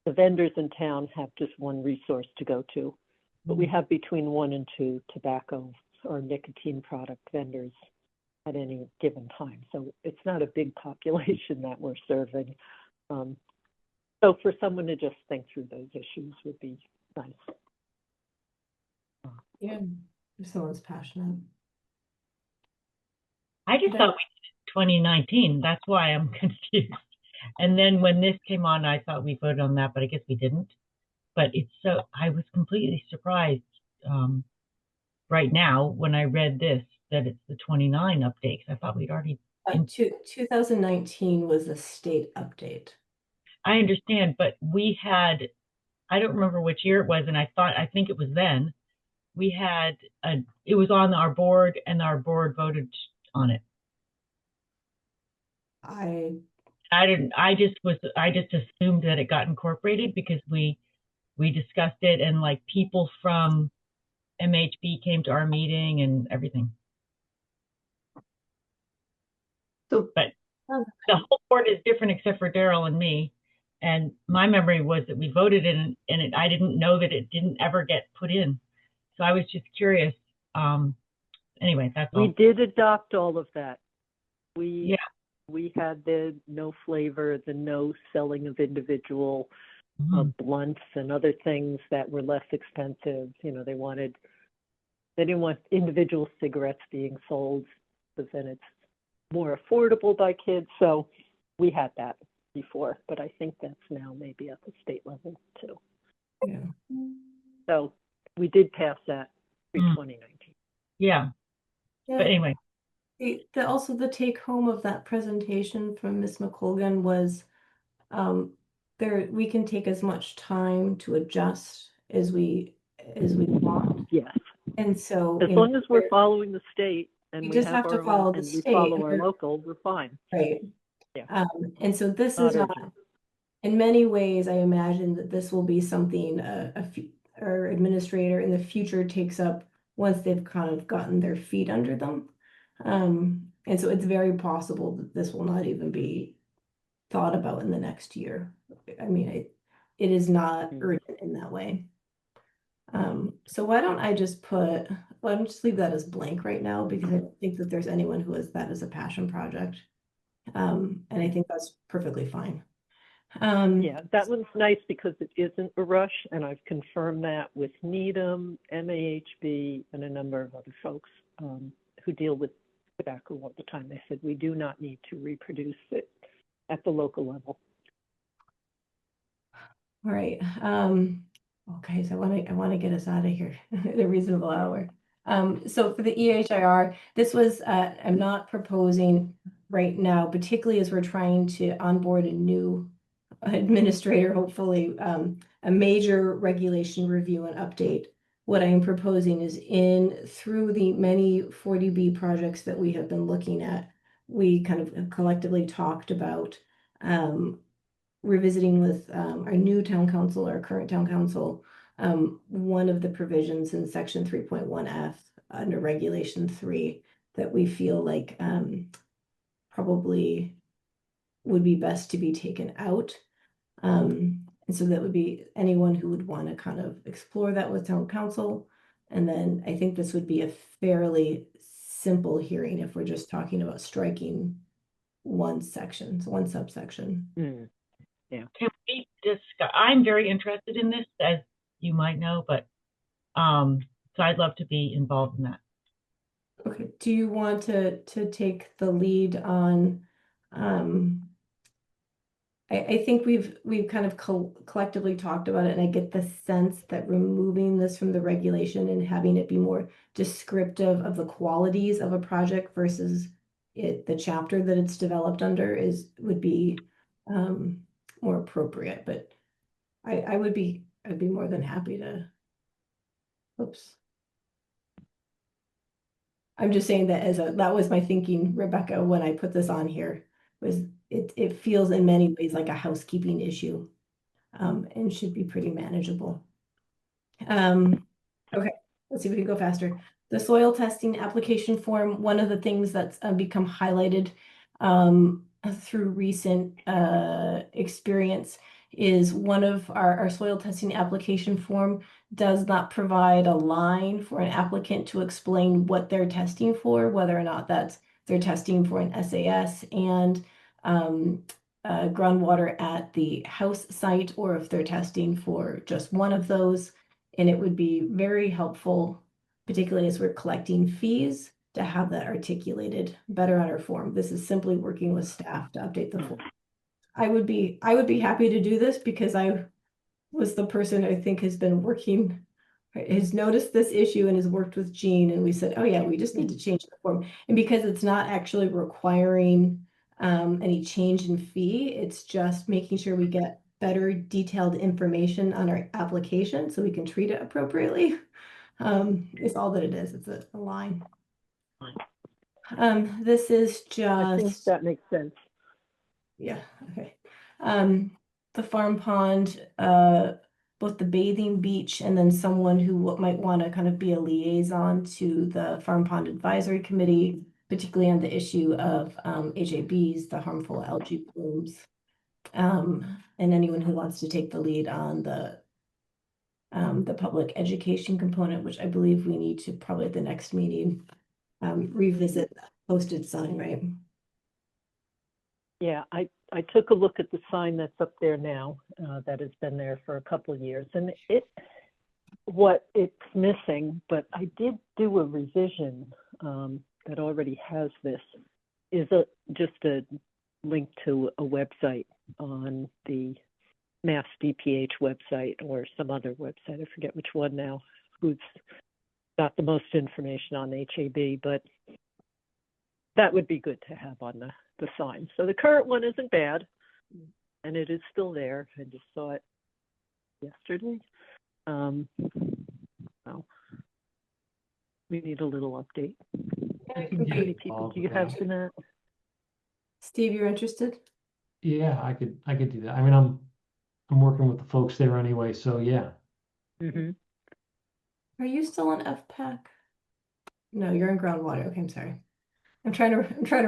the vendors in town have just one resource to go to. But we have between 1 and 2 tobacco or nicotine product vendors at any given time. So it's not a big population that we're serving. So for someone to just think through those issues would be nice. Yeah, if someone's passionate. I just thought we did 2019. That's why I'm confused. And then when this came on, I thought we voted on that, but I guess we didn't. But I was completely surprised right now when I read this that it's the 29 update. 'Cause I thought we'd already. 2019 was a state update. I understand, but we had, I don't remember which year it was, and I think it was then. We had it was on our board, and our board voted on it. I didn't. I just assumed that it got incorporated because we discussed it, and like people from MHB came to our meeting and everything. So, but the whole board is different except for Daryl and me. And my memory was that we voted in, and I didn't know that it didn't ever get put in. So I was just curious. Anyway, that's all. We did adopt all of that. We had the no flavor, the no selling of individual blunts and other things that were less expensive. You know, they didn't want individual cigarettes being sold because then it's more affordable by kids. So we had that before, but I think that's now maybe at the state level too. Yeah. So we did pass that pre-2019. Yeah. But anyway. Also the take home of that presentation from Ms. McColgan was we can take as much time to adjust as we want. Yes. And so as long as we're following the state and we just have to follow the state, we follow our local, we're fine. Right. Yeah. And so this is not, in many ways, I imagine that this will be something our administrator in the future takes up once they've kind of gotten their feet under them. And so it's very possible that this will not even be thought about in the next year. I mean, it is not urgent in that way. So why don't I just leave that as blank right now, because I don't think that there's anyone who has that as a passion project. And I think that's perfectly fine. Yeah, that one's nice because it isn't a rush, and I've confirmed that with Needham, MAHB, and a number of other folks who deal with tobacco all the time. They said we do not need to reproduce it at the local level. All right. Okay, so I want to get us out of here at a reasonable hour. So for the EHIR, this was I'm not proposing right now, particularly as we're trying to onboard a new administrator, hopefully, a major regulation review and update. What I am proposing is through the many 40B projects that we have been looking at, we kind of collectively talked about revisiting with our new town council, our current town council, one of the provisions in section 3.1F under regulation 3 that we feel like probably would be best to be taken out. And so that would be anyone who would want to kind of explore that with town council. And then I think this would be a fairly simple hearing if we're just talking about striking one subsection. Yeah. Can we discuss? I'm very interested in this, as you might know, but so I'd love to be involved in that. Okay. Do you want to take the lead on? I think we've kind of collectively talked about it, and I get the sense that removing this from the regulation and having it be more descriptive of the qualities of a project versus the chapter that it's developed under would be more appropriate. But I'd be more than happy to. Oops. I'm just saying that that was my thinking, Rebecca, when I put this on here. It feels in many ways like a housekeeping issue, and should be pretty manageable. Okay, let's see if we can go faster. The soil testing application form, one of the things that's become highlighted through recent experience is one of our soil testing application form does not provide a line for an applicant to explain what they're testing for, whether or not they're testing for an SAS and groundwater at the house site, or if they're testing for just one of those. And it would be very helpful, particularly as we're collecting fees, to have that articulated better on our form. This is simply working with staff to update the form. I would be happy to do this because I was the person I think has noticed this issue and has worked with Jean, and we said, oh yeah, we just need to change the form. And because it's not actually requiring any change in fee, it's just making sure we get better detailed information on our application so we can treat it appropriately. It's all that it is. It's a line. This is I think just, that makes sense. yeah, okay. The farm pond, both the bathing beach and then someone who might want to kind of be a liaison to the Farm Pond Advisory Committee, particularly on the issue of HABs, the harmful algae blooms. And anyone who wants to take the lead on the public education component, which I believe we need to probably at the next meeting revisit the posted sign, right? Yeah, I took a look at the sign that's up there now, that has been there for a couple of years, and what it's missing, but I did do a revision that already has this, is just a link to a website on the Mass DPH website or some other website. I forget which one now, who's got the most information on HAB, but that would be good to have on the sign. So the current one isn't bad, and it is still there. I just saw it yesterday. So we need a little update. Yeah, How many people do you have in that? Steve, you're interested? Yeah, I could do that. I mean, I'm working with the folks there anyway, so yeah. Mm-hmm. Are you still on FPAC? No, you're in groundwater. Okay, I'm sorry. I'm trying to.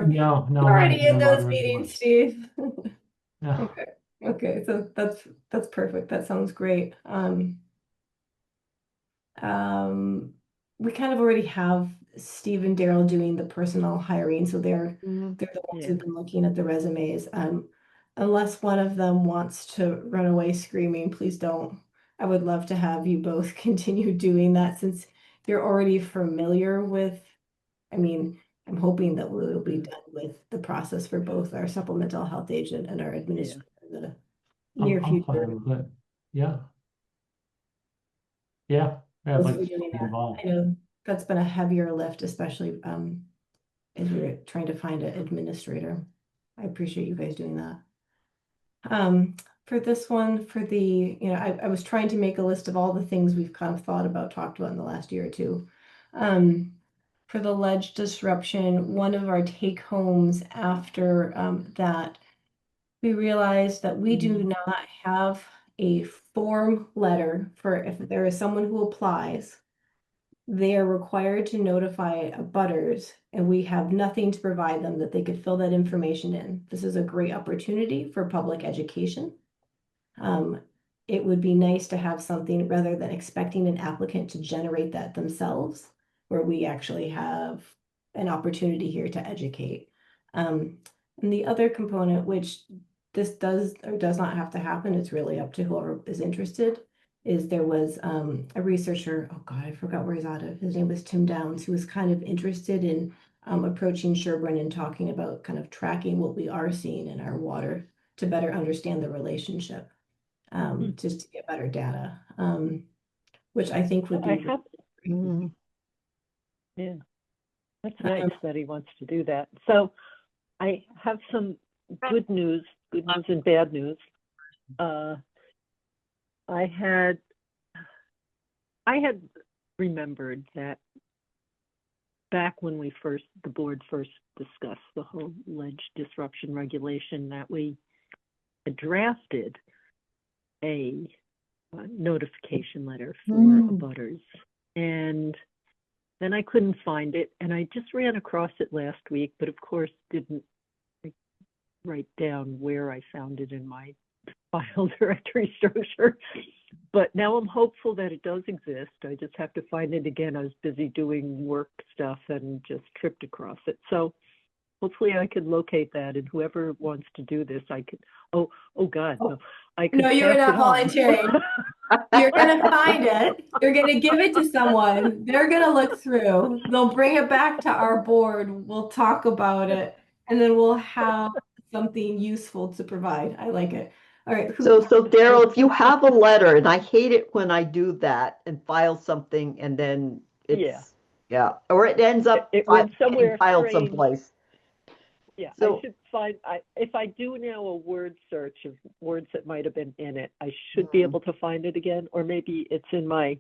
No, We're already in those groundwater anymore. meetings, Steve. No. Okay. Okay, so that's perfect. That sounds great. We kind of already have Steve and Daryl doing the personnel hiring, so they're the ones who've been looking at the resumes. Unless one of them wants to run away screaming, please don't. I would love to have you both continue doing that since you're already familiar with, I mean, I'm hoping that we'll be done with the process for both our supplemental health agent and our administrator in the near I'm future. fine with it. Yeah. Yeah, I'd Those like who are to doing be that. involved. I know that's been a heavier lift, especially as we were trying to find an administrator. I appreciate you guys doing that. For this one, I was trying to make a list of all the things we've kind of talked about in the last year or two. For the ledge disruption, one of our take homes after that, we realized that we do not have a form letter for if there is someone who applies, they are required to notify abutters, and we have nothing to provide them that they could fill that information in. This is a great opportunity for public education. It would be nice to have something rather than expecting an applicant to generate that themselves, where we actually have an opportunity here to educate. And the other component, which this does or does not have to happen, it's really up to whoever is interested, is there was a researcher, oh God, I forgot where he's out of. His name was Tim Downs, who was kind of interested in approaching Sherborn and talking about kind of tracking what we are seeing in our water to better understand the relationship, just to get better data, which I think would be. Yeah, that's nice that he wants to do that. So I have some good news and bad news. I had remembered that back when the board first discussed the whole ledge disruption regulation, that we had drafted a notification letter for abutters. And then I couldn't find it, and I just ran across it last week, but of course didn't write down where I found it in my file directory structure. But now I'm hopeful that it does exist. I just have to find it again. I was busy doing work stuff and just tripped across it. So hopefully I could locate that, and whoever wants to do this, I could, oh God, no. I could No, you're pass not it on. volunteering. You're going to find it. You're going to give it to someone. They're going to look through. They'll bring it back to our board. We'll talk about it, and then we'll have something useful to provide. I like it. All right. So Daryl, if you have a letter, and I hate it when I do that and file something and then it's, or it ends up it went getting somewhere filed strange. someplace. Yeah, So- I should find, if I do now a word search of words that might have been in it, I should be able to find it again, or maybe it's in my,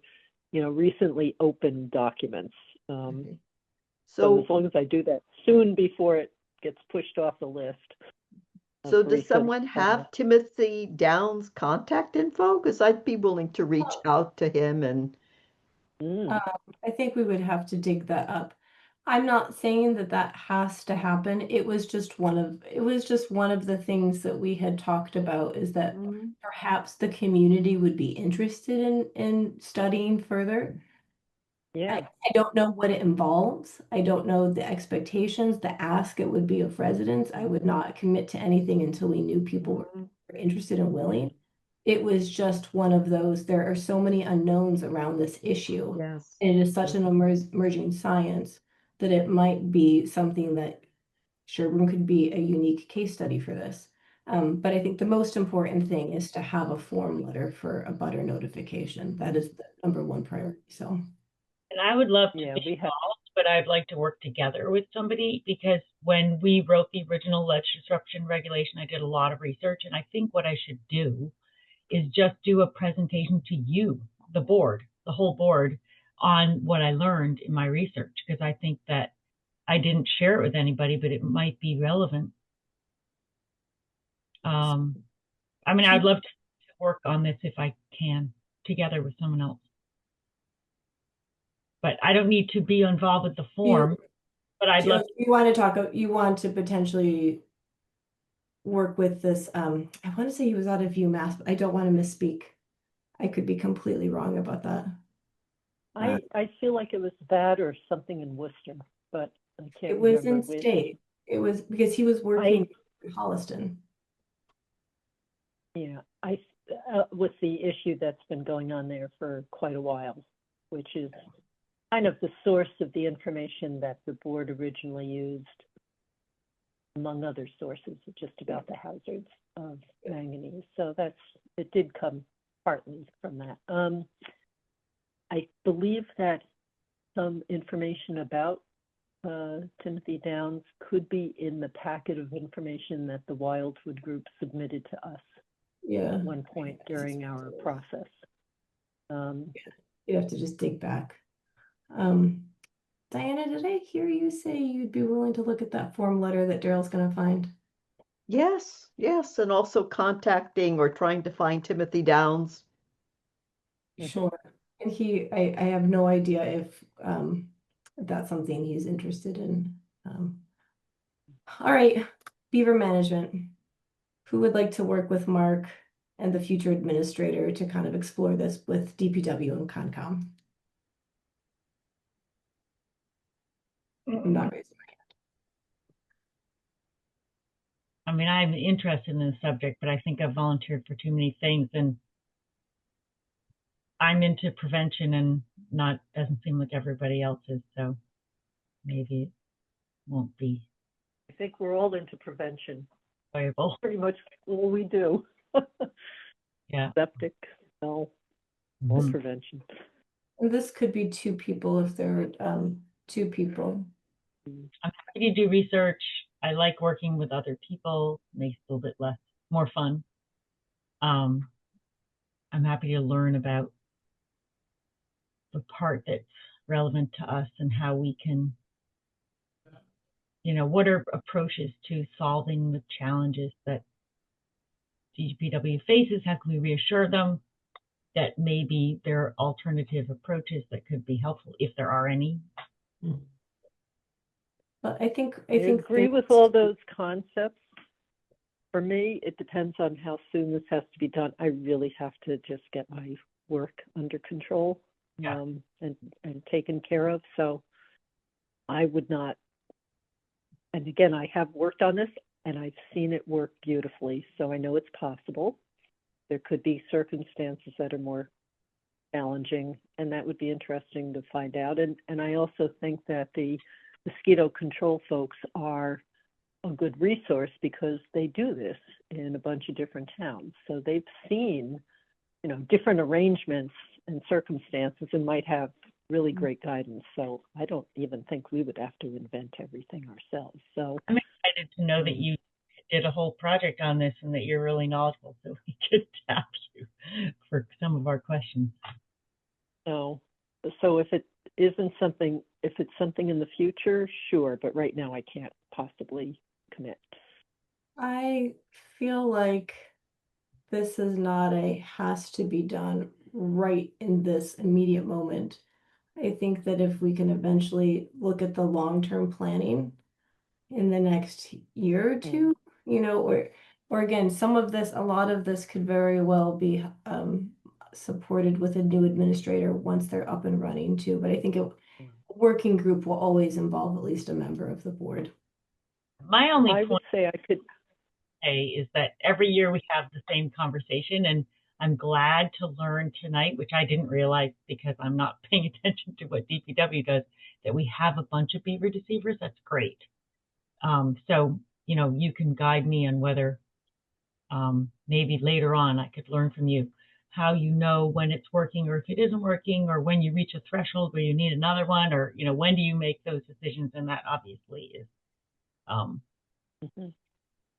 recently opened documents. So as long as I do that soon before it gets pushed off the list. So does someone have Timothy Downs' contact info? Because I'd be willing to reach out to him and. I think we would have to dig that up. I'm not saying that that has to happen. It was just one of the things that we had talked about, is that perhaps the community would be interested in studying further. Yeah. I don't know what it involves. I don't know the expectations, the ask it would be of residents. I would not commit to anything until we knew people were interested and willing. It was just one of those, there are so many unknowns around this issue. Yes. And it is such an emerging science that it might be something that Sherborn could be a unique case study for this. But I think the most important thing is to have a form letter for a butter notification. That is the number one priority. So. And I would love to Yeah, be we have. involved, but I'd like to work together with somebody, because when we wrote the original ledge disruption regulation, I did a lot of research, and I think what I should do is just do a presentation to you, the board, the whole board, on what I learned in my research, because I think that I didn't share it with anybody, but it might be relevant. I mean, I'd love to work on this if I can, together with someone else. But I don't need to be involved with the form, but I'd love to. You want to potentially work with this, I want to say he was out of UMass, but I don't want to misspeak. I could be completely wrong about that. I feel like it was that or something in Worcester, but I can't It was remember in state. It was because he was working in Holliston. Yeah, with the issue that's been going on there for quite a while, which is kind of the source of the information that the board originally used, among other sources, just about the hazards of manganese. So it did come partly from that. I believe that some information about Timothy Downs could be in the packet of information that the Wildwood Group submitted to us at one point during our process. You have to just dig back. Diana, did I hear you say you'd be willing to look at that form letter that Daryl's going to find? Yes, and also contacting or trying to find Timothy Downs. Sure. And I have no idea if that's something he's interested in. All right, beaver management. Who would like to work with Mark and the future administrator to kind of explore this with DPW and Concom? I'm not raising my hand. I mean, I'm interested in the subject, but I think I've volunteered for too many things, and I'm into prevention and doesn't seem like everybody else is, so maybe it won't be. I think we're all into prevention. Viable. Pretty much all we do. Yeah. Septic, all prevention. And this could be two people if there are two people. I'm happy to do research. I like working with other people. It makes it a little bit more fun. I'm happy to learn about the part that's relevant to us and how we can what are approaches to solving the challenges that DPW faces? How can we reassure them that maybe there are alternative approaches that could be helpful if there are any? But I I agree with all those concepts. For me, it depends on how soon this has to be done. I really have to just get my work under control and taken care of. So I would not, and again, I have worked on this and I've seen it work beautifully. So I know it's possible. There could be circumstances that are more challenging, and that would be interesting to find out. And I also think that the mosquito control folks are a good resource because they do this in a bunch of different towns. So they've seen, different arrangements and circumstances and might have really great guidance. So I don't even think we would have to invent everything ourselves. So I'm excited to know that you did a whole project on this and that you're really knowledgeable, so we could tap you for some of our questions. so if it isn't something, if it's something in the future, sure, but right now I can't possibly commit. I feel like this is not a has to be done right in this immediate moment. I think that if we can eventually look at the long-term planning in the next year or two, or again, a lot of this could very well be supported with a new administrator once they're up and running too. But I think a working group will always involve at least a member of the board. My only I would point say I could is that every year we have the same conversation, and I'm glad to learn tonight, which I didn't realize because I'm not paying attention to what DPW does, that we have a bunch of beaver deceivers. That's great. So, you can guide me on whether maybe later on I could learn from you how you know when it's working or if it isn't working, or when you reach a threshold where you need another one, or, when do you make those decisions? And that obviously is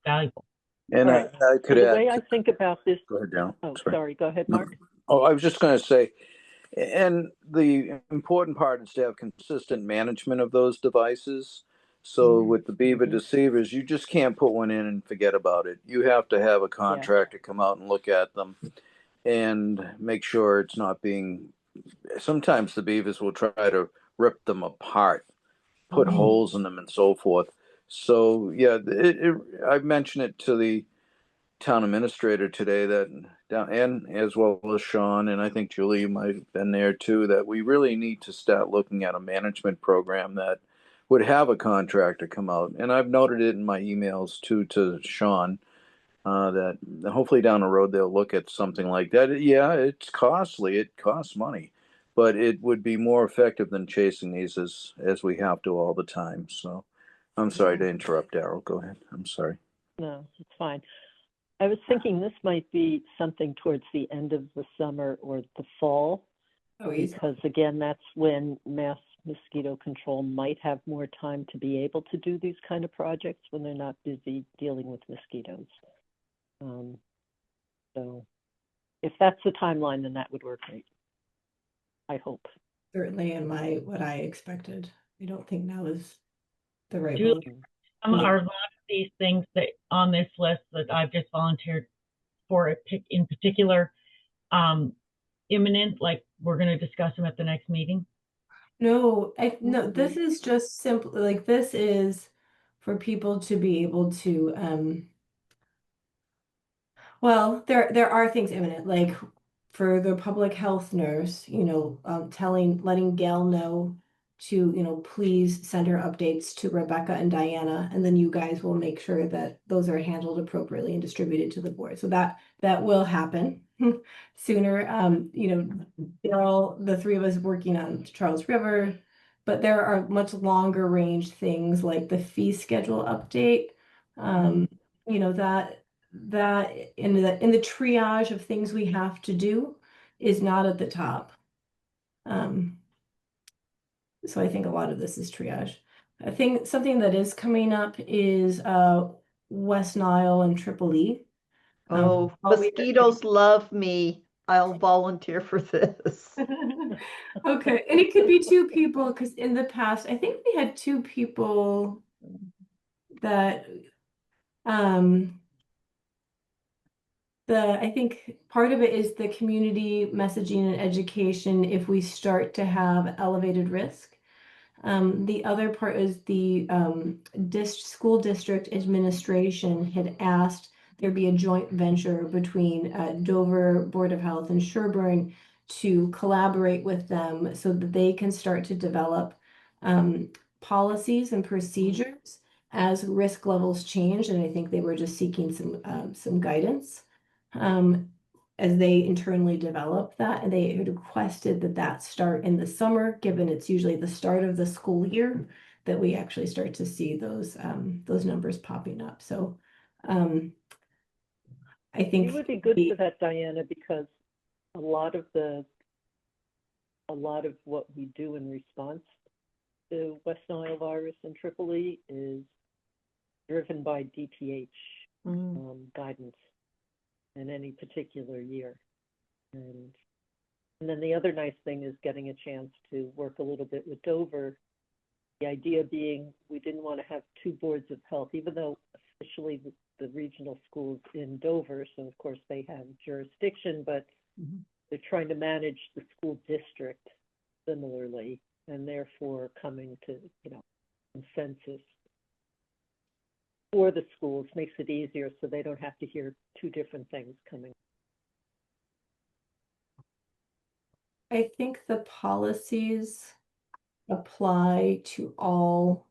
valuable. And Right. I could the add. way I think about this. Go ahead, Darryl. Oh, sorry. Go ahead, Mark. Oh, I was just going to say, and the important part is to have consistent management of those devices. So with the beaver deceivers, you just can't put one in and forget about it. You have to have a contractor come out and look at them and make sure it's not being. Sometimes the beavers will try to rip them apart, put holes in them, and so forth. So yeah, I mentioned it to the town administrator today and as well as Sean, and I think Julie, you might have been there too, that we really need to start looking at a management program that would have a contractor come out. And I've noted it in my emails too to Sean, that hopefully down the road they'll look at something like that. Yeah, it's costly, it costs money, but it would be more effective than chasing these as we have to all the time. So I'm sorry to interrupt, Darryl. Go ahead. I'm sorry. No, it's fine. I was thinking this might be something towards the end of the summer or the fall, because again, that's when mass mosquito control might have more time to be able to do these kind of projects when they're not busy dealing with mosquitoes. So if that's the timeline, then that would work great. I hope. Certainly in what I expected. I don't think now is the right Julie, moment. are a lot of these things that on this list that I've just volunteered for in particular imminent, like we're going to discuss them at the next meeting? No, this is just simply like, this is for people to be able to well, there are things imminent, like for the public health nurse, letting Gail know to, please send her updates to Rebecca and Diana, and then you guys will make sure that those are handled appropriately and distributed to the board. So that will happen sooner. Bill, the three of us working on Charles River, but there are much longer range things like the fee schedule update. That in the triage of things we have to do is not at the top. So I think a lot of this is triage. I think something that is coming up is West Nile and Tripoli. Mosquitoes love me. I'll volunteer for this. Okay, and it could be two people, because in the past, I think we had two people that I think part of it is the community messaging and education if we start to have elevated risk. The other part is the school district administration had asked there be a joint venture between Dover Board of Health and Sherborn to collaborate with them so that they can start to develop policies and procedures as risk levels change. And I think they were just seeking some guidance as they internally develop that. And they had requested that that start in the summer, given it's usually the start of the school year, that we actually start to see those numbers popping up. So I think It would be good for that, Diana, because a lot of what we do in response to West Nile virus and Tripoli is driven by DPH guidance in any particular year. And then the other nice thing is getting a chance to work a little bit with Dover. The idea being we didn't want to have two boards of health, even though officially the regional schools in Dover, so of course they have jurisdiction, but they're trying to manage the school district similarly, and therefore coming to, consensus for the schools makes it easier so they don't have to hear two different things coming. I think the policies apply to all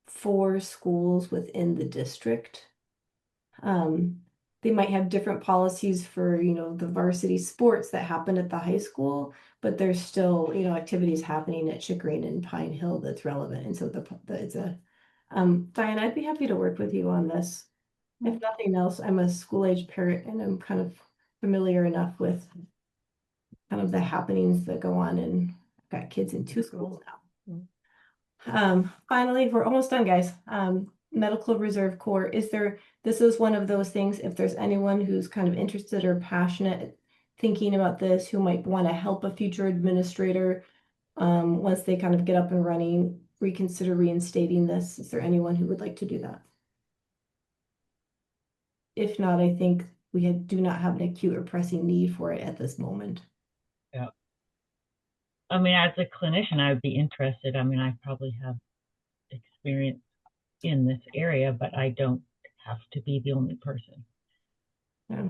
4 schools within the district. They might have different policies for, the varsity sports that happen at the high school, but there's still, activities happening at Chickering and Pine Hill that's relevant. And so it's a, Diane, I'd be happy to work with you on this. If nothing else, I'm a school age parent and I'm kind of familiar enough with kind of the happenings that go on, and I've got kids in 2 schools now. Finally, we're almost done, guys. Medical Reserve Corps, this is one of those things, if there's anyone who's kind of interested or passionate thinking about this, who might want to help a future administrator, once they kind of get up and running, reconsider reinstating this. Is there anyone who would like to do that? If not, I think we do not have an acute or pressing need for it at this moment. Yeah. I mean, as a clinician, I would be interested. I mean, I probably have experience in this area, but I don't have to be the only person. Yeah.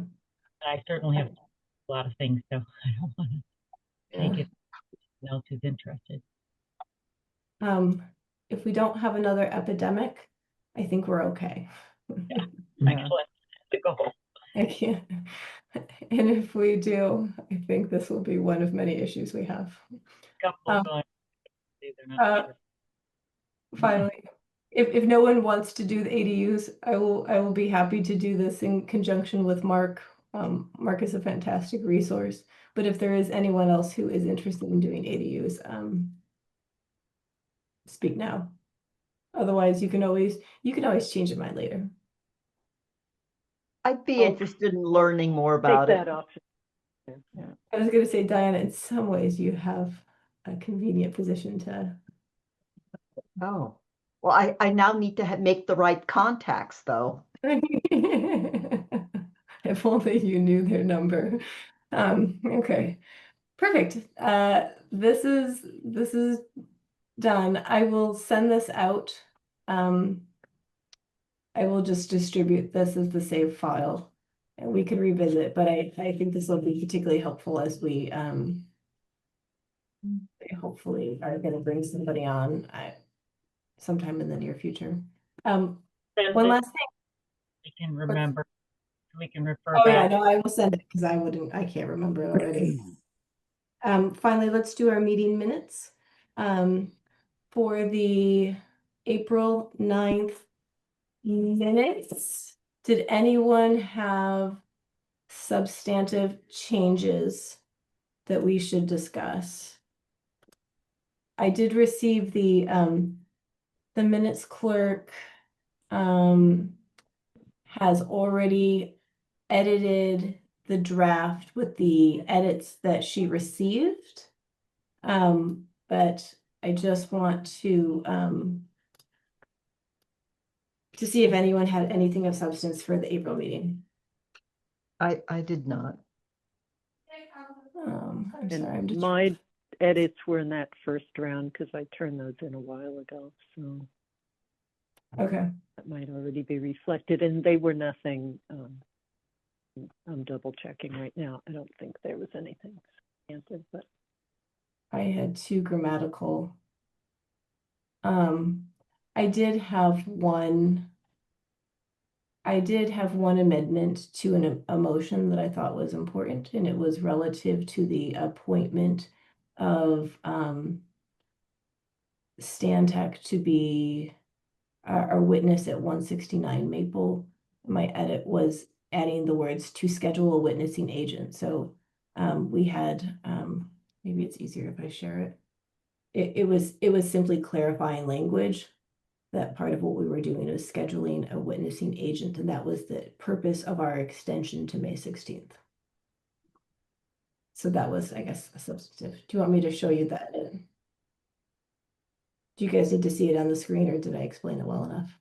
I certainly have a lot of things, so I don't want to take it else who's interested. If we don't have another epidemic, I think we're okay. Yeah. Excellent. The goal. I can't. And if we do, I think this will be one of many issues we have. Finally, if no one wants to do the ADUs, I will be happy to do this in conjunction with Mark. Mark is a fantastic resource, but if there is anyone else who is interested in doing ADUs, speak now. Otherwise, you can always change your mind later. I'd be interested in learning more about Take it. that option. Yeah. I was going to say, Diana, in some ways you have a convenient position to. Oh, well, I now need to make the right contacts, though. If only you knew their number. Okay, perfect. This is done. I will send this out. I will just distribute this as the save file, and we can revisit. But I think this will be particularly helpful as we hopefully are going to bring somebody on sometime in the near future. One last thing. We can remember. We can refer Oh back. yeah, no, I will send it because I can't remember it already. Finally, let's do our meeting minutes. For the April 9th minutes, did anyone have substantive changes that we should discuss? I did receive the minutes clerk has already edited the draft with the edits that she received. But I just want to to see if anyone had anything of substance for the April meeting. I did not. I'm And sorry, I'm just. my edits were in that first round because I turned those in a while ago, so Okay, that might already be reflected, and they were nothing, I'm double checking right now. I don't think there was anything substantive, but I had two grammatical. I did have one. I did have one amendment to a motion that I thought was important, and it was relative to the appointment of Stan Tech to be our witness at 169 Maple. My edit was adding the words to schedule a witnessing agent. So we had, maybe it's easier if I share it. It was simply clarifying language. That part of what we were doing is scheduling a witnessing agent, and that was the purpose of our extension to May 16th. So that was, I guess, a substantive. Do you want me to show you that? Do you guys need to see it on the screen, or did I explain it well enough?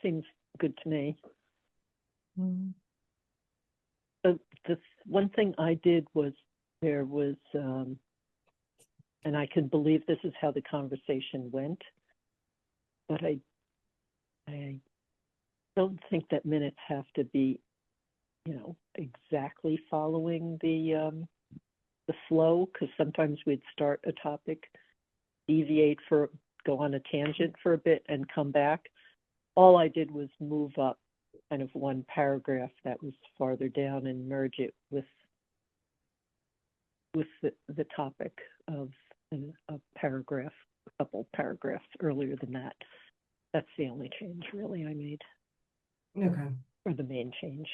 seems good to me. The one thing I did was there was, and I can believe this is how the conversation went, but I don't think that minutes have to be, exactly following the flow, because sometimes we'd start a topic, go on a tangent for a bit and come back. All I did was move up kind of one paragraph that was farther down and merge it with the topic of a paragraph, a couple paragraphs earlier than that. That's the only change really I made. Okay. Or the main change.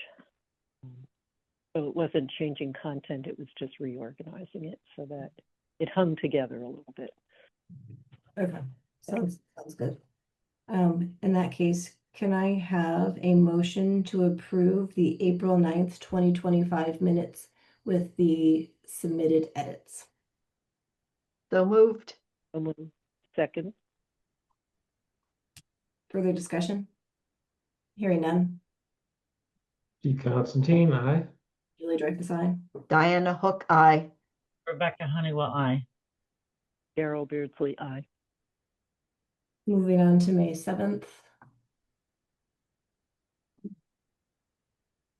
So it wasn't changing content, it was just reorganizing it so that it hung together a little bit. Okay, sounds good. In that case, can I have a motion to approve the April 9th, 2025 minutes with the submitted edits? So moved. Second. Further discussion? Hearing none. Steve Constantine, aye. Julie Dreyfus, aye. Diana Hook, aye. Rebecca Honeywell, aye. Carol Beardsley, aye. Moving on to May 7th.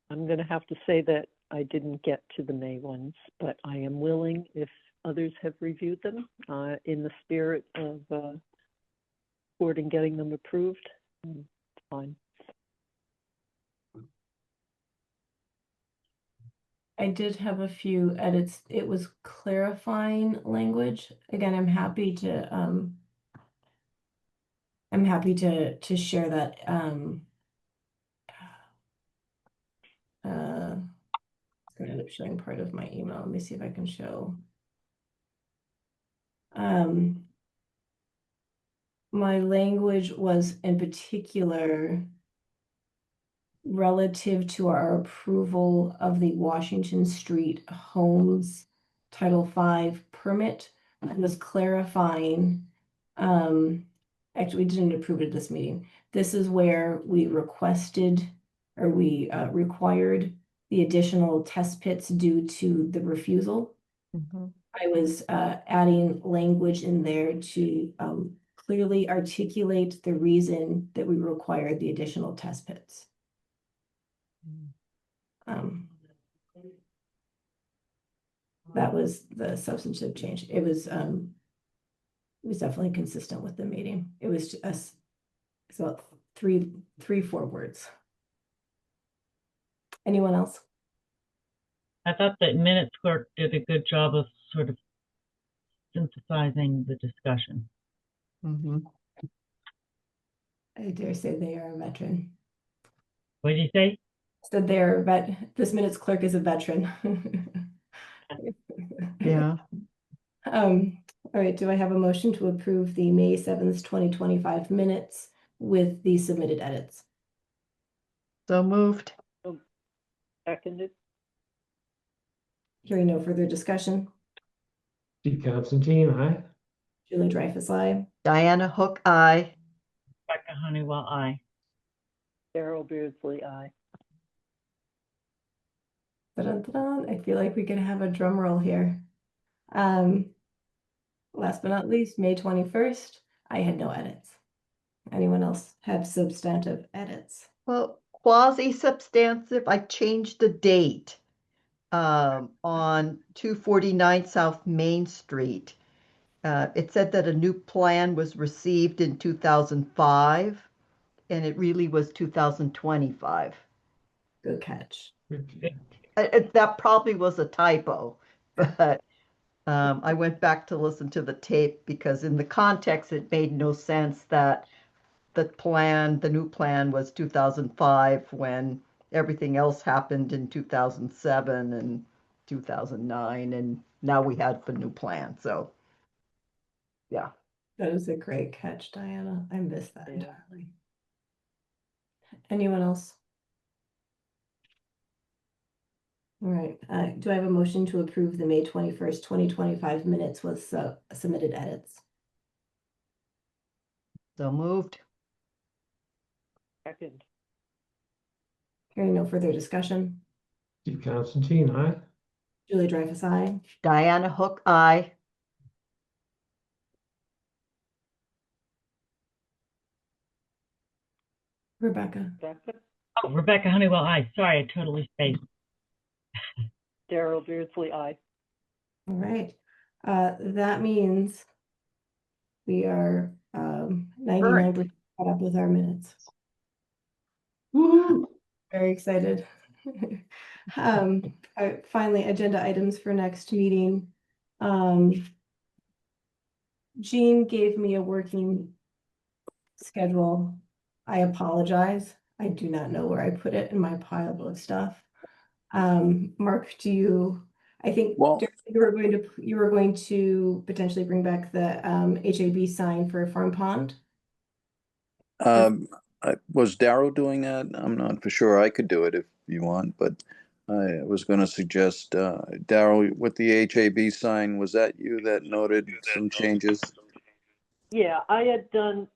I'm going to have to say that I didn't get to the May ones, but I am willing, if others have reviewed them, in the spirit of supporting getting them approved. Fine. I did have a few edits. It was clarifying language. Again, I'm happy to share that. It's going to end up showing part of my email. Let me see if I can show. My language was in particular relative to our approval of the Washington Street Homes Title V permit. I was clarifying, actually we didn't approve it at this meeting. This is where we requested, or we required the additional test pits due to the refusal. I was adding language in there to clearly articulate the reason that we required the additional test pits. That was the substantive change. It was definitely consistent with the meeting. It was just about three, 4 words. Anyone else? I thought that minutes clerk did a good job of sort of synthesizing the discussion. I dare say they are a veteran. What did you say? Said this minutes clerk is a veteran. Yeah. All right, do I have a motion to approve the May 7th, 2025 minutes with the submitted edits? So moved. Seconded. Hearing no further discussion. Steve Constantine, aye. Julie Dreyfus, aye. Diana Hook, aye. Rebecca Honeywell, aye. Daryl Beardsley, aye. Dun-dun-dun. I feel like we could have a drum roll here. Last but not least, May 21st, I had no edits. Anyone else have substantive edits? Well, quasi-substantive, I changed the date on 249 South Main Street. It said that a new plan was received in 2005, and it really was 2025. Good catch. That probably was a typo, but I went back to listen to the tape because in the context, it made no sense that the new plan was 2005 when everything else happened in 2007 and 2009, and now we had the new plan. So, yeah. That is a great catch, Diana. I missed that Yeah. entirely. Anyone else? All right, do I have a motion to approve the May 21st, 2025 minutes with submitted edits? So moved. Second. Hearing no further discussion. Steve Constantine, aye. Julie Dreyfus, aye. Diana Hook, aye. Rebecca. Rebecca. Oh, Rebecca Honeywell, aye. Sorry, I totally spaced. Daryl Beardsley, aye. All right, that means we are 99% caught up with our minutes. Woo! Very excited. Finally, agenda items for next meeting. Jean gave me a working schedule. I apologize. I do not know where I put it in my pile of stuff. Mark, I think Well- you were going to potentially bring back the HAB sign for Farm Pond. Was Darrow doing that? I'm not for sure. I could do it if you want, but I was going to suggest, Darrow, with the HAB sign, was that you that noted some changes? Yeah, I had done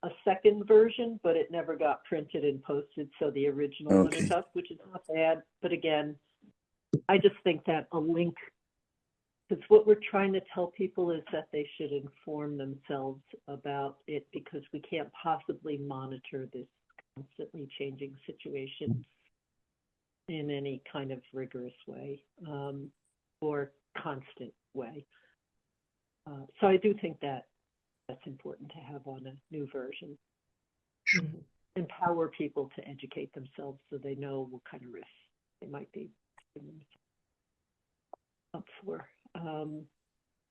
a second version, but it never got printed and posted, so the original one Okay. is up, which is not bad. But again, I just think that a link, because what we're trying to tell people is that they should inform themselves about it because we can't possibly monitor this constantly changing situation in any kind of rigorous way or constant way. So I do think that that's important to have on a new version. Mhm. Empower people to educate themselves so they know what kind of risks they might be up for.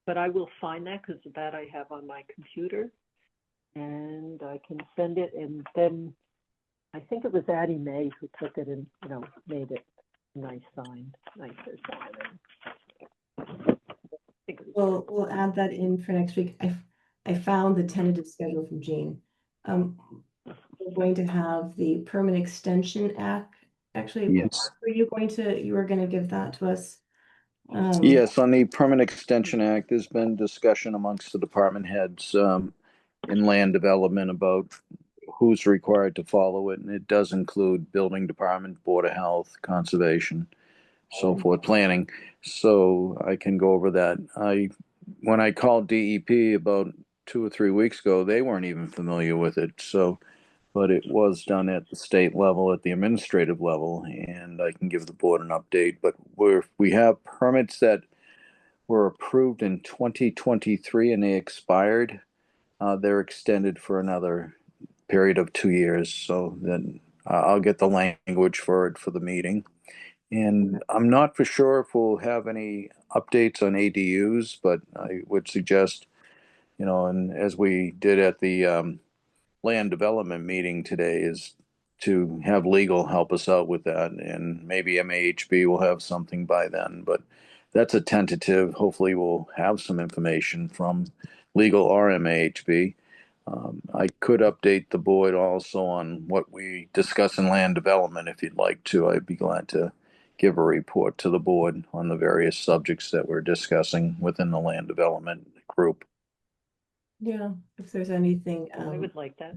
But I will find that because that I have on my computer and I can send it. And then I think it was Addie Mae who took it and, made it a nice sign, nicer sign. We'll add that in for next week. I found the tentative schedule from Jean. We're going to have the Permanent Extension Act. Actually, Yes. you were going to give that to us? Yes, on the Permanent Extension Act, there's been discussion amongst the department heads in land development about who's required to follow it, and it does include building department, board of health, conservation, so forth, planning. So I can go over that. When I called DEP about 2 or 3 weeks ago, they weren't even familiar with it. So, but it was done at the state level, at the administrative level, and I can give the board an update. But we have permits that were approved in 2023 and they expired. They're extended for another period of 2 years. So then I'll get the language for it for the meeting. And I'm not for sure if we'll have any updates on ADUs, but I would suggest, and as we did at the land development meeting today, is to have legal help us out with that. And maybe MAHB will have something by then, but that's a tentative. Hopefully we'll have some information from legal or MAHB. I could update the board also on what we discuss in land development if you'd like to. I'd be glad to give a report to the board on the various subjects that we're discussing within the land development group. Yeah, if there's anything, I would like that.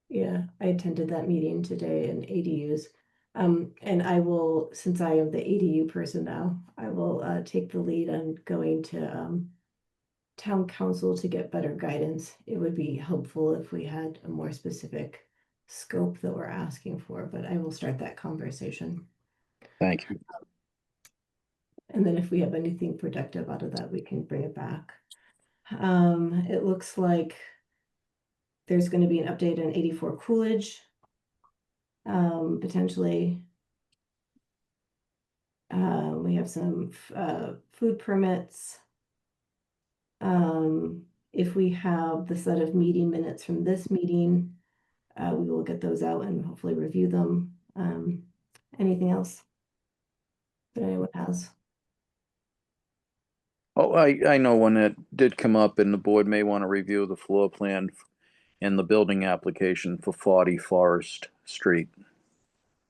yeah, I attended that meeting today in ADUs. And I will, since I am the ADU person now, I will take the lead on going to town council to get better guidance. It would be helpful if we had a more specific scope that we're asking for, but I will start that conversation. Thank you. And then if we have anything productive out of that, we can bring it back. It looks like there's going to be an update on 84 Coolidge. Potentially. We have some food permits. If we have the set of meeting minutes from this meeting, we will get those out and hopefully review them. Anything else that anyone has? Oh, I know one that did come up, and the board may want to review the floor plan and the building application for 40 Forest Street.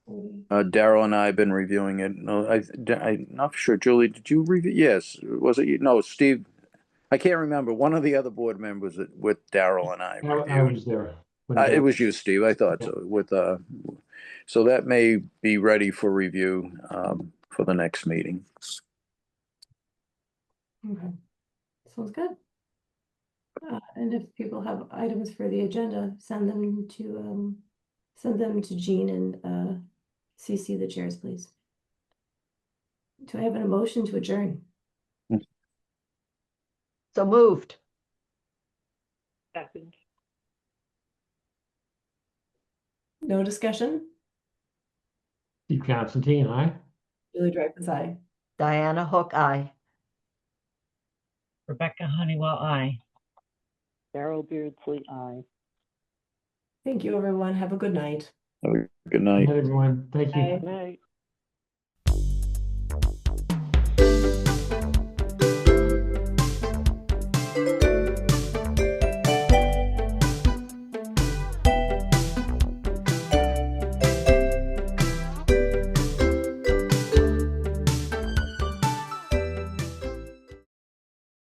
Daryl and I have been reviewing it. No, I'm not sure. Julie, did you review? Yes. Was it you? No, Steve. I can't remember. One of the other board members with Daryl and I I reviewed. was there. when It Daryl- was you, Steve. I thought Yeah. so. So that may be ready for review for the next meeting. Okay, sounds good. And if people have items for the agenda, send them to Jean and CC the chairs, please. Do I have an motion to adjourn? So moved. Second. No discussion? Steve Constantine, aye. Julie Dreyfus, aye. Diana Hook, aye. Rebecca Honeywell, aye. Daryl Beardsley, aye. Thank you, everyone. Have a good night. Have a good Good night. night, everyone. Thank you. Bye. Good night.